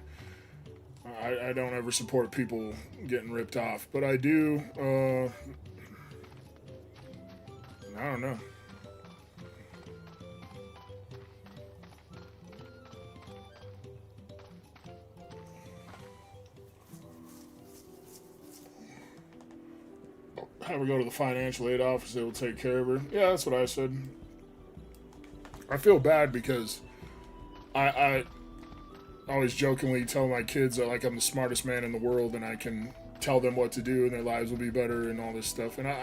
I don't ever support people getting ripped off. But I do, I don't know. Have her go to the financial aid office. They will take care of her. Yeah, that's what I said. I feel bad because I always jokingly tell my kids that like I'm the smartest man in the world and I can tell them what to do and their lives will be better and all this stuff. And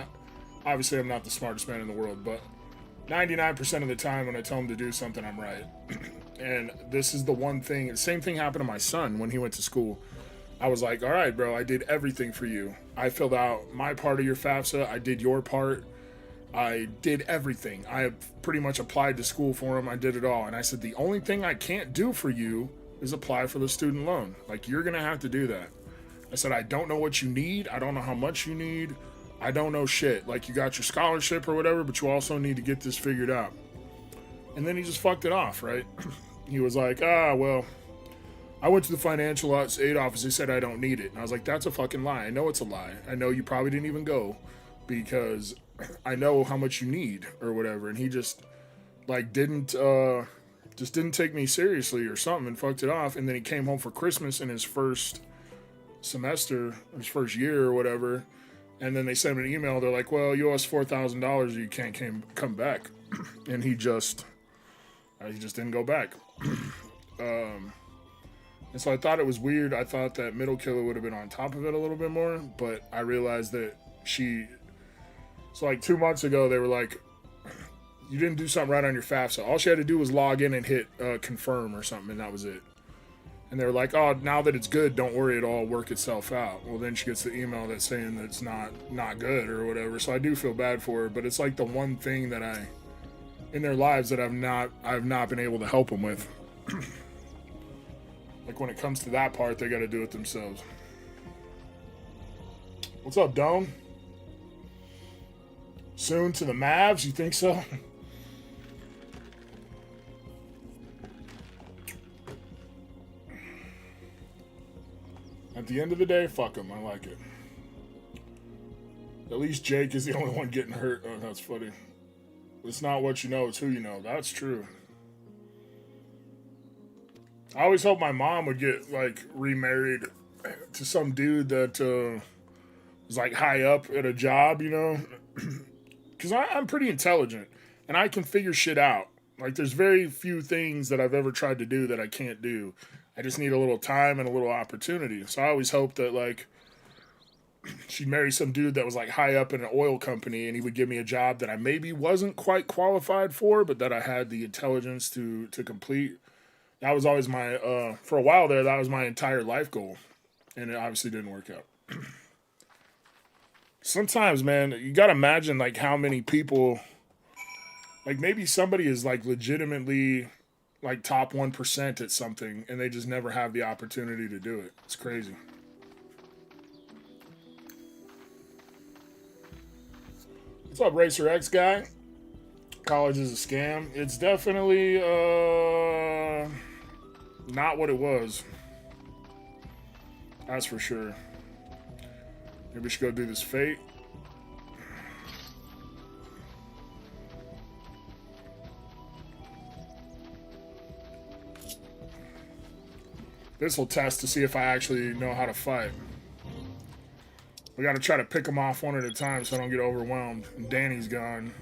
obviously I'm not the smartest man in the world, but 99% of the time when I tell them to do something, I'm right. And this is the one thing. The same thing happened to my son when he went to school. I was like, all right, bro, I did everything for you. I filled out my part of your FAFSA. I did your part. I did everything. I pretty much applied to school for him. I did it all. And I said, the only thing I can't do for you is apply for the student loan. Like, you're going to have to do that. I said, I don't know what you need. I don't know how much you need. I don't know shit. Like, you got your scholarship or whatever, but you also need to get this figured out. And then he just fucked it off, right? He was like, well, I went to the financial aid office. They said I don't need it. And I was like, that's a fucking lie. I know it's a lie. I know you probably didn't even go because I know how much you need or whatever. And he just like didn't take me seriously or something and fucked it off. And then he came home for Christmas in his first semester, his first year or whatever. And then they sent him an email. They're like, well, you owe us $4,000. You can't come back. And he just didn't go back. And so I thought it was weird. I thought that Middle Killer would have been on top of it a little bit more, but I realized that so like 2 months ago, they were like, you didn't do something right on your FAFSA. All she had to do was log in and hit confirm or something, and that was it. And they were like, oh, now that it's good, don't worry, it'll all work itself out. Well, then she gets the email that's saying that it's not good or whatever. So I do feel bad for her, but it's like the one thing that in their lives that I've not been able to help them with. Like, when it comes to that part, they got to do it themselves. What's up, Dome? Soon to the Mavs? You think so? At the end of the day, fuck them. I like it. At least Jake is the only one getting hurt. Oh, that's funny. It's not what you know, it's who you know. That's true. I always hope my mom would get, like, remarried to some dude that was, like, high up at a job, you know? Because I'm pretty intelligent, and I can figure shit out. Like, there's very few things that I've ever tried to do that I can't do. I just need a little time and a little opportunity. So I always hoped that, like, she'd marry some dude that was, like, high up in an oil company, and he would give me a job that I maybe wasn't quite qualified for, but that I had the intelligence to complete. That was always my, for a while there, that was my entire life goal. And it obviously didn't work out. Sometimes, man, you got to imagine, like, how many people, like, maybe somebody is, like, legitimately, like, top 1% at something, and they just never have the opportunity to do it. It's crazy. What's up, Racer X guy? College is a scam. It's definitely, not what it was. That's for sure. Maybe we should go do this fate. This will test to see if I actually know how to fight. We gotta try to pick them off one at a time so I don't get overwhelmed. And Danny's gone.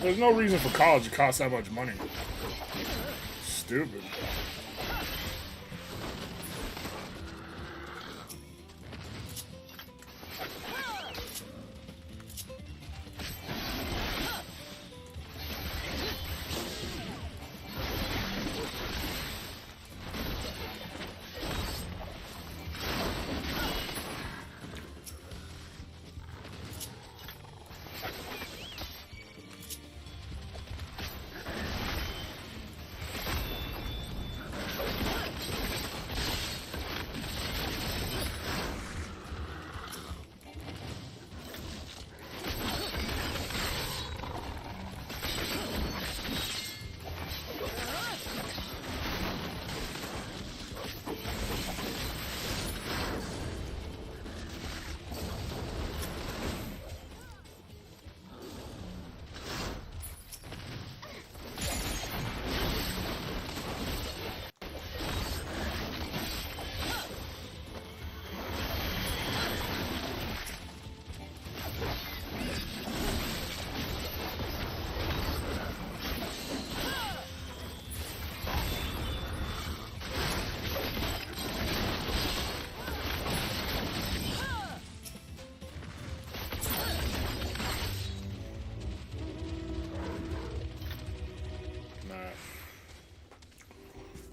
There's no reason for college to cost that much money. Stupid.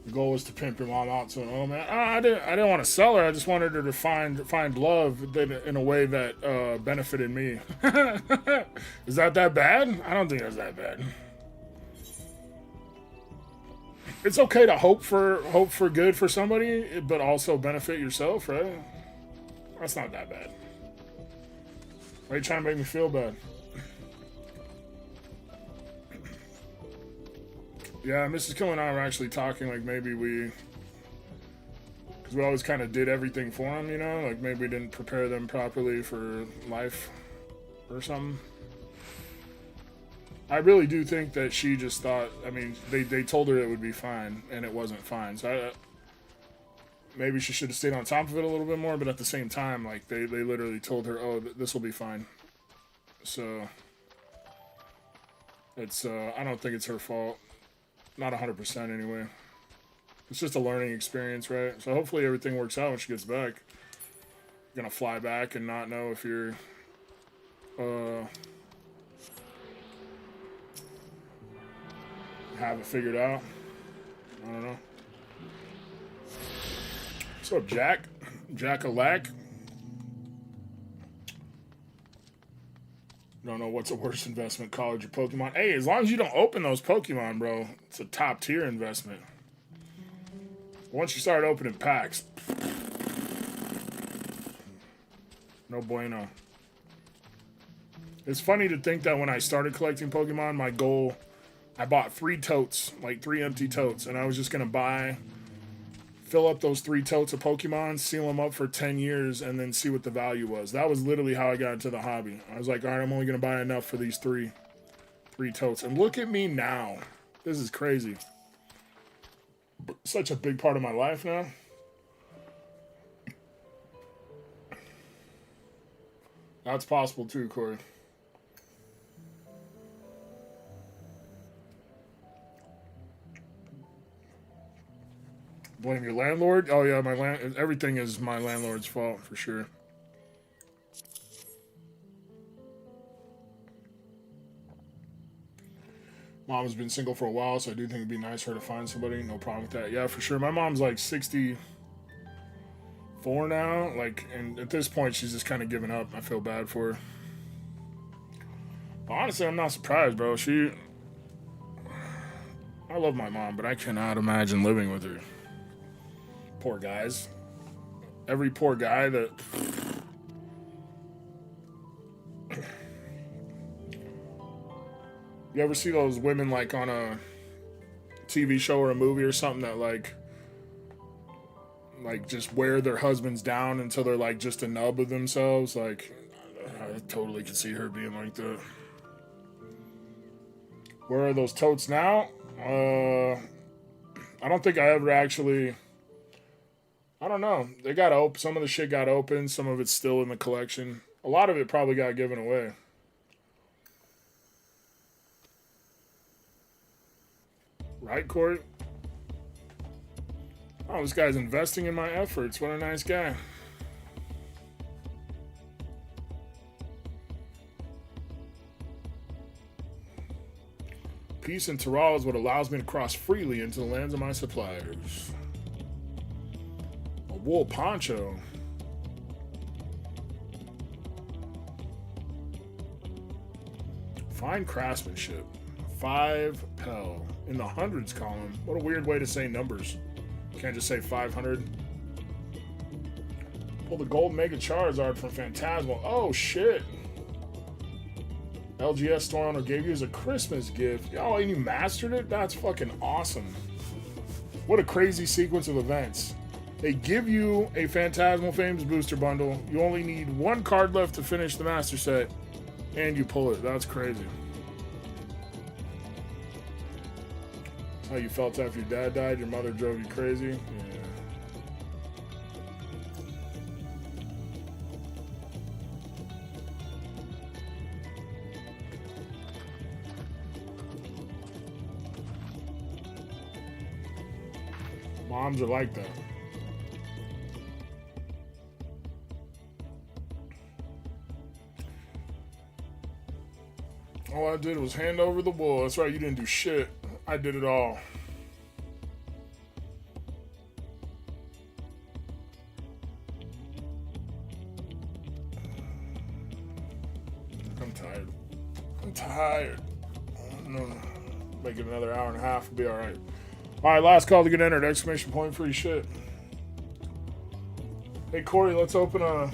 The goal was to pimp your mom out to an old man. I didn't want to sell her. I just wanted her to find love in a way that benefited me. Is that bad? I don't think that's that bad. It's okay to hope for good for somebody, but also benefit yourself, right? That's not that bad. Why are you trying to make me feel bad? Yeah, Mrs. Kill and I were actually talking, like, maybe because we always kind of did everything for them, you know? Like, maybe we didn't prepare them properly for life or something. I really do think that she just thought, I mean, they told her it would be fine, and it wasn't fine. So maybe she should have stayed on top of it a little bit more, but at the same time, like, they literally told her, oh, this will be fine. So, it's, I don't think it's her fault. Not 100% anyway. It's just a learning experience, right? So hopefully everything works out when she gets back. You're gonna fly back and not know if you're have it figured out. I don't know. What's up, Jack? Jack-a-lack? don't know what's a worse investment, college or Pokemon. Hey, as long as you don't open those Pokemon, bro, it's a top tier investment. Once you start opening packs, no bueno. It's funny to think that when I started collecting Pokemon, my goal, I bought 3 totes, like 3 empty totes, and I was just going to fill up those 3 totes of Pokemon, seal them up for 10 years, and then see what the value was. That was literally how I got into the hobby. I was like, all right, I'm only going to buy enough for these 3 totes. And look at me now. This is crazy. Such a big part of my life now. That's possible too, Corey. Blame your landlord? Oh yeah, everything is my landlord's fault for sure. Mom has been single for a while, so I do think it'd be nice for her to find somebody. No problem with that. Yeah, for sure. My mom's like 64 now, like, and at this point she's just kind of given up. I feel bad for her. But honestly, I'm not surprised, bro. I love my mom, but I cannot imagine living with her. Poor guys. Every poor guy that... You ever see those women like on a TV show or a movie or something that like just wear their husbands down until they're like just a nub of themselves? Like, I totally could see her being like that. Where are those totes now? I don't think I ever actually... I don't know. They got open. Some of the shit got open. Some of it's still in the collection. A lot of it probably got given away. Right, Corey? Oh, this guy's investing in my efforts. What a nice guy. Peace and Terral is what allows me to cross freely into the lands of my suppliers. A wool poncho. Fine craftsmanship. 5 Pel. In the hundreds column. What a weird way to say numbers. Can't just say 500. Pull the gold Mega Charizard from Phantasmal. Oh, shit. LGS store owner gave you as a Christmas gift. Oh, and you mastered it? That's fucking awesome. What a crazy sequence of events. They give you a Phantasmal Fames booster bundle. You only need 1 card left to finish the master set. And you pull it. That's crazy. That's how you felt after your dad died? Your mother drove you crazy? Yeah. Moms are like that. All I did was hand over the wool. That's right, you didn't do shit. I did it all. I'm tired. I'm tired. Make it another hour and a half. We'll be alright. Alright, last call to get entered. Exclamation point free shit. Hey, Corey, let's open a...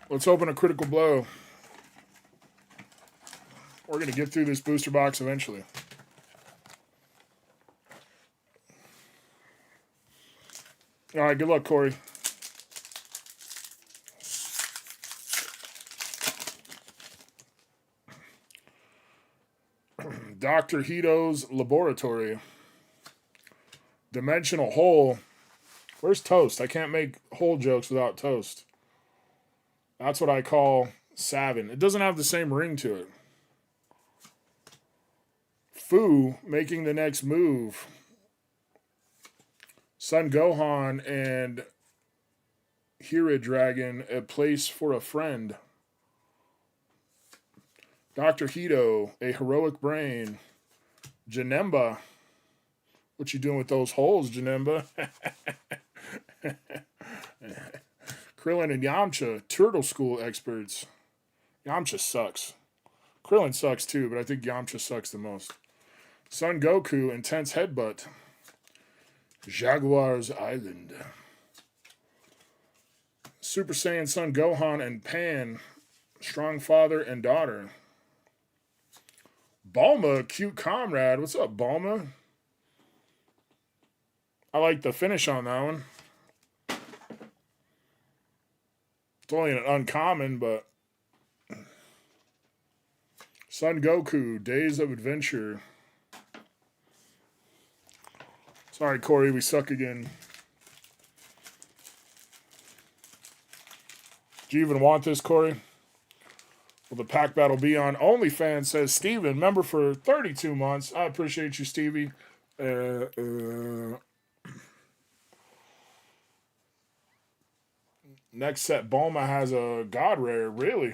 Let's open a critical blow. We're going to get through this booster box eventually. All right, good luck, Corey. Dr. Hito's Laboratory. Dimensional Hole. Where's Toast? I can't make hole jokes without Toast. That's what I call Savin. It doesn't have the same ring to it. Fu making the next move. Son Gohan and Hira Dragon, a place for a friend. Dr. Hito, a heroic brain. Janemba. What you doing with those holes, Janemba? Krillin and Yamcha, Turtle School experts. Yamcha sucks. Krillin sucks too, but I think Yamcha sucks the most. Son Goku, Intense Headbutt. Jaguar's Island. Super Saiyan Son Gohan and Pan, Strong Father and Daughter. Bulma, Cute Comrade. What's up, Bulma? I like the finish on that one. It's only an uncommon, but... Son Goku, Days of Adventure. Sorry, Corey, we suck again. Do you even want this, Corey? Will the pack battle be on OnlyFans, says Steven, member for 32 months. I appreciate you, Stevie. Next set, Bulma has a God Rare. Really?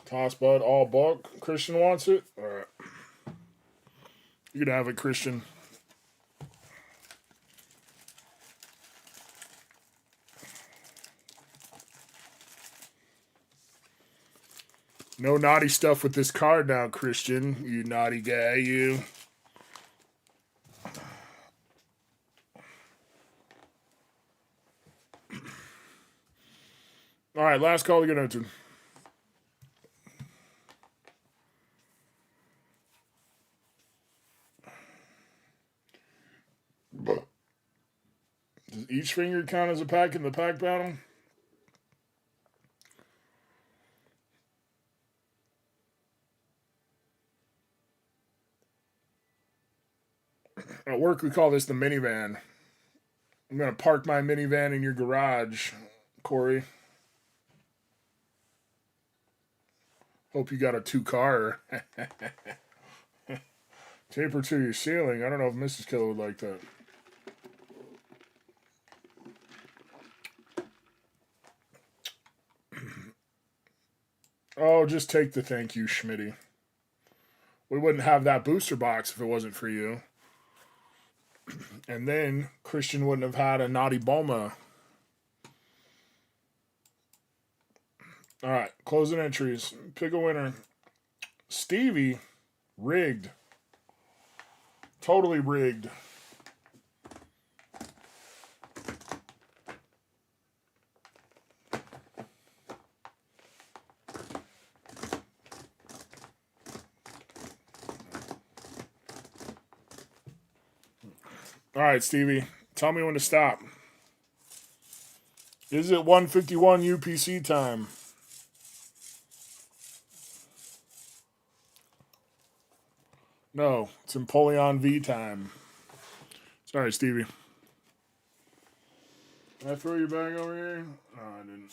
Toss Bud, all bulk. Christian wants it? All right. You can have it, Christian. No naughty stuff with this card now, Christian. You naughty guy, you. All right, last call to get into. Does each finger count as a pack in the pack battle? At work, we call this the minivan. I'm going to park my minivan in your garage, Corey. Hope you got a 2-car. Taper to your ceiling. I don't know if Mrs. Killer would like that. Oh, just take the thank you, Schmitty. We wouldn't have that booster box if it wasn't for you. And then Christian wouldn't have had a naughty Bulma. All right, closing entries. Pick a winner. Stevie, rigged. Totally rigged. All right, Stevie, tell me when to stop. Is it 1:51 UPC time? No, it's Empoleon V time. Sorry, Stevie. Did I throw your bag over here? No, I didn't.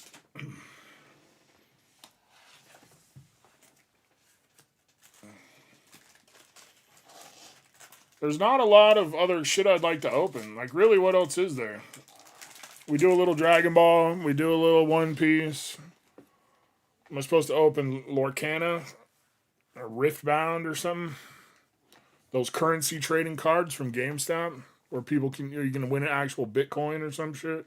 There's not a lot of other shit I'd like to open. Like, really, what else is there? We do a little Dragon Ball. We do a little One Piece. Am I supposed to open Lorcana? Or Riftbound or something? Those currency trading cards from GameStop? Where people can, you can win an actual Bitcoin or some shit?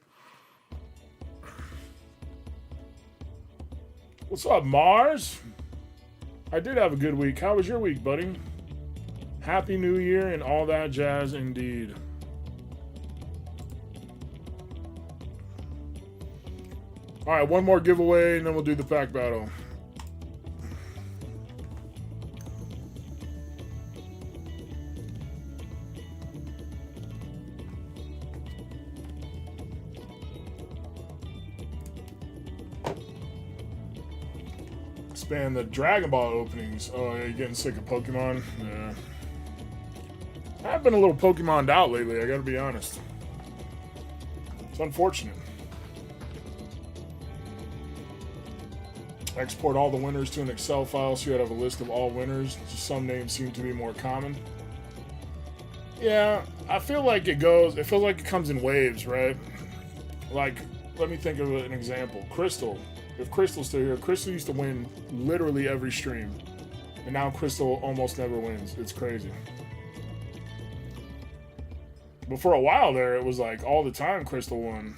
What's up, Mars? I did have a good week. How was your week, buddy? Happy New Year and all that jazz indeed. All right, one more giveaway and then we'll do the pack battle. Expand the Dragon Ball openings. Oh, yeah, you're getting sick of Pokemon? Yeah. I've been a little Pokemoned out lately, I gotta be honest. It's unfortunate. Export all the winners to an Excel file so you have a list of all winners. Some names seem to be more common. Yeah, I feel like it feels like it comes in waves, right? Like, let me think of an example. Crystal. If Crystal's still here, Crystal used to win literally every stream. And now Crystal almost never wins. It's crazy. But for a while there, it was like all the time Crystal won.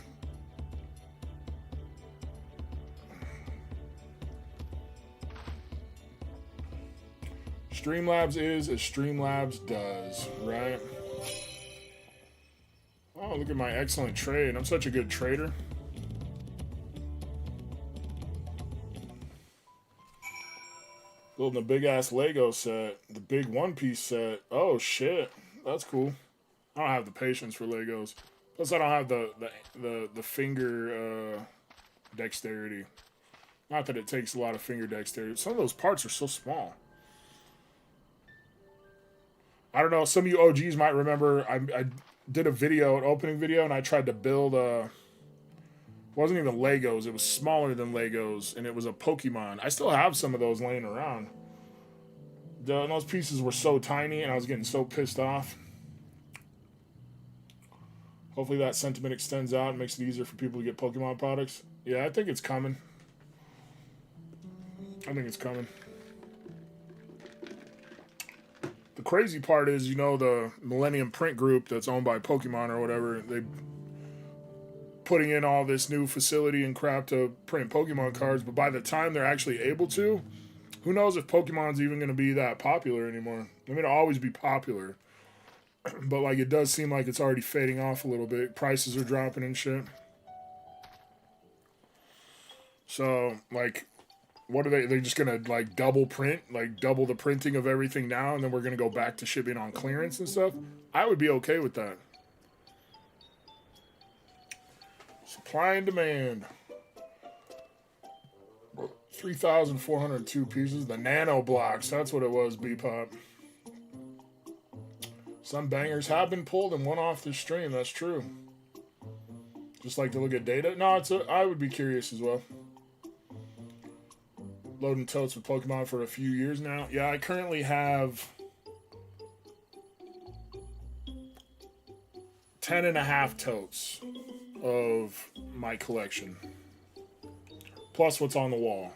Streamlabs is as Streamlabs does, right? Oh, look at my excellent trade. I'm such a good trader. Building a big ass Lego set. The big One Piece set. Oh shit. That's cool. I don't have the patience for Legos. Plus I don't have the finger dexterity. Not that it takes a lot of finger dexterity. Some of those parts are so small. I don't know. Some of you OGs might remember I did a video, an opening video, and I tried to build a... It wasn't even Legos. It was smaller than Legos, and it was a Pokemon. I still have some of those laying around. Those pieces were so tiny, and I was getting so pissed off. Hopefully that sentiment extends out and makes it easier for people to get Pokemon products. Yeah, I think it's coming. I think it's coming. The crazy part is, you know, the Millennium Print Group that's owned by Pokemon or whatever, they putting in all this new facility and crap to print Pokemon cards, but by the time they're actually able to, who knows if Pokemon's even going to be that popular anymore. I mean, it'll always be popular, but like it does seem like it's already fading off a little bit. Prices are dropping and shit. So, like, what are they? They're just going to, like, double print, like, double the printing of everything now, and then we're going to go back to shipping on clearance and stuff? I would be okay with that. Supply and demand. 3,402 pieces. The nano blocks. That's what it was, B-Pop. Some bangers have been pulled and one off the stream. That's true. Just like to look at data. No, I would be curious as well. Loading totes with Pokemon for a few years now. Yeah, I currently have 10.5 totes of my collection. Plus what's on the wall.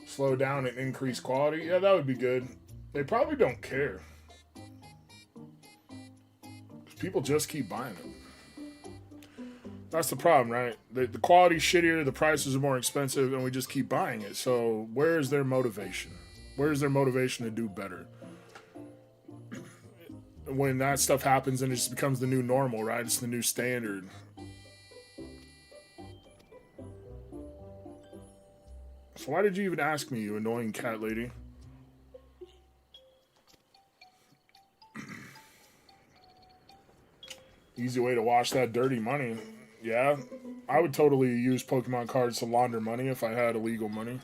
Slow down and increase quality. Yeah, that would be good. They probably don't care. People just keep buying it. That's the problem, right? The quality's shittier, the prices are more expensive, and we just keep buying it. So where is their motivation? Where is their motivation to do better? When that stuff happens, and it just becomes the new normal, right? It's the new standard. So why did you even ask me, you annoying cat lady? Easy way to wash that dirty money. Yeah, I would totally use Pokemon cards to launder money if I had illegal money.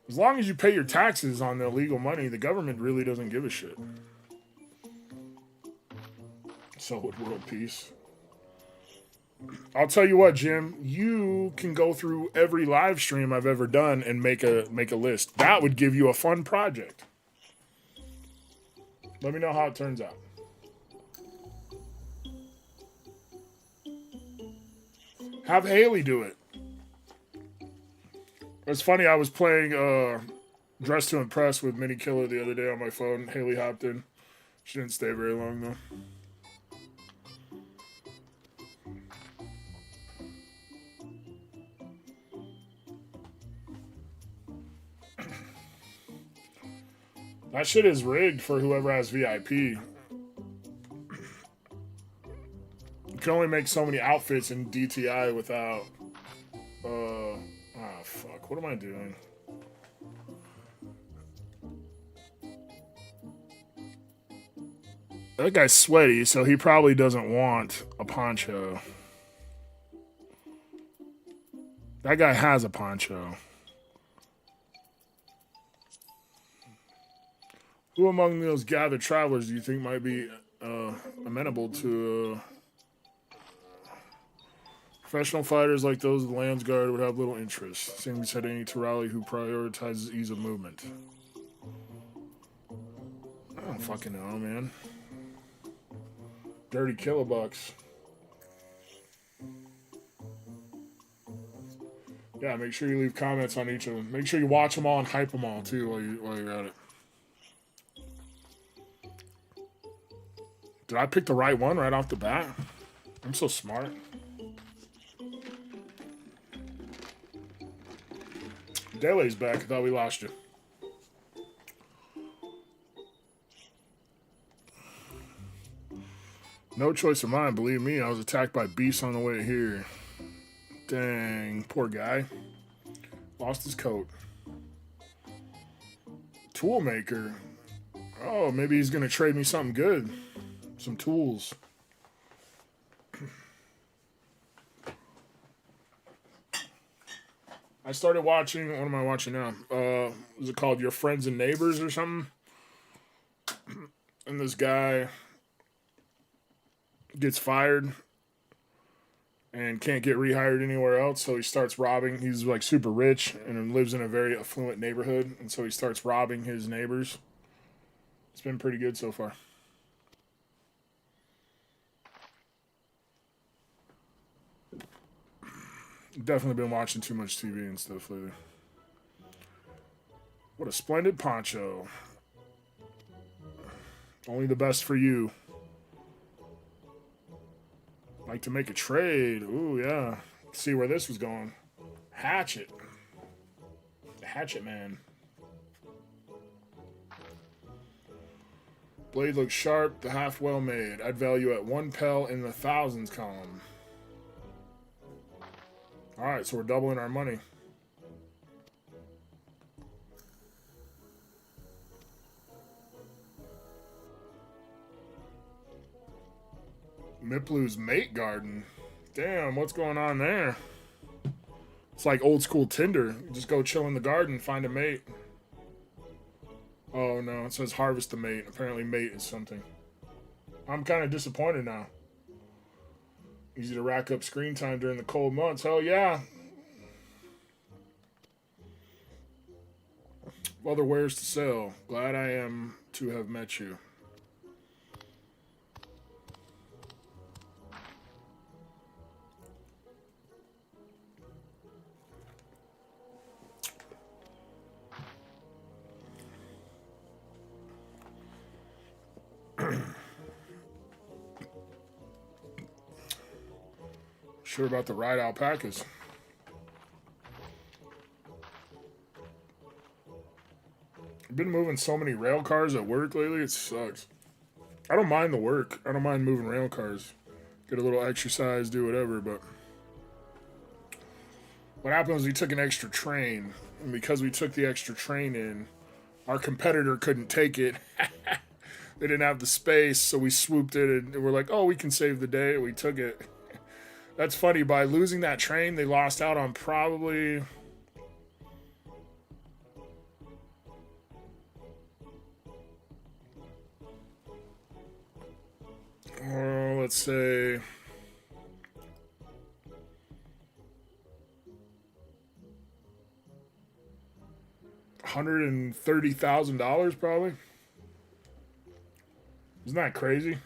As long as you pay your taxes on the illegal money, the government really doesn't give a shit. So would world peace. I'll tell you what, Jim, you can go through every live stream I've ever done and make a list. That would give you a fun project. Let me know how it turns out. Have Haley do it. It's funny, I was playing Dress to Impress with Mini Killer the other day on my phone. Haley hopped in. She didn't stay very long, though. That shit is rigged for whoever has VIP. You can only make so many outfits in DTI without... fuck. What am I doing? That guy's sweaty, so he probably doesn't want a poncho. That guy has a poncho. Who among those gathered travelers do you think might be amenable to Professional fighters like those of the Lands Guard would have little interest. Same can said any Turali who prioritizes ease of movement. I don't fucking know, man. Dirty kilobucks. Yeah, make sure you leave comments on each of them. Make sure you watch them all and hype them all too while you're at it. Did I pick the right one right off the bat? I'm so smart. Dele's back. I thought we lost you. No choice of mine, believe me. I was attacked by beasts on the way here. Dang, poor guy. Lost his coat. Toolmaker. Oh, maybe he's going to trade me something good. Some tools. I started watching, what am I watching now? Is it called Your Friends and Neighbors or something? And this guy gets fired and can't get rehired anywhere else, so he starts robbing. He's like super rich and lives in a very affluent neighborhood, and so he starts robbing his neighbors. It's been pretty good so far. Definitely been watching too much TV and stuff lately. What a splendid poncho. Only the best for you. Like to make a trade. Ooh, yeah. See where this was going. Hatchet. The Hatchet Man. Blade looks sharp. The half well made. I'd value at 1 pel in the thousands column. Alright, so we're doubling our money. Miplu's Mate Garden. Damn, what's going on there? It's like old school Tinder. You just go chill in the garden, find a mate. Oh no, it says harvest a mate. Apparently mate is something. I'm kind of disappointed now. Easy to rack up screen time during the cold months. Hell yeah. Other wares to sell. Glad I am to have met you. Sure about the ride alpacas. I've been moving so many rail cars at work lately, it sucks. I don't mind the work. I don't mind moving rail cars. Get a little exercise, do whatever, but what happened was we took an extra train, and because we took the extra train in, our competitor couldn't take it. They didn't have the space, so we swooped it, and we're like, oh, we can save the day. We took it. That's funny. By losing that train, they lost out on probably... let's say... $130,000 probably. Isn't that crazy?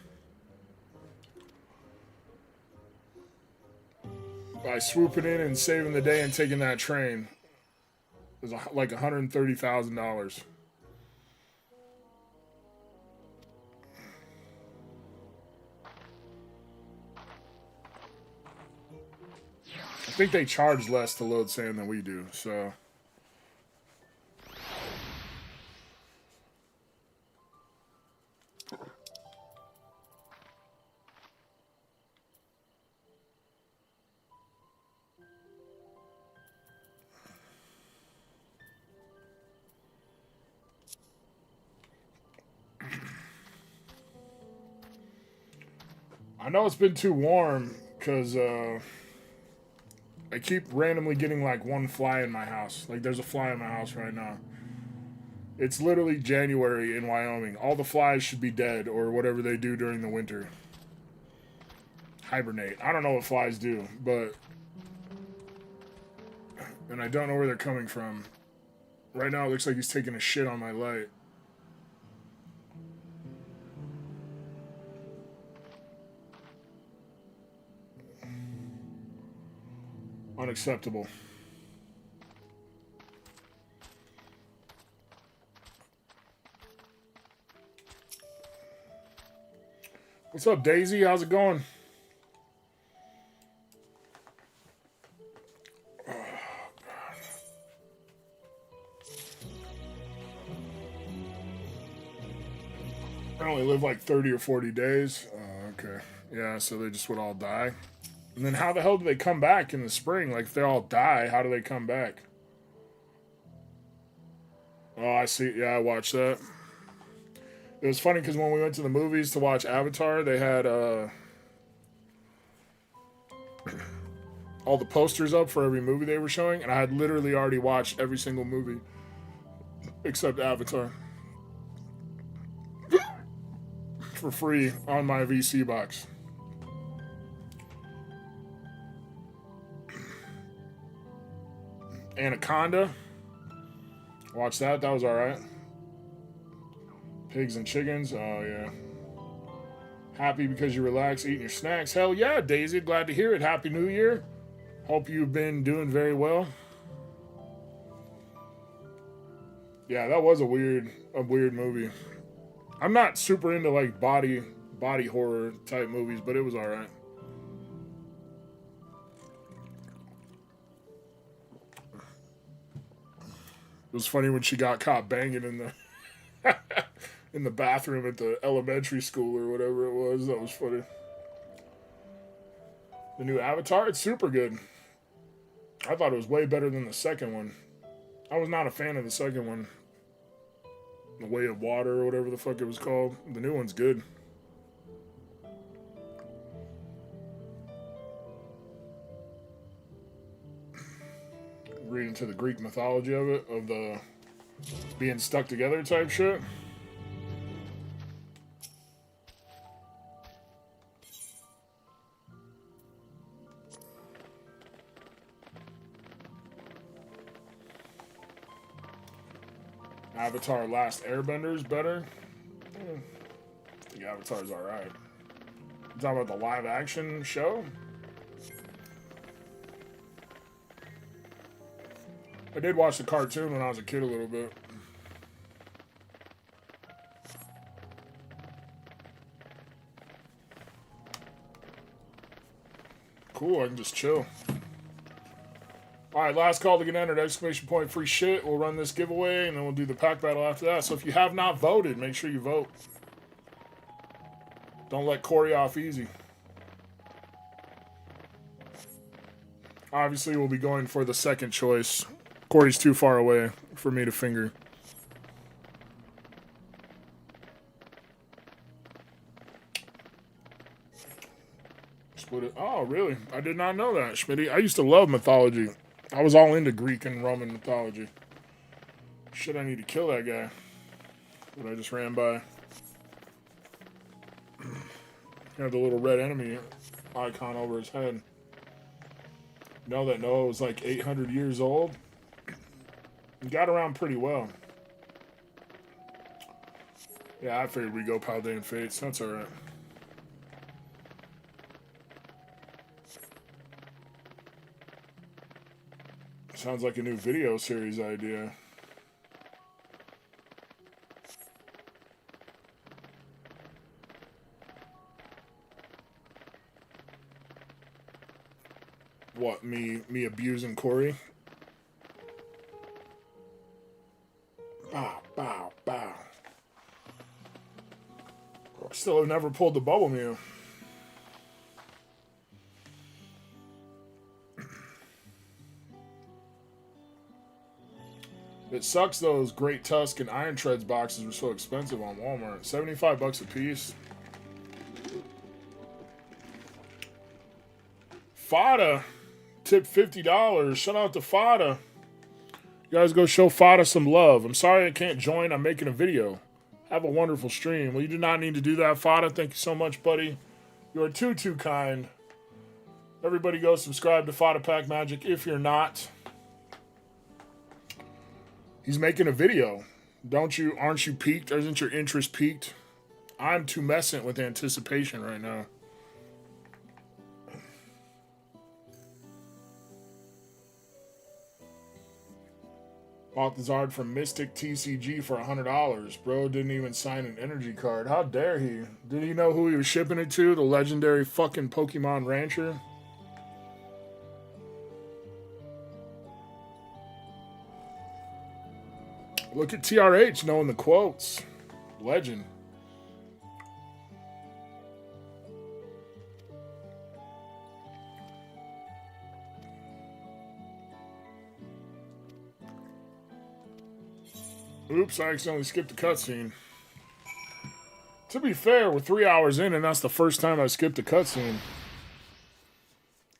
By swooping in and saving the day and taking that train, it was like $130,000. I think they charge less to load sand than we do, so... I know it's been too warm because I keep randomly getting like one fly in my house. Like there's a fly in my house right now. It's literally January in Wyoming. All the flies should be dead or whatever they do during the winter. Hibernate. I don't know what flies do, but and I don't know where they're coming from. Right now, it looks like he's taking a shit on my light. Unacceptable. What's up, Daisy? How's it going? I only live like 30 or 40 days. Okay. Yeah, so they just would all die. And then how the hell do they come back in the spring? Like, if they all die, how do they come back? Oh, I see. Yeah, I watched that. It was funny because when we went to the movies to watch Avatar, they had all the posters up for every movie they were showing, and I had literally already watched every single movie except Avatar for free on my VC box. Anaconda. Watch that. That was alright. Pigs and chickens. Oh, yeah. Happy because you relax eating your snacks. Hell yeah, Daisy. Glad to hear it. Happy New Year. Hope you've been doing very well. Yeah, that was a weird movie. I'm not super into like body horror type movies, but it was alright. It was funny when she got caught banging in the in the bathroom at the elementary school or whatever it was. That was funny. The new Avatar, it's super good. I thought it was way better than the second one. I was not a fan of the second one. The Way of Water or whatever the fuck it was called. The new one's good. Read into the Greek mythology of it, of the being stuck together type shit. Avatar Last Airbender is better. I think Avatar's alright. You talking about the live action show? I did watch the cartoon when I was a kid a little bit. Cool, I can just chill. Alright, last call to get entered. Exclamation point free shit. We'll run this giveaway and then we'll do the pack battle after that. So if you have not voted, make sure you vote. Don't let Corey off easy. Obviously, we'll be going for the second choice. Corey's too far away for me to finger. Split it. Oh, really? I did not know that, Schmitty. I used to love mythology. I was all into Greek and Roman mythology. Shit, I need to kill that guy. But I just ran by. He had the little red enemy icon over his head. You know that Noah was like 800 years old? He got around pretty well. Yeah, I figured we'd go Paldean Fates. That's alright. Sounds like a new video series idea. What, me abusing Corey? Bow, bow, bow. Still have never pulled the bubble mew. It sucks those Great Tusk and Iron Treads boxes were so expensive on Walmart. 75 bucks a piece. Fada tipped $50. Shout out to Fada. You guys go show Fada some love. I'm sorry I can't join. I'm making a video. Have a wonderful stream. Well, you do not need to do that, Fada. Thank you so much, buddy. You are too kind. Everybody go subscribe to Fada Pack Magic if you're not. He's making a video. Aren't you piqued? Isn't your interest piqued? I'm tumescent with anticipation right now. Bought the Zard from Mystic TCG for $100. Bro didn't even sign an energy card. How dare he? Did he know who he was shipping it to? The legendary fucking Pokemon Rancher? Look at TRH knowing the quotes. Legend. Oops, I accidentally skipped a cutscene. To be fair, we're 3 hours in and that's the first time I skipped a cutscene.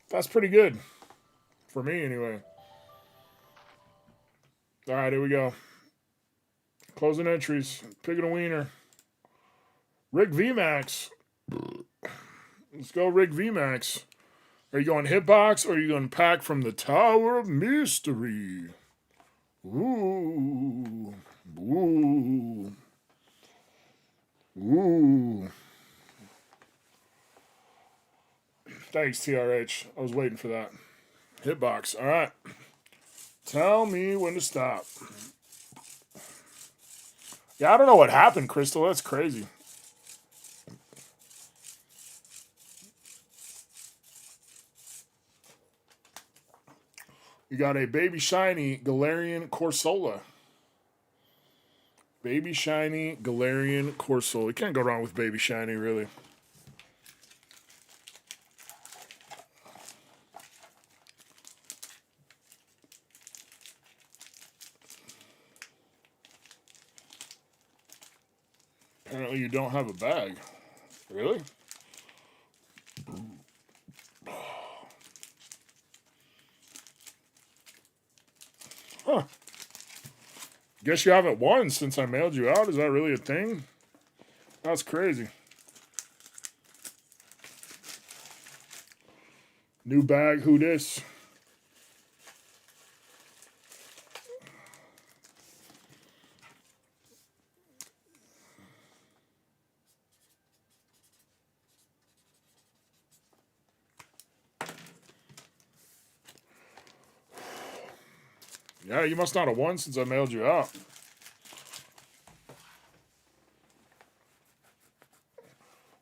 That's pretty good. For me, anyway. Alright, here we go. Closing entries. Picking a wiener. Rick VMAX. Let's go, Rick VMAX. Are you going Hitbox or are you going pack from the Tower of Mystery? Ooh. Ooh. Ooh. Thanks, TRH. I was waiting for that. Hitbox. All right. Tell me when to stop. Yeah, I don't know what happened, Crystal. That's crazy. We got a Baby Shiny Galarian Corsola. Baby Shiny Galarian Corsola. You can't go wrong with Baby Shiny, really. Apparently you don't have a bag. Really? Huh. Guess you haven't won since I mailed you out. Is that really a thing? That's crazy. New bag, who dis? Yeah, you must not have won since I mailed you out.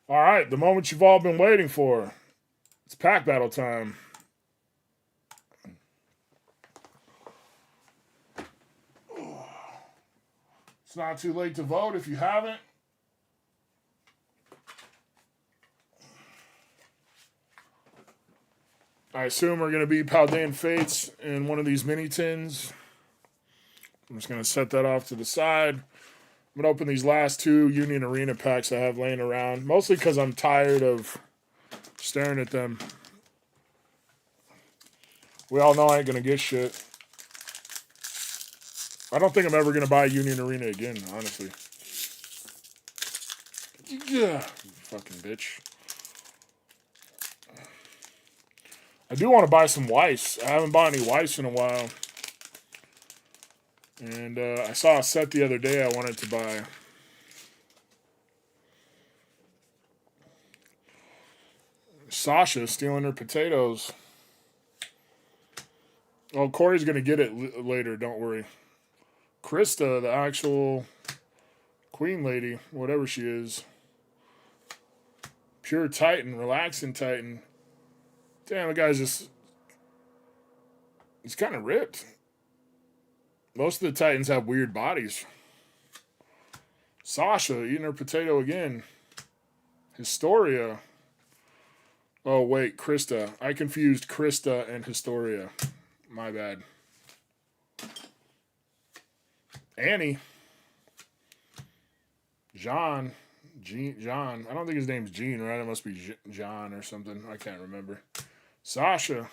All right, the moment you've all been waiting for. It's pack battle time. It's not too late to vote if you haven't. I assume we're going to be Paldean Fates in one of these mini tins. I'm just going to set that off to the side. I'm going to open these last two Union Arena packs I have laying around. Mostly because I'm tired of staring at them. We all know I ain't going to get shit. I don't think I'm ever going to buy Union Arena again, honestly. Yeah, fucking bitch. I do want to buy some Weiss. I haven't bought any Weiss in a while. And I saw a set the other day I wanted to buy. Sasha stealing her potatoes. Oh, Corey's going to get it later, don't worry. Krista, the actual queen lady, whatever she is. Pure Titan, relaxing Titan. Damn, the guy's just... He's kind of ripped. Most of the Titans have weird bodies. Sasha eating her potato again. Historia. Oh, wait, Krista. I confused Krista and Historia. My bad. Annie. John. John. I don't think his name's Gene, right? It must be John or something. I can't remember. Sasha.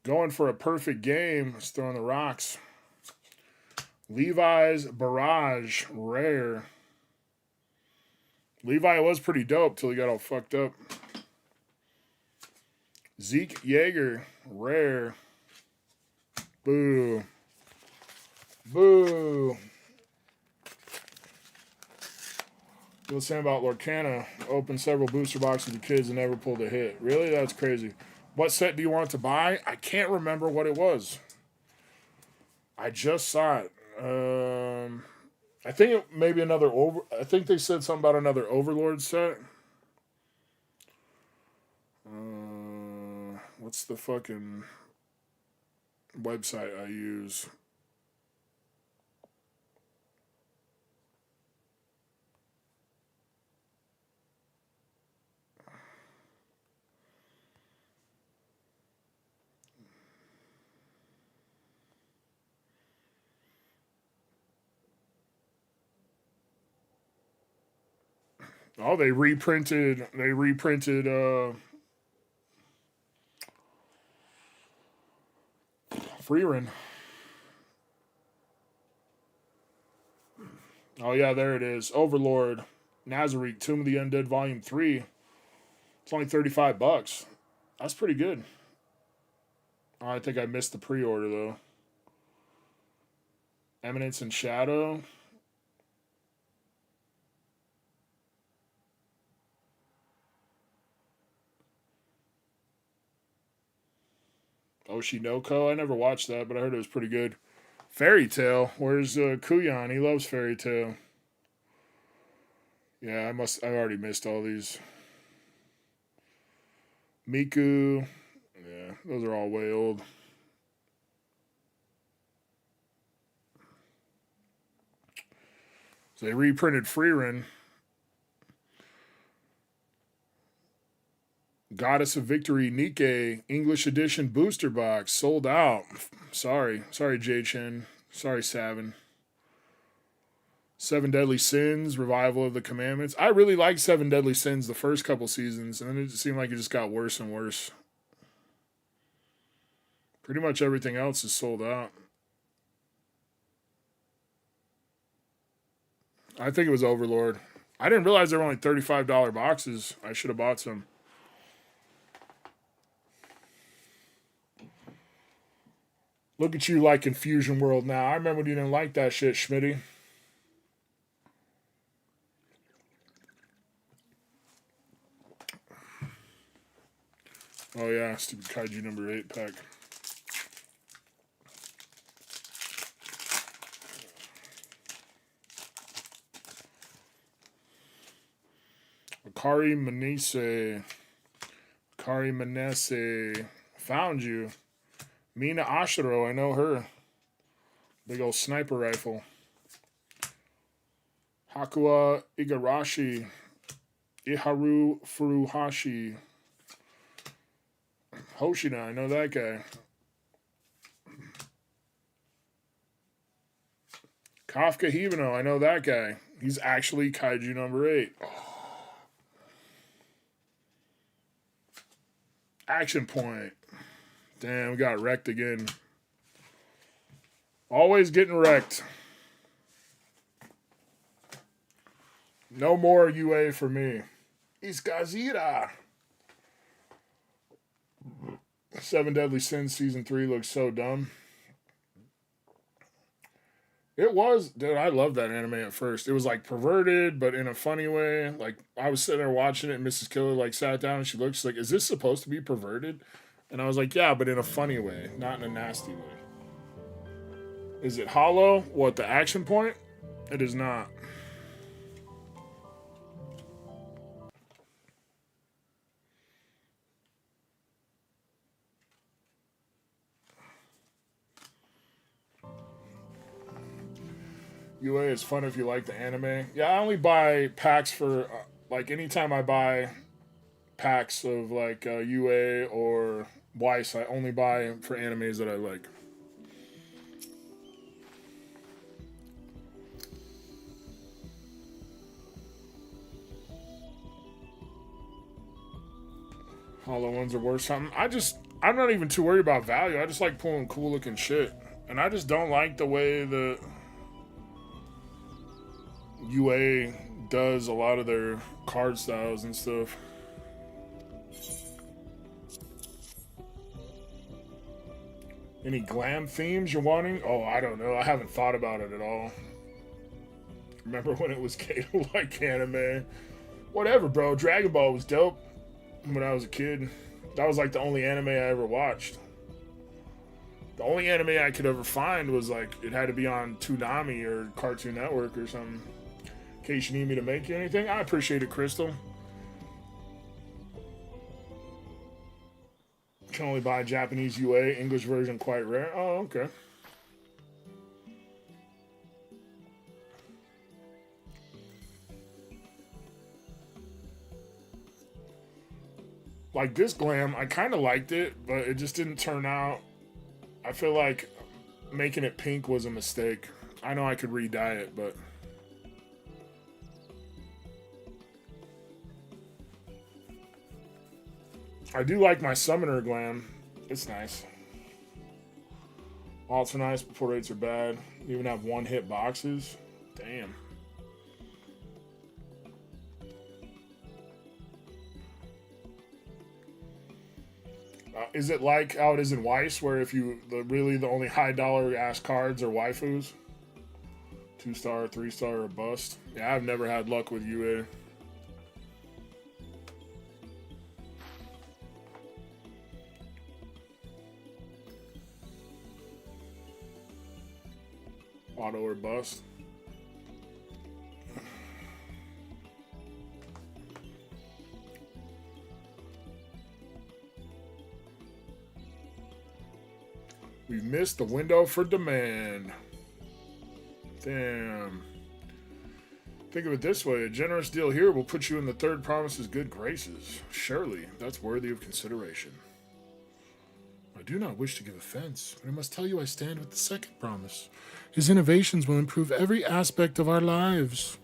Going for a perfect game. He's throwing the rocks. Levi's Barrage. Rare. Levi was pretty dope till he got all fucked up. Zeke Yeager. Rare. Boo. Boo. You were saying about Lorcana. Opened several booster boxes with kids and never pulled a hit. Really? That's crazy. What set do you want to buy? I can't remember what it was. I just saw it. I think it maybe another over. I think they said something about another Overlord set. What's the fucking website I use? Oh, they reprinted Freerin. Oh yeah, there it is. Overlord, Nazarick, Tomb of the Undead Volume 3. It's only $35. That's pretty good. Oh, I think I missed the pre-order though. Eminence and Shadow. Oshinoko. I never watched that, but I heard it was pretty good. Fairy Tale. Where's Kuyan? He loves Fairy Tale. Yeah, I've already missed all these. Miku. Yeah, those are all way old. So they reprinted Freerin. Goddess of Victory Nikkei English Edition Booster Box sold out. Sorry, J-Chen. Sorry, Savin. Seven Deadly Sins, Revival of the Commandments. I really liked Seven Deadly Sins the first couple seasons, and then it seemed like it just got worse and worse. Pretty much everything else is sold out. I think it was Overlord. I didn't realize they were only $35 boxes. I should have bought some. Look at you liking Fusion World now. I remember when you didn't like that shit, Schmitty. Oh yeah, stupid Kaiju number 8 pack. Akari Manese. Found you. Mina Ashiro, I know her. Big old sniper rifle. Hakua Igarashi. Iharu Furuhashi. Hoshina, I know that guy. Kafka Hibino, I know that guy. He's actually Kaiju number 8. Oh. Action Point. Damn, we got wrecked again. Always getting wrecked. No more UA for me. Iskazira. Seven Deadly Sins Season 3 looks so dumb. It was, dude, I loved that anime at first. It was like perverted, but in a funny way. Like, I was sitting there watching it, and Mrs. Killer like sat down and she looked, she's like, is this supposed to be perverted? And I was like, yeah, but in a funny way, not in a nasty way. Is it hollow? What, the Action Point? It is not. UA is fun if you like the anime. Yeah, I only buy packs for, like, anytime I buy packs of, like, UA or Weiss, I only buy for animes that I like. Hollow ones are worth something. I'm not even too worried about value. I just like pulling cool looking shit. And I just don't like the way the UA does a lot of their card styles and stuff. Any glam themes you're wanting? Oh, I don't know. I haven't thought about it at all. Remember when it was Kato-like anime? Whatever, bro. Dragon Ball was dope when I was a kid. That was like the only anime I ever watched. The only anime I could ever find was like, it had to be on Toonami or Cartoon Network or something. In case you need me to make you anything. I appreciate it, Crystal. Can only buy Japanese UA, English version quite rare. Oh, okay. Like this glam, I kind of liked it, but it just didn't turn out. I feel like making it pink was a mistake. I know I could re-dye it, but... I do like my Summoner glam. It's nice. Alts are nice, before rates are bad. You even have one-hit boxes. Damn. Is it like how it is in Weiss, where if you the only high dollar ass cards are waifus? 2-star, 3-star, or bust? Yeah, I've never had luck with UA. Auto or bust. We missed the window for demand. Damn. Think of it this way. A generous deal here will put you in the third promise's good graces. Surely, that's worthy of consideration. I do not wish to give offense, but I must tell you I stand with the second promise. His innovations will improve every aspect of our lives.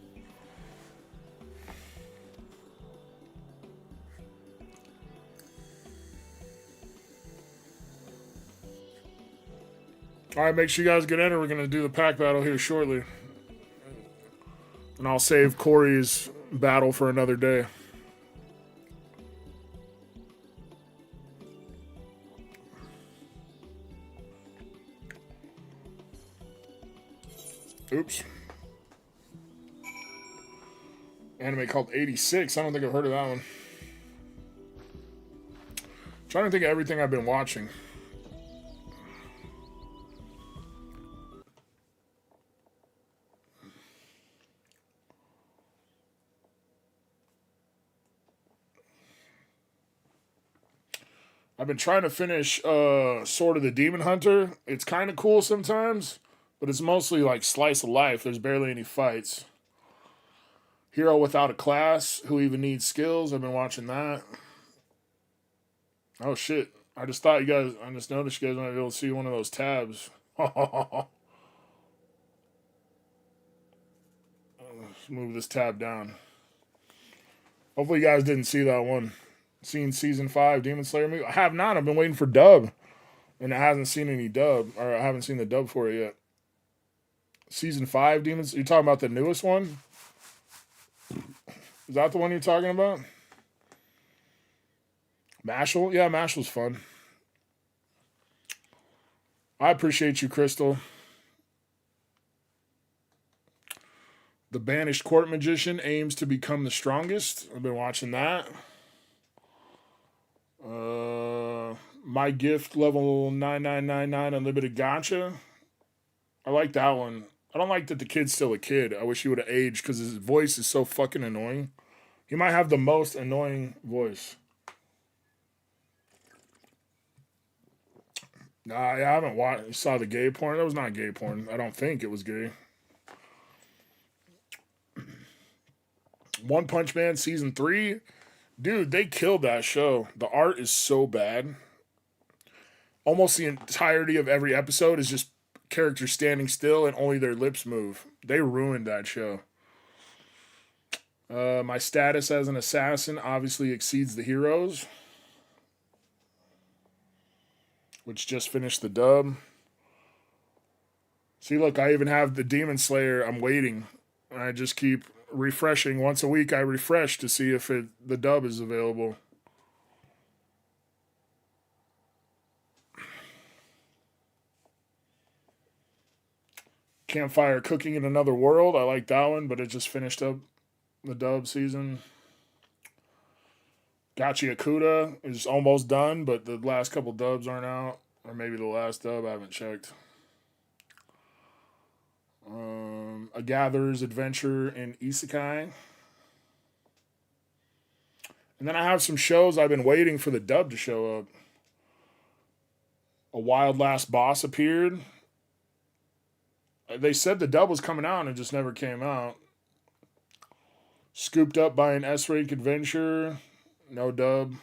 Alright, make sure you guys get in, or we're going to do the pack battle here shortly. And I'll save Corey's battle for another day. Oops. Anime called 86. I don't think I've heard of that one. I'm trying to think of everything I've been watching. I've been trying to finish Sword of the Demon Hunter. It's kind of cool sometimes, but it's mostly like slice of life. There's barely any fights. Hero Without a Class, Who Even Needs Skills. I've been watching that. Oh shit. I just noticed you guys might be able to see one of those tabs. Let's move this tab down. Hopefully you guys didn't see that one. Seen season 5 Demon Slayer movie? I have not. I've been waiting for dub, and I haven't seen any dub, or I haven't seen the dub for it yet. Season 5 Demons. You talking about the newest one? Is that the one you're talking about? Mashal? Yeah, Mashal's fun. I appreciate you, Crystal. The Banished Court Magician aims to become the strongest. I've been watching that. My Gift level 9999 unlimited gacha. I like that one. I don't like that the kid's still a kid. I wish he would have aged because his voice is so fucking annoying. He might have the most annoying voice. Nah, I haven't watched. You saw the gay porn? That was not gay porn. I don't think it was gay. One Punch Man season 3. Dude, they killed that show. The art is so bad. Almost the entirety of every episode is just characters standing still and only their lips move. They ruined that show. My status as an assassin obviously exceeds the heroes, which just finished the dub. See, look, I even have the Demon Slayer. I'm waiting. I just keep refreshing. Once a week I refresh to see if the dub is available. Campfire Cooking in Another World. I like that one, but it just finished up the dub season. Gachi Akuda is almost done, but the last couple dubs aren't out. Or maybe the last dub, I haven't checked. A Gatherer's Adventure in Isekai. And then I have some shows I've been waiting for the dub to show up. A Wild Last Boss appeared. They said the dub was coming out and it just never came out. Scooped Up by an S-Rank Adventure. No dub.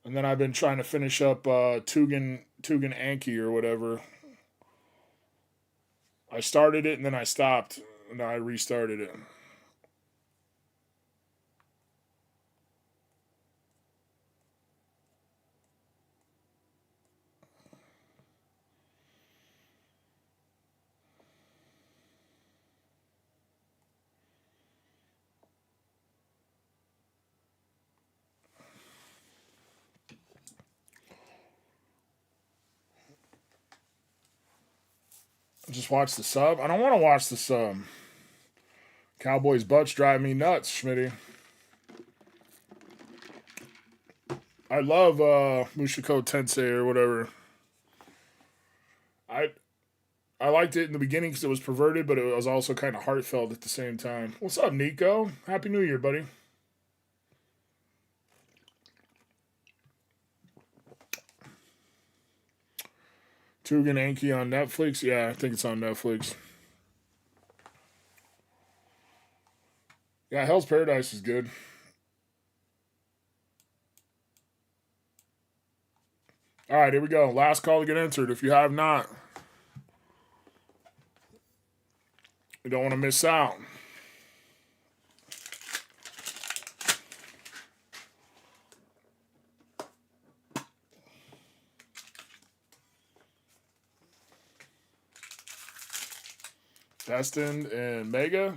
And then I've been trying to finish up Tugen Anki or whatever. I started it and then I stopped. And I restarted it. Just watch the sub. I don't want to watch the sub. Cowboys' butts drive me nuts, Schmitty. I love Mushoku Tensei or whatever. I liked it in the beginning because it was perverted, but it was also kind of heartfelt at the same time. What's up, Nico? Happy New Year, buddy. Tugen Anki on Netflix? Yeah, I think it's on Netflix. Yeah, Hell's Paradise is good. All right, here we go. Last call to get entered. If you have not, you don't want to miss out. Destined and Mega.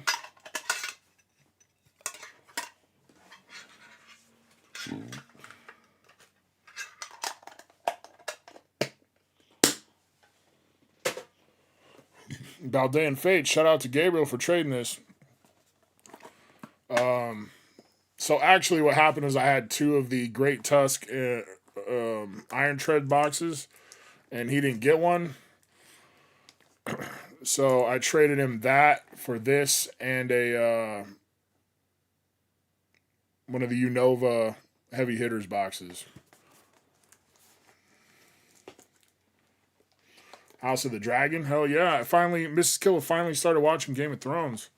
Balde and Fate, shout out to Gabriel for trading this. So actually what happened is I had 2 of the Great Tusk Iron Tread boxes, and he didn't get one. So I traded him that for this and a one of the Unova Heavy Hitters boxes. House of the Dragon? Hell yeah. Mrs. Killa finally started watching Game of Thrones.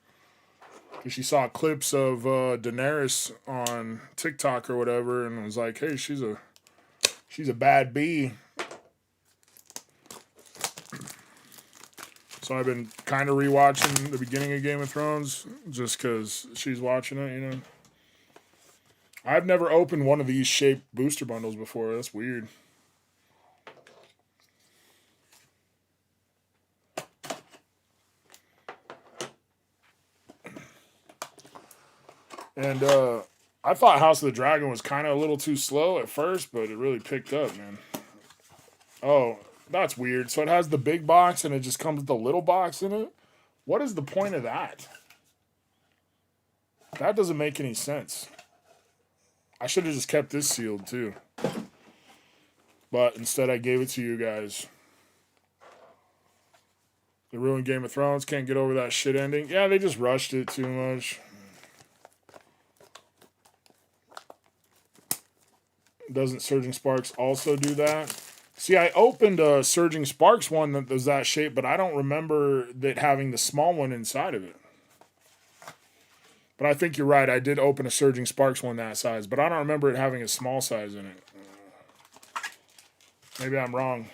Because she saw clips of Daenerys on TikTok or whatever and was like, hey, she's a bad bee. So I've been kind of rewatching the beginning of Game of Thrones just because she's watching it, you know. I've never opened one of these shaped booster bundles before. That's weird. And I thought House of the Dragon was kind of a little too slow at first, but it really picked up, man. Oh, that's weird. So it has the big box and it just comes with the little box in it? What is the point of that? That doesn't make any sense. I should have just kept this sealed too. But instead I gave it to you guys. The ruined Game of Thrones, can't get over that shit ending. Yeah, they just rushed it too much. Doesn't Surging Sparks also do that? See, I opened a Surging Sparks one that was that shape, but I don't remember that having the small one inside of it. But I think you're right. I did open a Surging Sparks one that size, but I don't remember it having a small size in it. Maybe I'm wrong.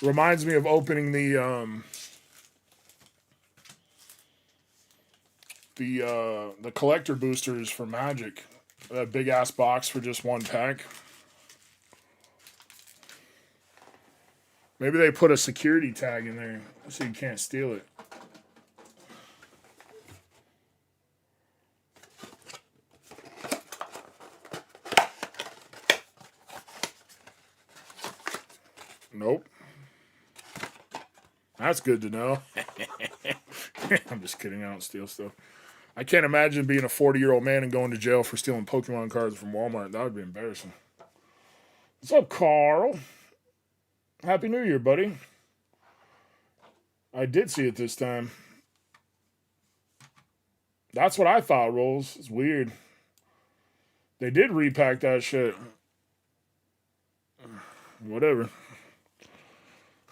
Reminds me of opening the collector boosters for Magic. That big ass box for just 1 pack. Maybe they put a security tag in there so you can't steal it. Nope. That's good to know. I'm just kidding. I don't steal stuff. I can't imagine being a 40-year-old man and going to jail for stealing Pokemon cards from Walmart. That would be embarrassing. What's up, Carl? Happy New Year, buddy. I did see it this time. That's what I thought, Rolls. It's weird. They did repack that shit. Whatever.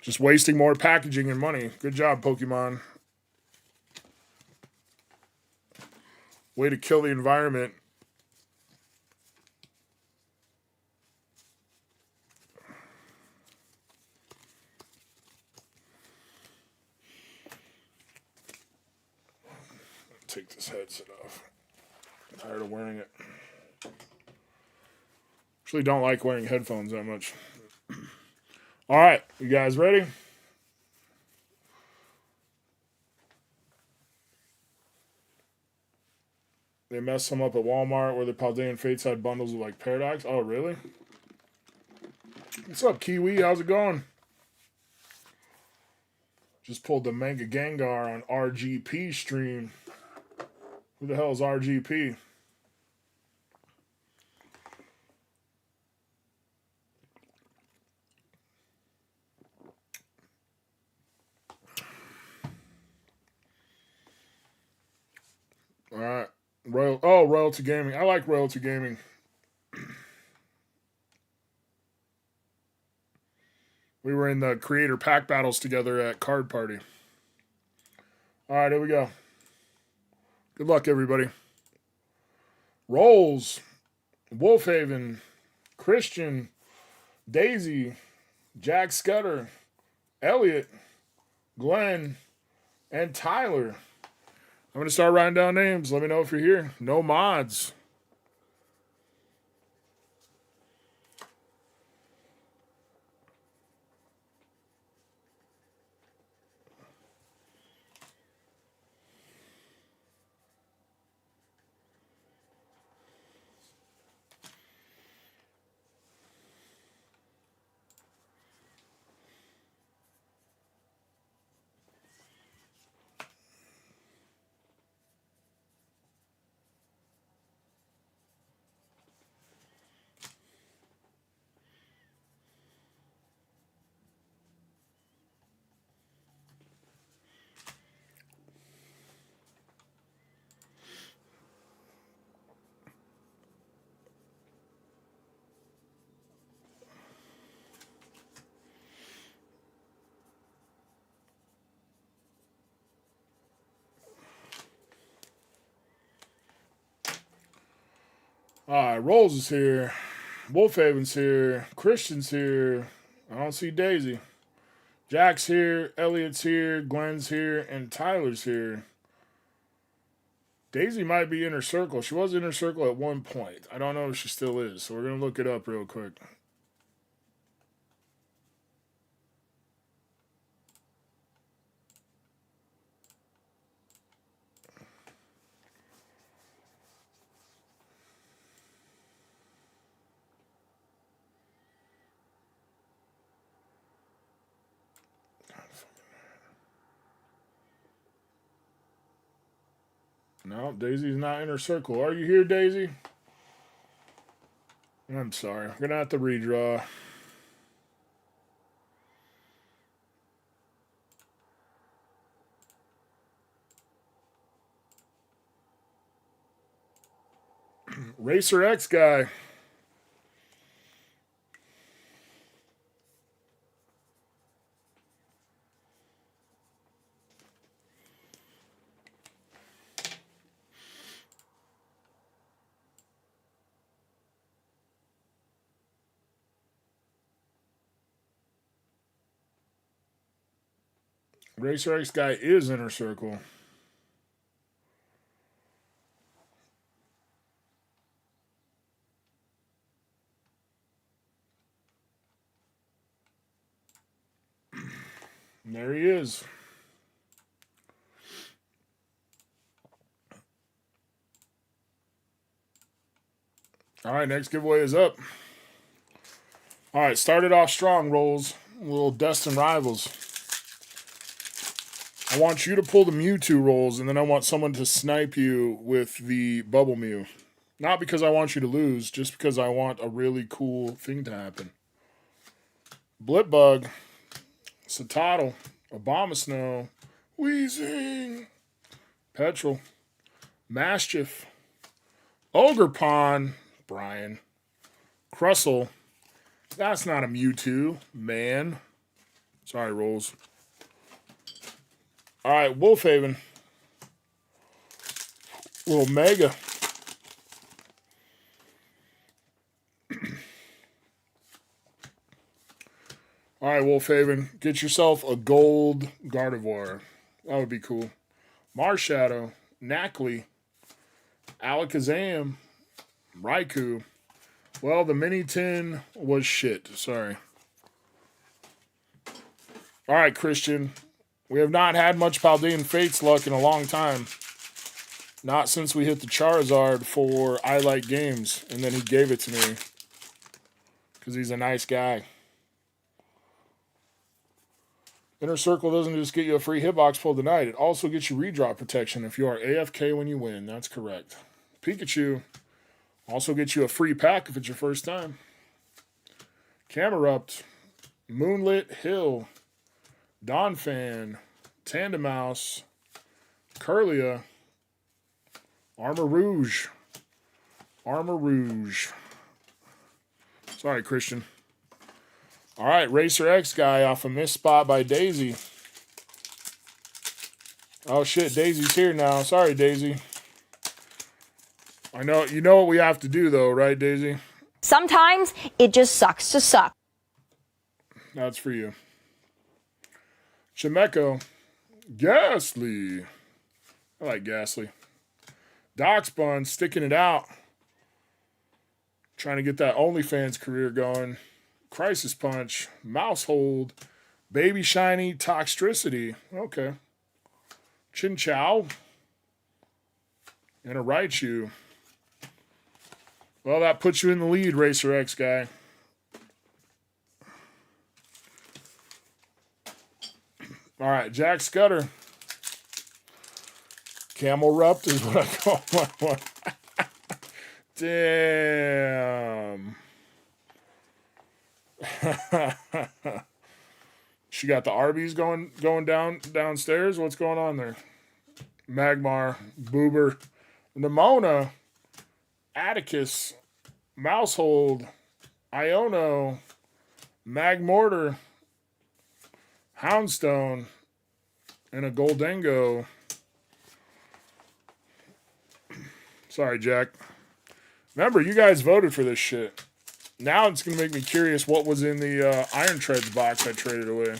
Just wasting more packaging and money. Good job, Pokemon. Way to kill the environment. Take this headset off. I'm tired of wearing it. Actually don't like wearing headphones that much. All right, you guys ready? They messed some up at Walmart where the Paldean Fates had bundles with like Paradox. Oh, really? What's up, Kiwi? How's it going? Just pulled the Mega Gengar on RGP stream. Who the hell is RGP? All right. Royalty Gaming. I like Royalty Gaming. We were in the creator pack battles together at Card Party. All right, here we go. Good luck, everybody. Rolls, Wolfhaven, Christian, Daisy, Jack Scudder, Elliot, Glenn, and Tyler. I'm going to start writing down names. Let me know if you're here. No mods. All right, Rolls is here. Wolfhaven's here. Christian's here. I don't see Daisy. Jack's here. Elliot's here. Glenn's here. And Tyler's here. Daisy might be in her circle. She was in her circle at one point. I don't know if she still is, so we're going to look it up real quick. No, Daisy's not in her circle. Are you here, Daisy? I'm sorry. We're going to have to redraw. Racer X guy. Racer X guy is in her circle. And there he is. All right, next giveaway is up. All right, started off strong, Rolls. Little Destin Rivals. I want you to pull the Mewtwo rolls, and then I want someone to snipe you with the Bubble Mew. Not because I want you to lose, just because I want a really cool thing to happen. Blipbug, Satotl, Abomasnow, Weezing, Petrol, Maschiff, Ogerpon, Brian, Crustle. That's not a Mewtwo, man. Sorry, Rolls. All right, Wolfhaven. Little Mega. All right, Wolfhaven. Get yourself a gold Gardevoir. That would be cool. Marshadow. Knackley. Alakazam. Raikou. Well, the mini tin was shit. Sorry. All right, Christian. We have not had much Paldean Fates luck in a long time. Not since we hit the Charizard for I Like Games, and then he gave it to me. Because he's a nice guy. Inner Circle doesn't just get you a free hitbox pull tonight. It also gets you redraw protection if you are AFK when you win. That's correct. Pikachu also gets you a free pack if it's your first time. Camerupt. Moonlit Hill. Donphan, Tandemaus, Curlia, Armor Rouge. Sorry, Christian. All right, Racer X guy off a missed spot by Daisy. Oh, shit, Daisy's here now. Sorry, Daisy. I know, you know what we have to do, though, right, Daisy? Sometimes it just sucks to suck. That's for you. Chimecho. Ghastly. I like Ghastly. Doxbun sticking it out. Trying to get that OnlyFans career going. Crisis Punch. Mousehold. Baby Shiny. Toxtricity. Okay. Chinchou. And a Raichu. Well, that puts you in the lead, Racer X guy. All right, Jack Scudder. Camel Rupt is what I call my one. Damn. She got the Arby's going downstairs. What's going on there? Magmar, Boober, Nimona, Atticus, Mousehold, Iono, Magmortar, Houndstone, and a Goldengo. Sorry, Jack. Remember, you guys voted for this shit. Now it's going to make me curious what was in the Iron Treads box I traded away.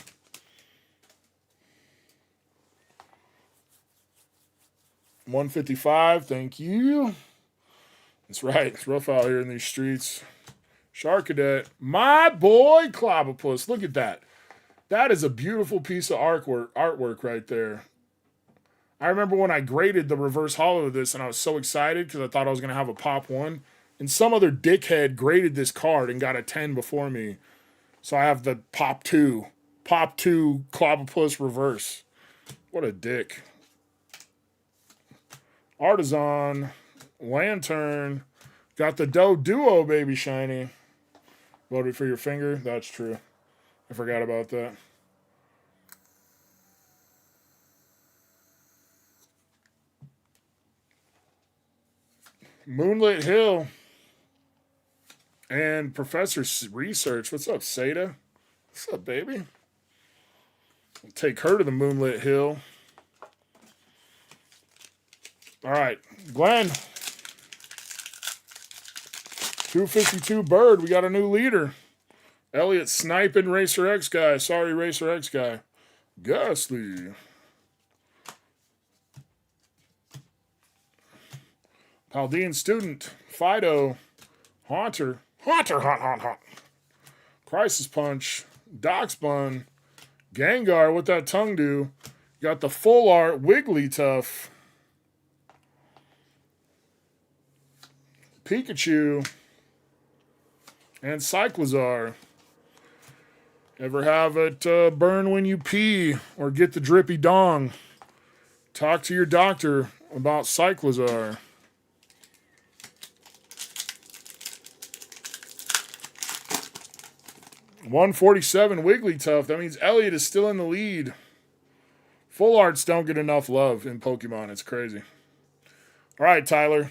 $155, thank you. That's right, it's rough out here in these streets. Sharkadet, my boy Clobbopus. Look at that. That is a beautiful piece of artwork right there. I remember when I graded the reverse holo of this, and I was so excited because I thought I was going to have a pop 1. And some other dickhead graded this card and got a 10 before me. So I have the pop 2. Pop 2 Clobbopus reverse. What a dick. Artisan. Lantern. Got the Duo Baby Shiny. Voted for your finger? That's true. I forgot about that. Moonlit Hill. And Professor Research. What's up, Seda? What's up, baby? We'll take her to the Moonlit Hill. All right, Glenn. 252 Bird. We got a new leader. Elliot sniping Racer X guy. Sorry, Racer X guy. Ghastly. Paldean Student. Fido. Haunter. Haunt. Crisis Punch. Doxbun. Gengar. What that tongue do? Got the full art Wigglytuff. Pikachu. And Cyclizar. Ever have it burn when you pee or get the drippy dong? Talk to your doctor about Cyclozar. $147 Wigglytuff. That means Elliot is still in the lead. Full arts don't get enough love in Pokemon. It's crazy. All right, Tyler.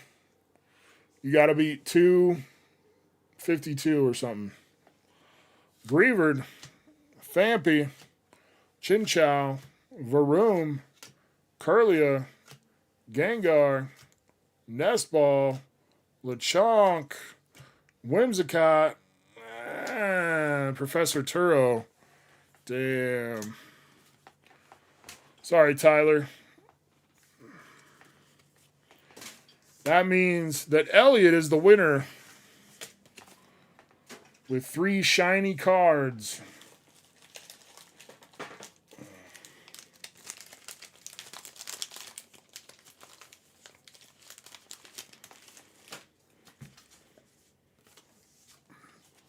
You got to beat 252 or something. Greavard, Fampy, Chinchou, Varoom, Curlia, Gengar, Nestball, Lechonk, Whimsicott, Professor Turo. Damn. Sorry, Tyler. That means that Elliot is the winner with 3 shiny cards.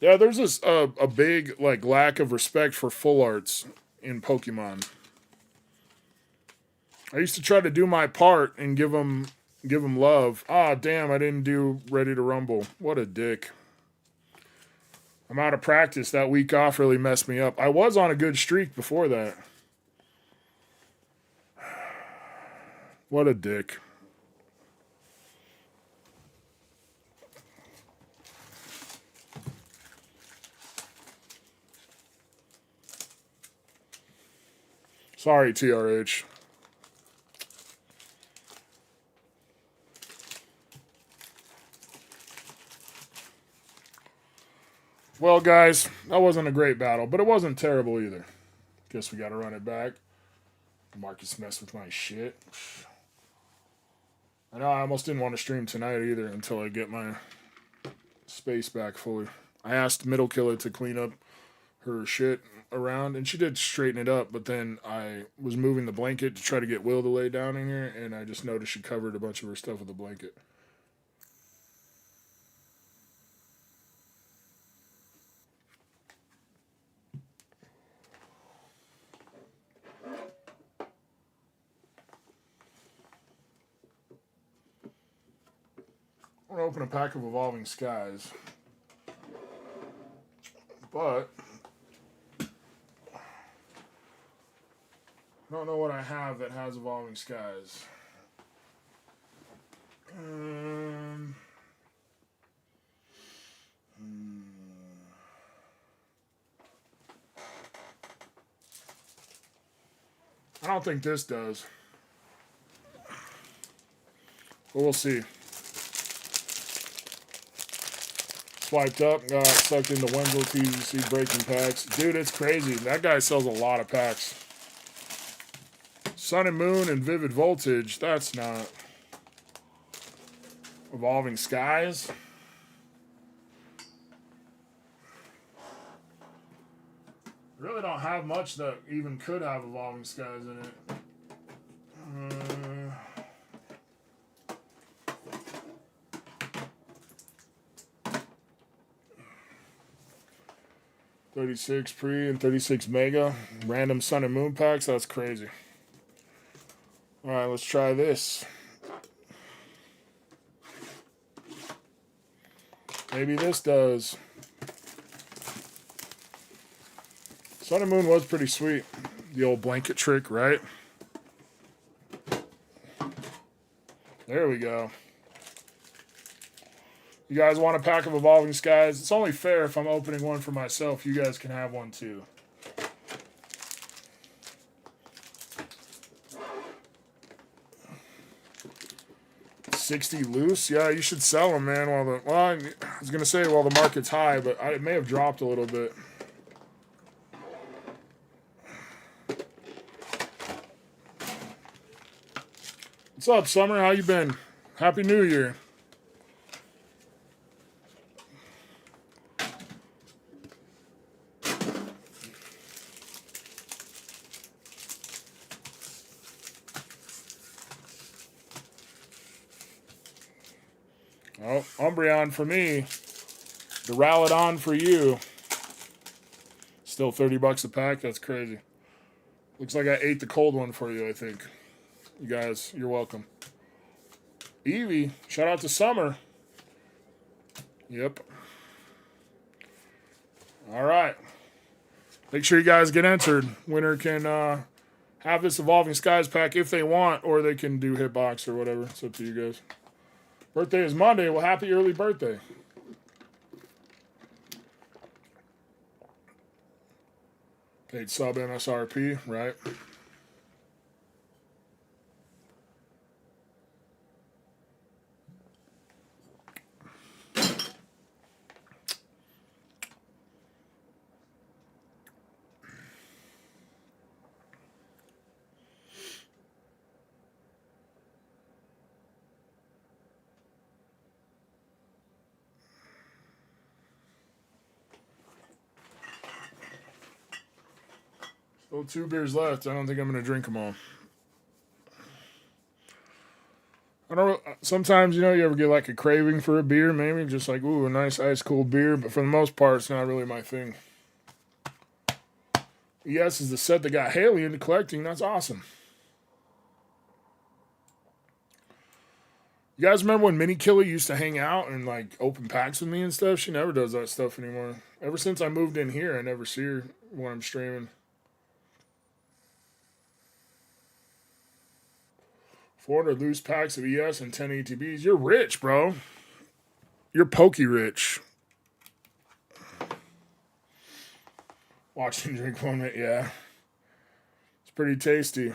Yeah, there's this a big like lack of respect for full arts in Pokemon. I used to try to do my part and give them love. Ah, damn, I didn't do Ready to Rumble. What a dick. I'm out of practice. That week off really messed me up. I was on a good streak before that. What a dick. Sorry, TRH. Well, guys, that wasn't a great battle, but it wasn't terrible either. Guess we got to run it back. Marcus messed with my shit. I know I almost didn't want to stream tonight either until I get my space back fully. I asked Middle Killer to clean up her shit around, and she did straighten it up, but then I was moving the blanket to try to get Will to lay down in here, and I just noticed she covered a bunch of her stuff with a blanket. I'm going to open a pack of Evolving Skies. But I don't know what I have that has Evolving Skies. I don't think this does. But we'll see. Swiped up, got sucked into Wenzel TVC breaking packs. Dude, it's crazy. That guy sells a lot of packs. Sun and Moon and Vivid Voltage. That's not. Evolving Skies. Really don't have much that even could have Evolving Skies in it. 36 pre and 36 mega. Random Sun and Moon packs. That's crazy. All right, let's try this. Maybe this does. Sun and Moon was pretty sweet. The old blanket trick, right? There we go. You guys want a pack of Evolving Skies? It's only fair if I'm opening one for myself. You guys can have one too. $60 loose? Yeah, you should sell them, man. Well, I was gonna say while the market's high, but it may have dropped a little bit. What's up, Summer? How you been? Happy New Year. Oh, Umbreon for me. Duraludon for you. Still $30 a pack? That's crazy. Looks like I ate the cold one for you, I think. You guys, you're welcome. Evie, shout out to Summer. Yep. All right. Make sure you guys get entered. Winner can have this Evolving Skies pack if they want, or they can do Hitbox or whatever. It's up to you guys. Birthday is Monday. Well, happy early birthday. Paid sub MSRP, right? Still 2 beers left. I don't think I'm going to drink them all. I don't. Sometimes, you know, you ever get like a craving for a beer, maybe just like, ooh, a nice ice cold beer. But for the most part, it's not really my thing. Yes, is the set that got Haley into collecting. That's awesome. You guys remember when Mini Killer used to hang out and like open packs with me and stuff? She never does that stuff anymore. Ever since I moved in here, I never see her when I'm streaming. 400 loose packs of ES and 10 ATBs. You're rich, bro. You're pokey rich. Watch and drink one minute, yeah. It's pretty tasty.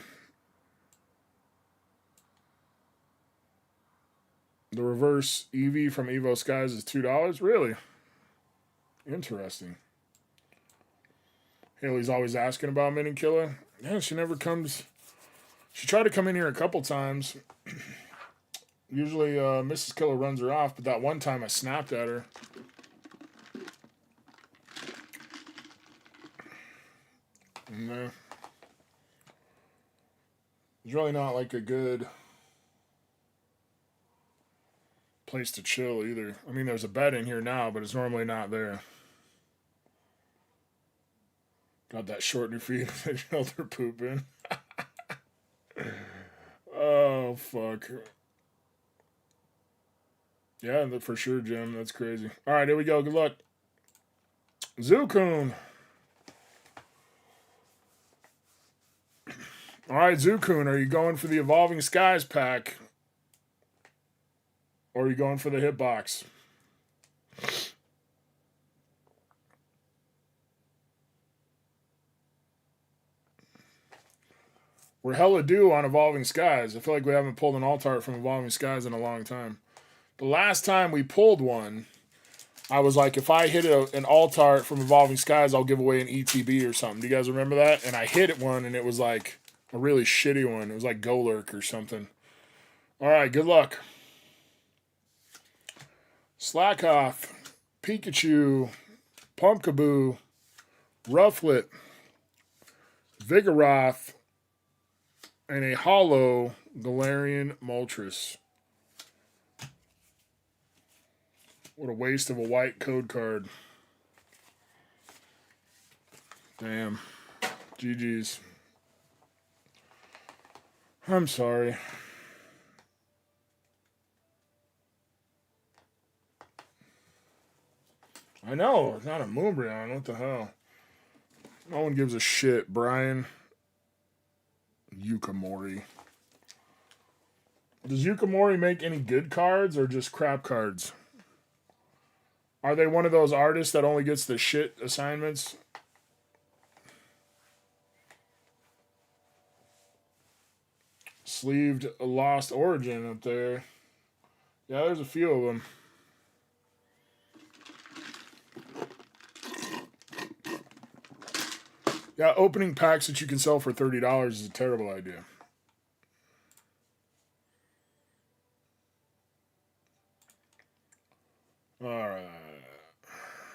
The reverse EV from Evo Skies is $2. Really? Interesting. Haley's always asking about Mini Killer. Yeah, she never comes. She tried to come in here a couple times. Usually Mrs. Killer runs her off, but that one time I snapped at her. And it's really not like a good place to chill either. I mean, there's a bed in here now, but it's normally not there. Got that short new feet. They shelter poop in. Oh, fuck. Yeah, for sure, Jim. That's crazy. All right, here we go. Good luck. Zukun. All right, Zukun, are you going for the Evolving Skies pack? Or are you going for the Hitbox? We're hella due on Evolving Skies. I feel like we haven't pulled an alt-art from Evolving Skies in a long time. The last time we pulled one, I was like, if I hit an alt-art from Evolving Skies, I'll give away an ETB or something. Do you guys remember that? And I hit one, and it was like a really shitty one. It was like Golurk or something. All right, good luck. Slackoff, Pikachu, Pumpkaboo, Rufflet, Vigoroth, and a hollow Galarian Moltres. What a waste of a white code card. Damn. GG's. I'm sorry. I know, it's not a Moonbreon. What the hell? No one gives a shit, Brian. Yukamori. Does Yukamori make any good cards or just crap cards? Are they one of those artists that only gets the shit assignments? Sleeved Lost Origin up there. Yeah, there's a few of them. Yeah, opening packs that you can sell for $30 is a terrible idea. All right.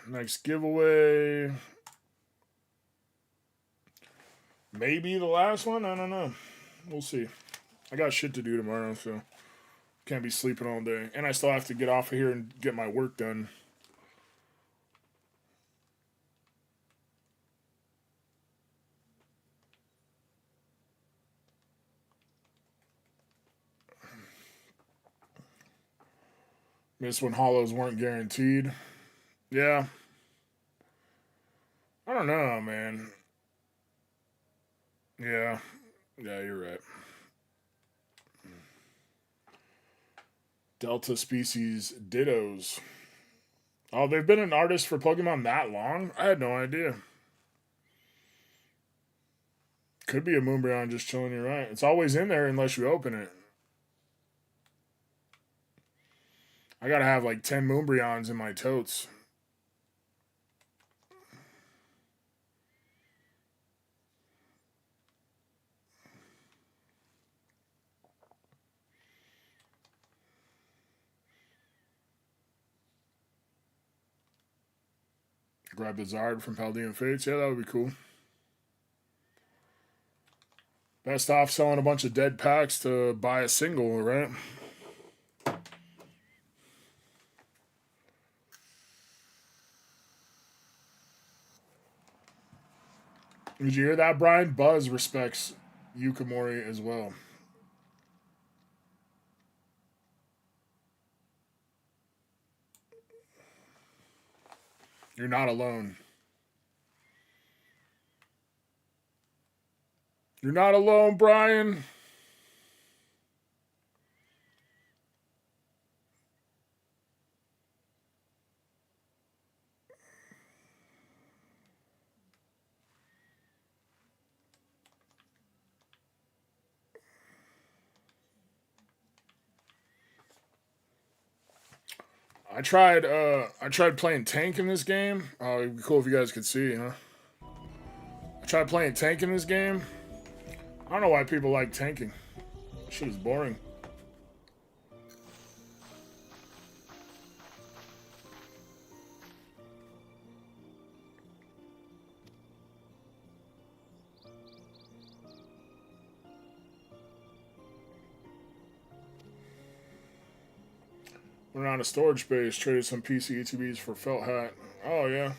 Next giveaway. Maybe the last one? I don't know. We'll see. I got shit to do tomorrow, so can't be sleeping all day. And I still have to get off of here and get my work done. Missed when holos weren't guaranteed. Yeah. I don't know, man. Yeah. Yeah, you're right. Delta species dittos. Oh, they've been an artist for Pokemon that long? I had no idea. Could be a Moonbreon just chilling, you're right. It's always in there unless you open it. I gotta have like 10 Moonbreons in my totes. Grab the Zard from Paldean Fates. Yeah, that would be cool. Best off selling a bunch of dead packs to buy a single, right? Did you hear that, Brian? Buzz respects Yukamori as well. You're not alone. You're not alone, Brian. I tried playing tank in this game. It'd be cool if you guys could see, huh? I tried playing tank in this game. I don't know why people like tanking. Shit is boring. Went around a storage space, traded some PC ETBs for felt hat. Oh yeah.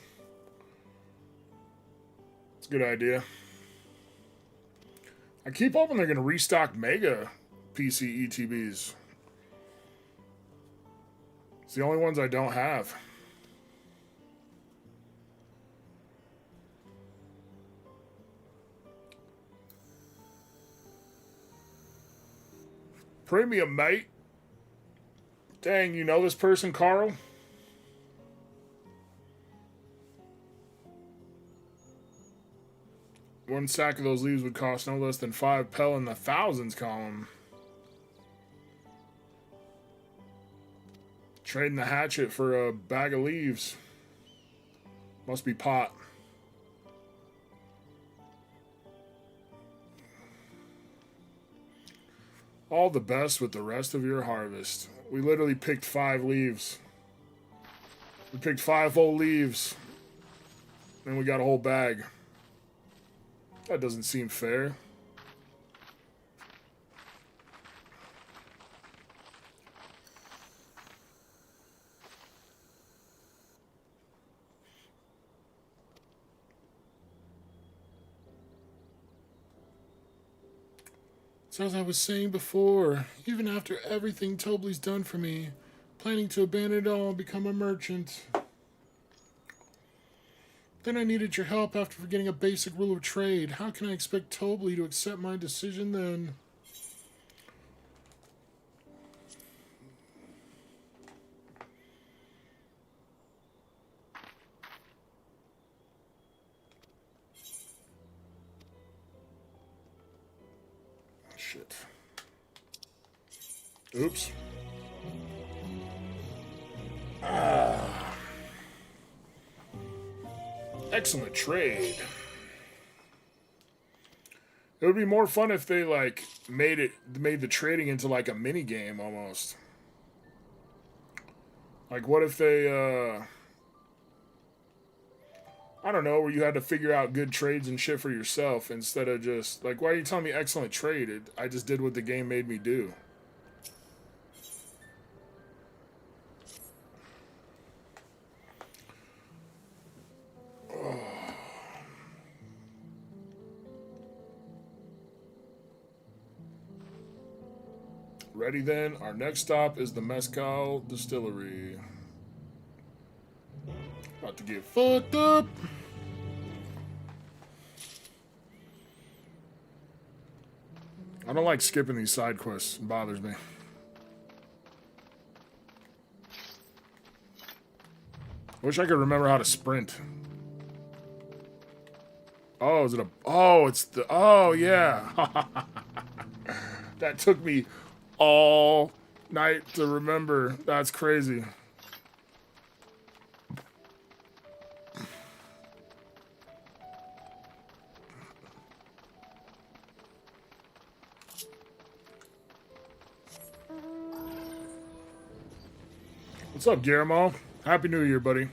It's a good idea. I keep hoping they're gonna restock Mega PC ETBs. It's the only ones I don't have. Premium, mate. Dang, you know this person, Carl? One sack of those leaves would cost no less than 5 pel in the thousands column. Trading the hatchet for a bag of leaves. Must be pot. All the best with the rest of your harvest. We literally picked 5 leaves. We picked 5 whole leaves. And we got a whole bag. That doesn't seem fair. So as I was saying before, even after everything Tobley's done for me, planning to abandon it all and become a merchant. Then I needed your help after forgetting a basic rule of trade. How can I expect Tobley to accept my decision then? Shit. Oops. Excellent trade. It would be more fun if they like made the trading into like a mini game almost. Like what if they I don't know, where you had to figure out good trades and shit for yourself instead of just like, why are you telling me excellent trade? I just did what the game made me do. Ready then. Our next stop is the Mezcal Distillery. About to get fucked up. I don't like skipping these side quests. It bothers me. Wish I could remember how to sprint. Oh, is it a... Oh, it's the... Oh, yeah. That took me all night to remember. That's crazy. What's up, Guillermo? Happy New Year, buddy.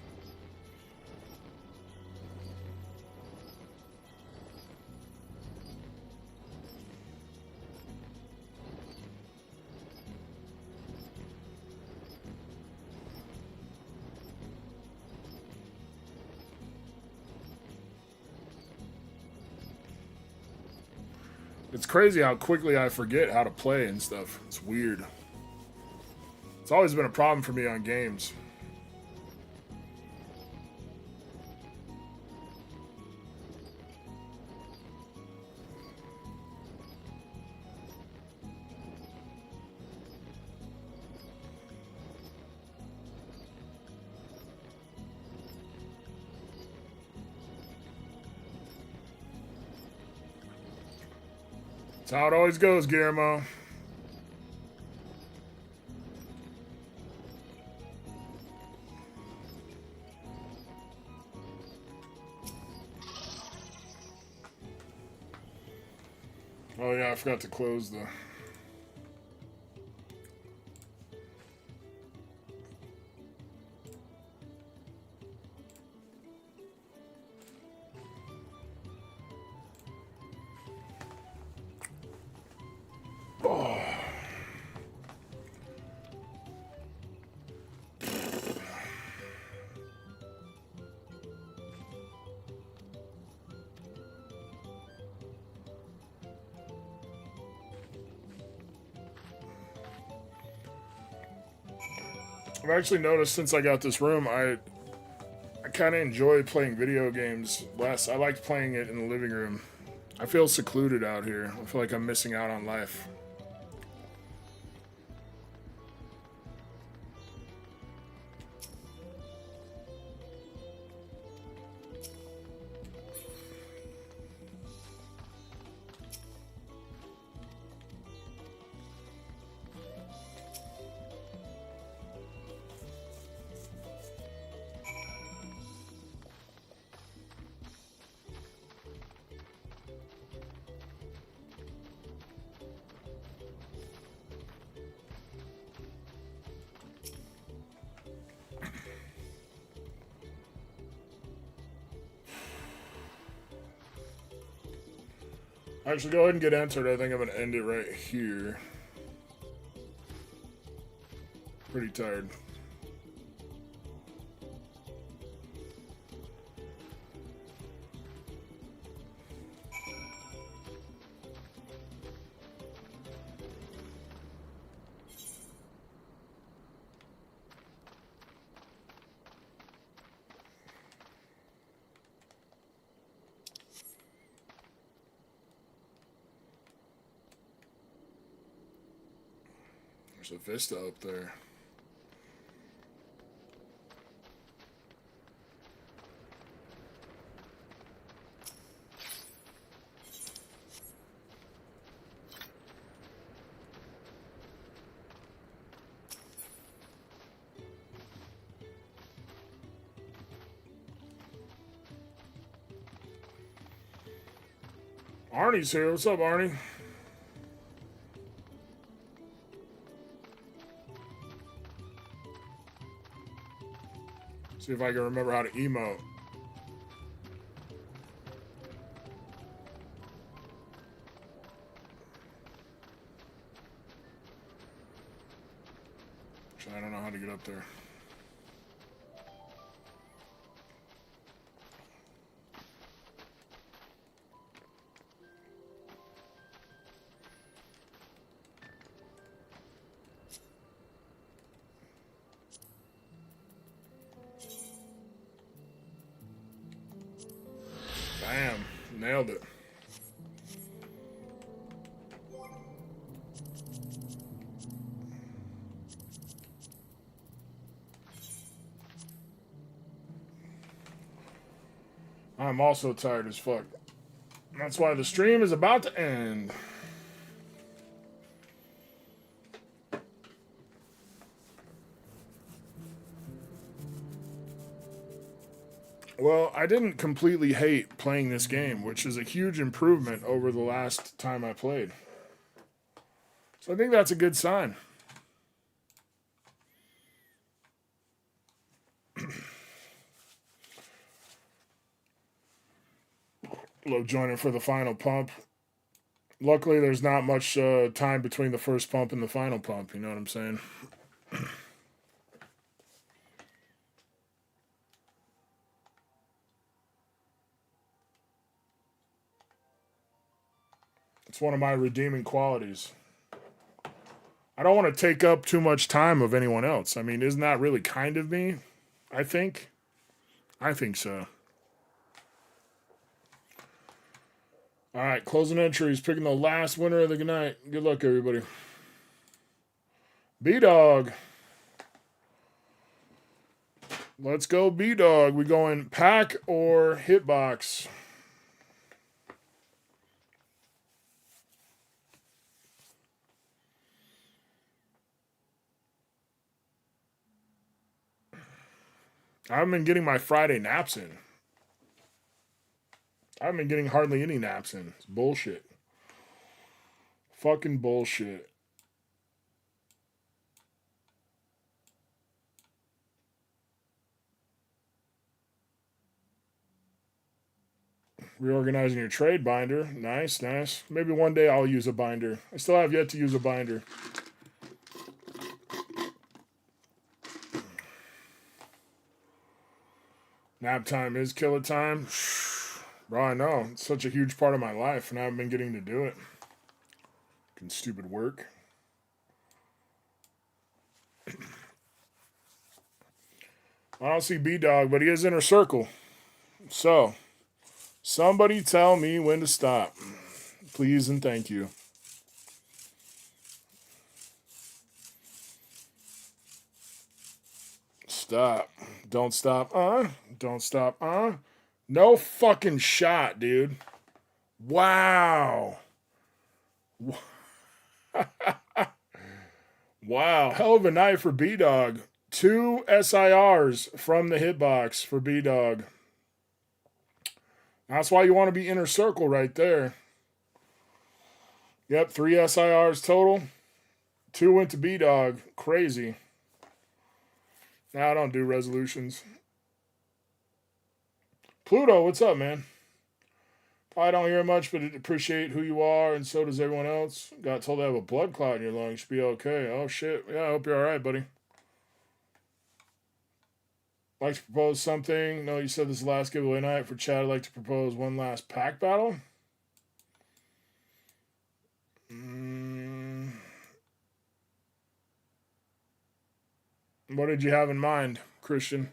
It's crazy how quickly I forget how to play and stuff. It's weird. It's always been a problem for me on games. That's how it always goes, Guillermo. Oh yeah, I forgot to close the... I've actually noticed since I got this room, I kind of enjoy playing video games less. I liked playing it in the living room. I feel secluded out here. I feel like I'm missing out on life. Actually, go ahead and get entered. I think I'm going to end it right here. Pretty tired. There's a vista up there. Arnie's here. What's up, Arnie? See if I can remember how to emote. Actually, I don't know how to get up there. Nailed it. I'm also tired as fuck. That's why the stream is about to end. Well, I didn't completely hate playing this game, which is a huge improvement over the last time I played. So I think that's a good sign. Love joining for the final pump. Luckily, there's not much time between the first pump and the final pump. You know what I'm saying? It's one of my redeeming qualities. I don't want to take up too much time of anyone else. I mean, isn't that really kind of me? I think so. All right, closing entries, picking the last winner of the night. Good luck, everybody. B-Dog. Let's go, B-Dog. We going pack or hitbox? I haven't been getting my Friday naps in. I haven't been getting hardly any naps in. It's bullshit. Fucking bullshit. Reorganizing your trade binder. Nice, nice. Maybe one day I'll use a binder. I still have yet to use a binder. Nap time is killer time. Bro, I know. It's such a huge part of my life, and I haven't been getting to do it. Fucking stupid work. I don't see B-Dog, but he is inner circle. So, somebody tell me when to stop. Please and thank you. Stop. Don't stop. Don't stop. No fucking shot, dude. Wow. Wow. Hell of a night for B-Dog. 2 SIRs from the hitbox for B-Dog. That's why you want to be inner circle right there. Yep, 3 SIRs total. 2 went to B-Dog. Crazy. Now I don't do resolutions. Pluto, what's up, man? I don't hear much, but appreciate who you are, and so does everyone else. Got told to have a blood clot in your lung. Should be okay. Oh, shit. Yeah, I hope you're all right, buddy. Like to propose something? No, you said this last giveaway night for chat. I'd like to propose one last pack battle. What did you have in mind, Christian?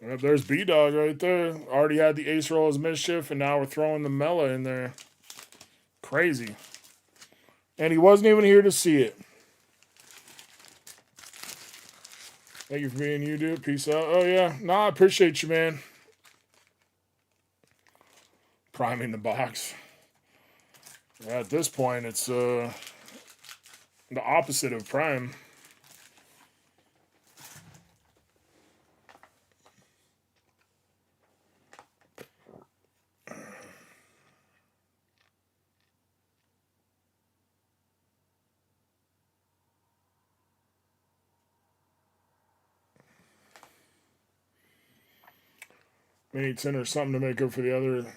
Yep, there's B-Dog right there. Already had the ace roll as mischief, and now we're throwing the Mela in there. Crazy. And he wasn't even here to see it. Thank you for being you, dude. Peace out. Oh, yeah. No, I appreciate you, man. Priming the box. Yeah, at this point, it's the opposite of prime. We need 10 or something to make up for the other.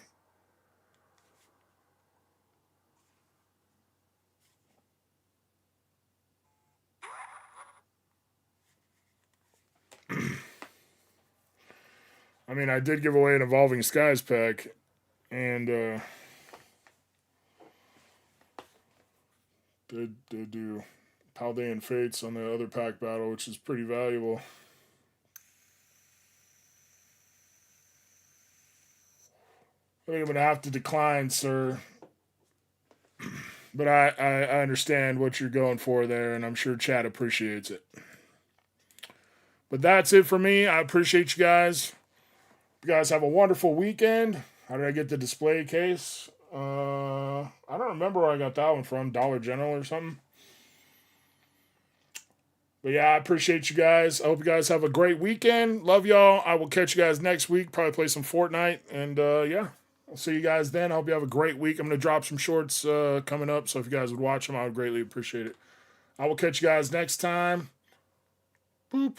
I mean, I did give away an Evolving Skies pack, and did do Paldean Fates on the other pack battle, which is pretty valuable. I think I'm gonna have to decline, sir. But I understand what you're going for there, and I'm sure chat appreciates it. But that's it for me. I appreciate you guys. You guys have a wonderful weekend. How did I get the display case? I don't remember where I got that one from. Dollar General or something. But yeah, I appreciate you guys. I hope you guys have a great weekend. Love y'all. I will catch you guys next week. Probably play some Fortnite. And yeah, I'll see you guys then. I hope you have a great week. I'm going to drop some shorts coming up. So if you guys would watch them, I would greatly appreciate it. I will catch you guys next time. Boop.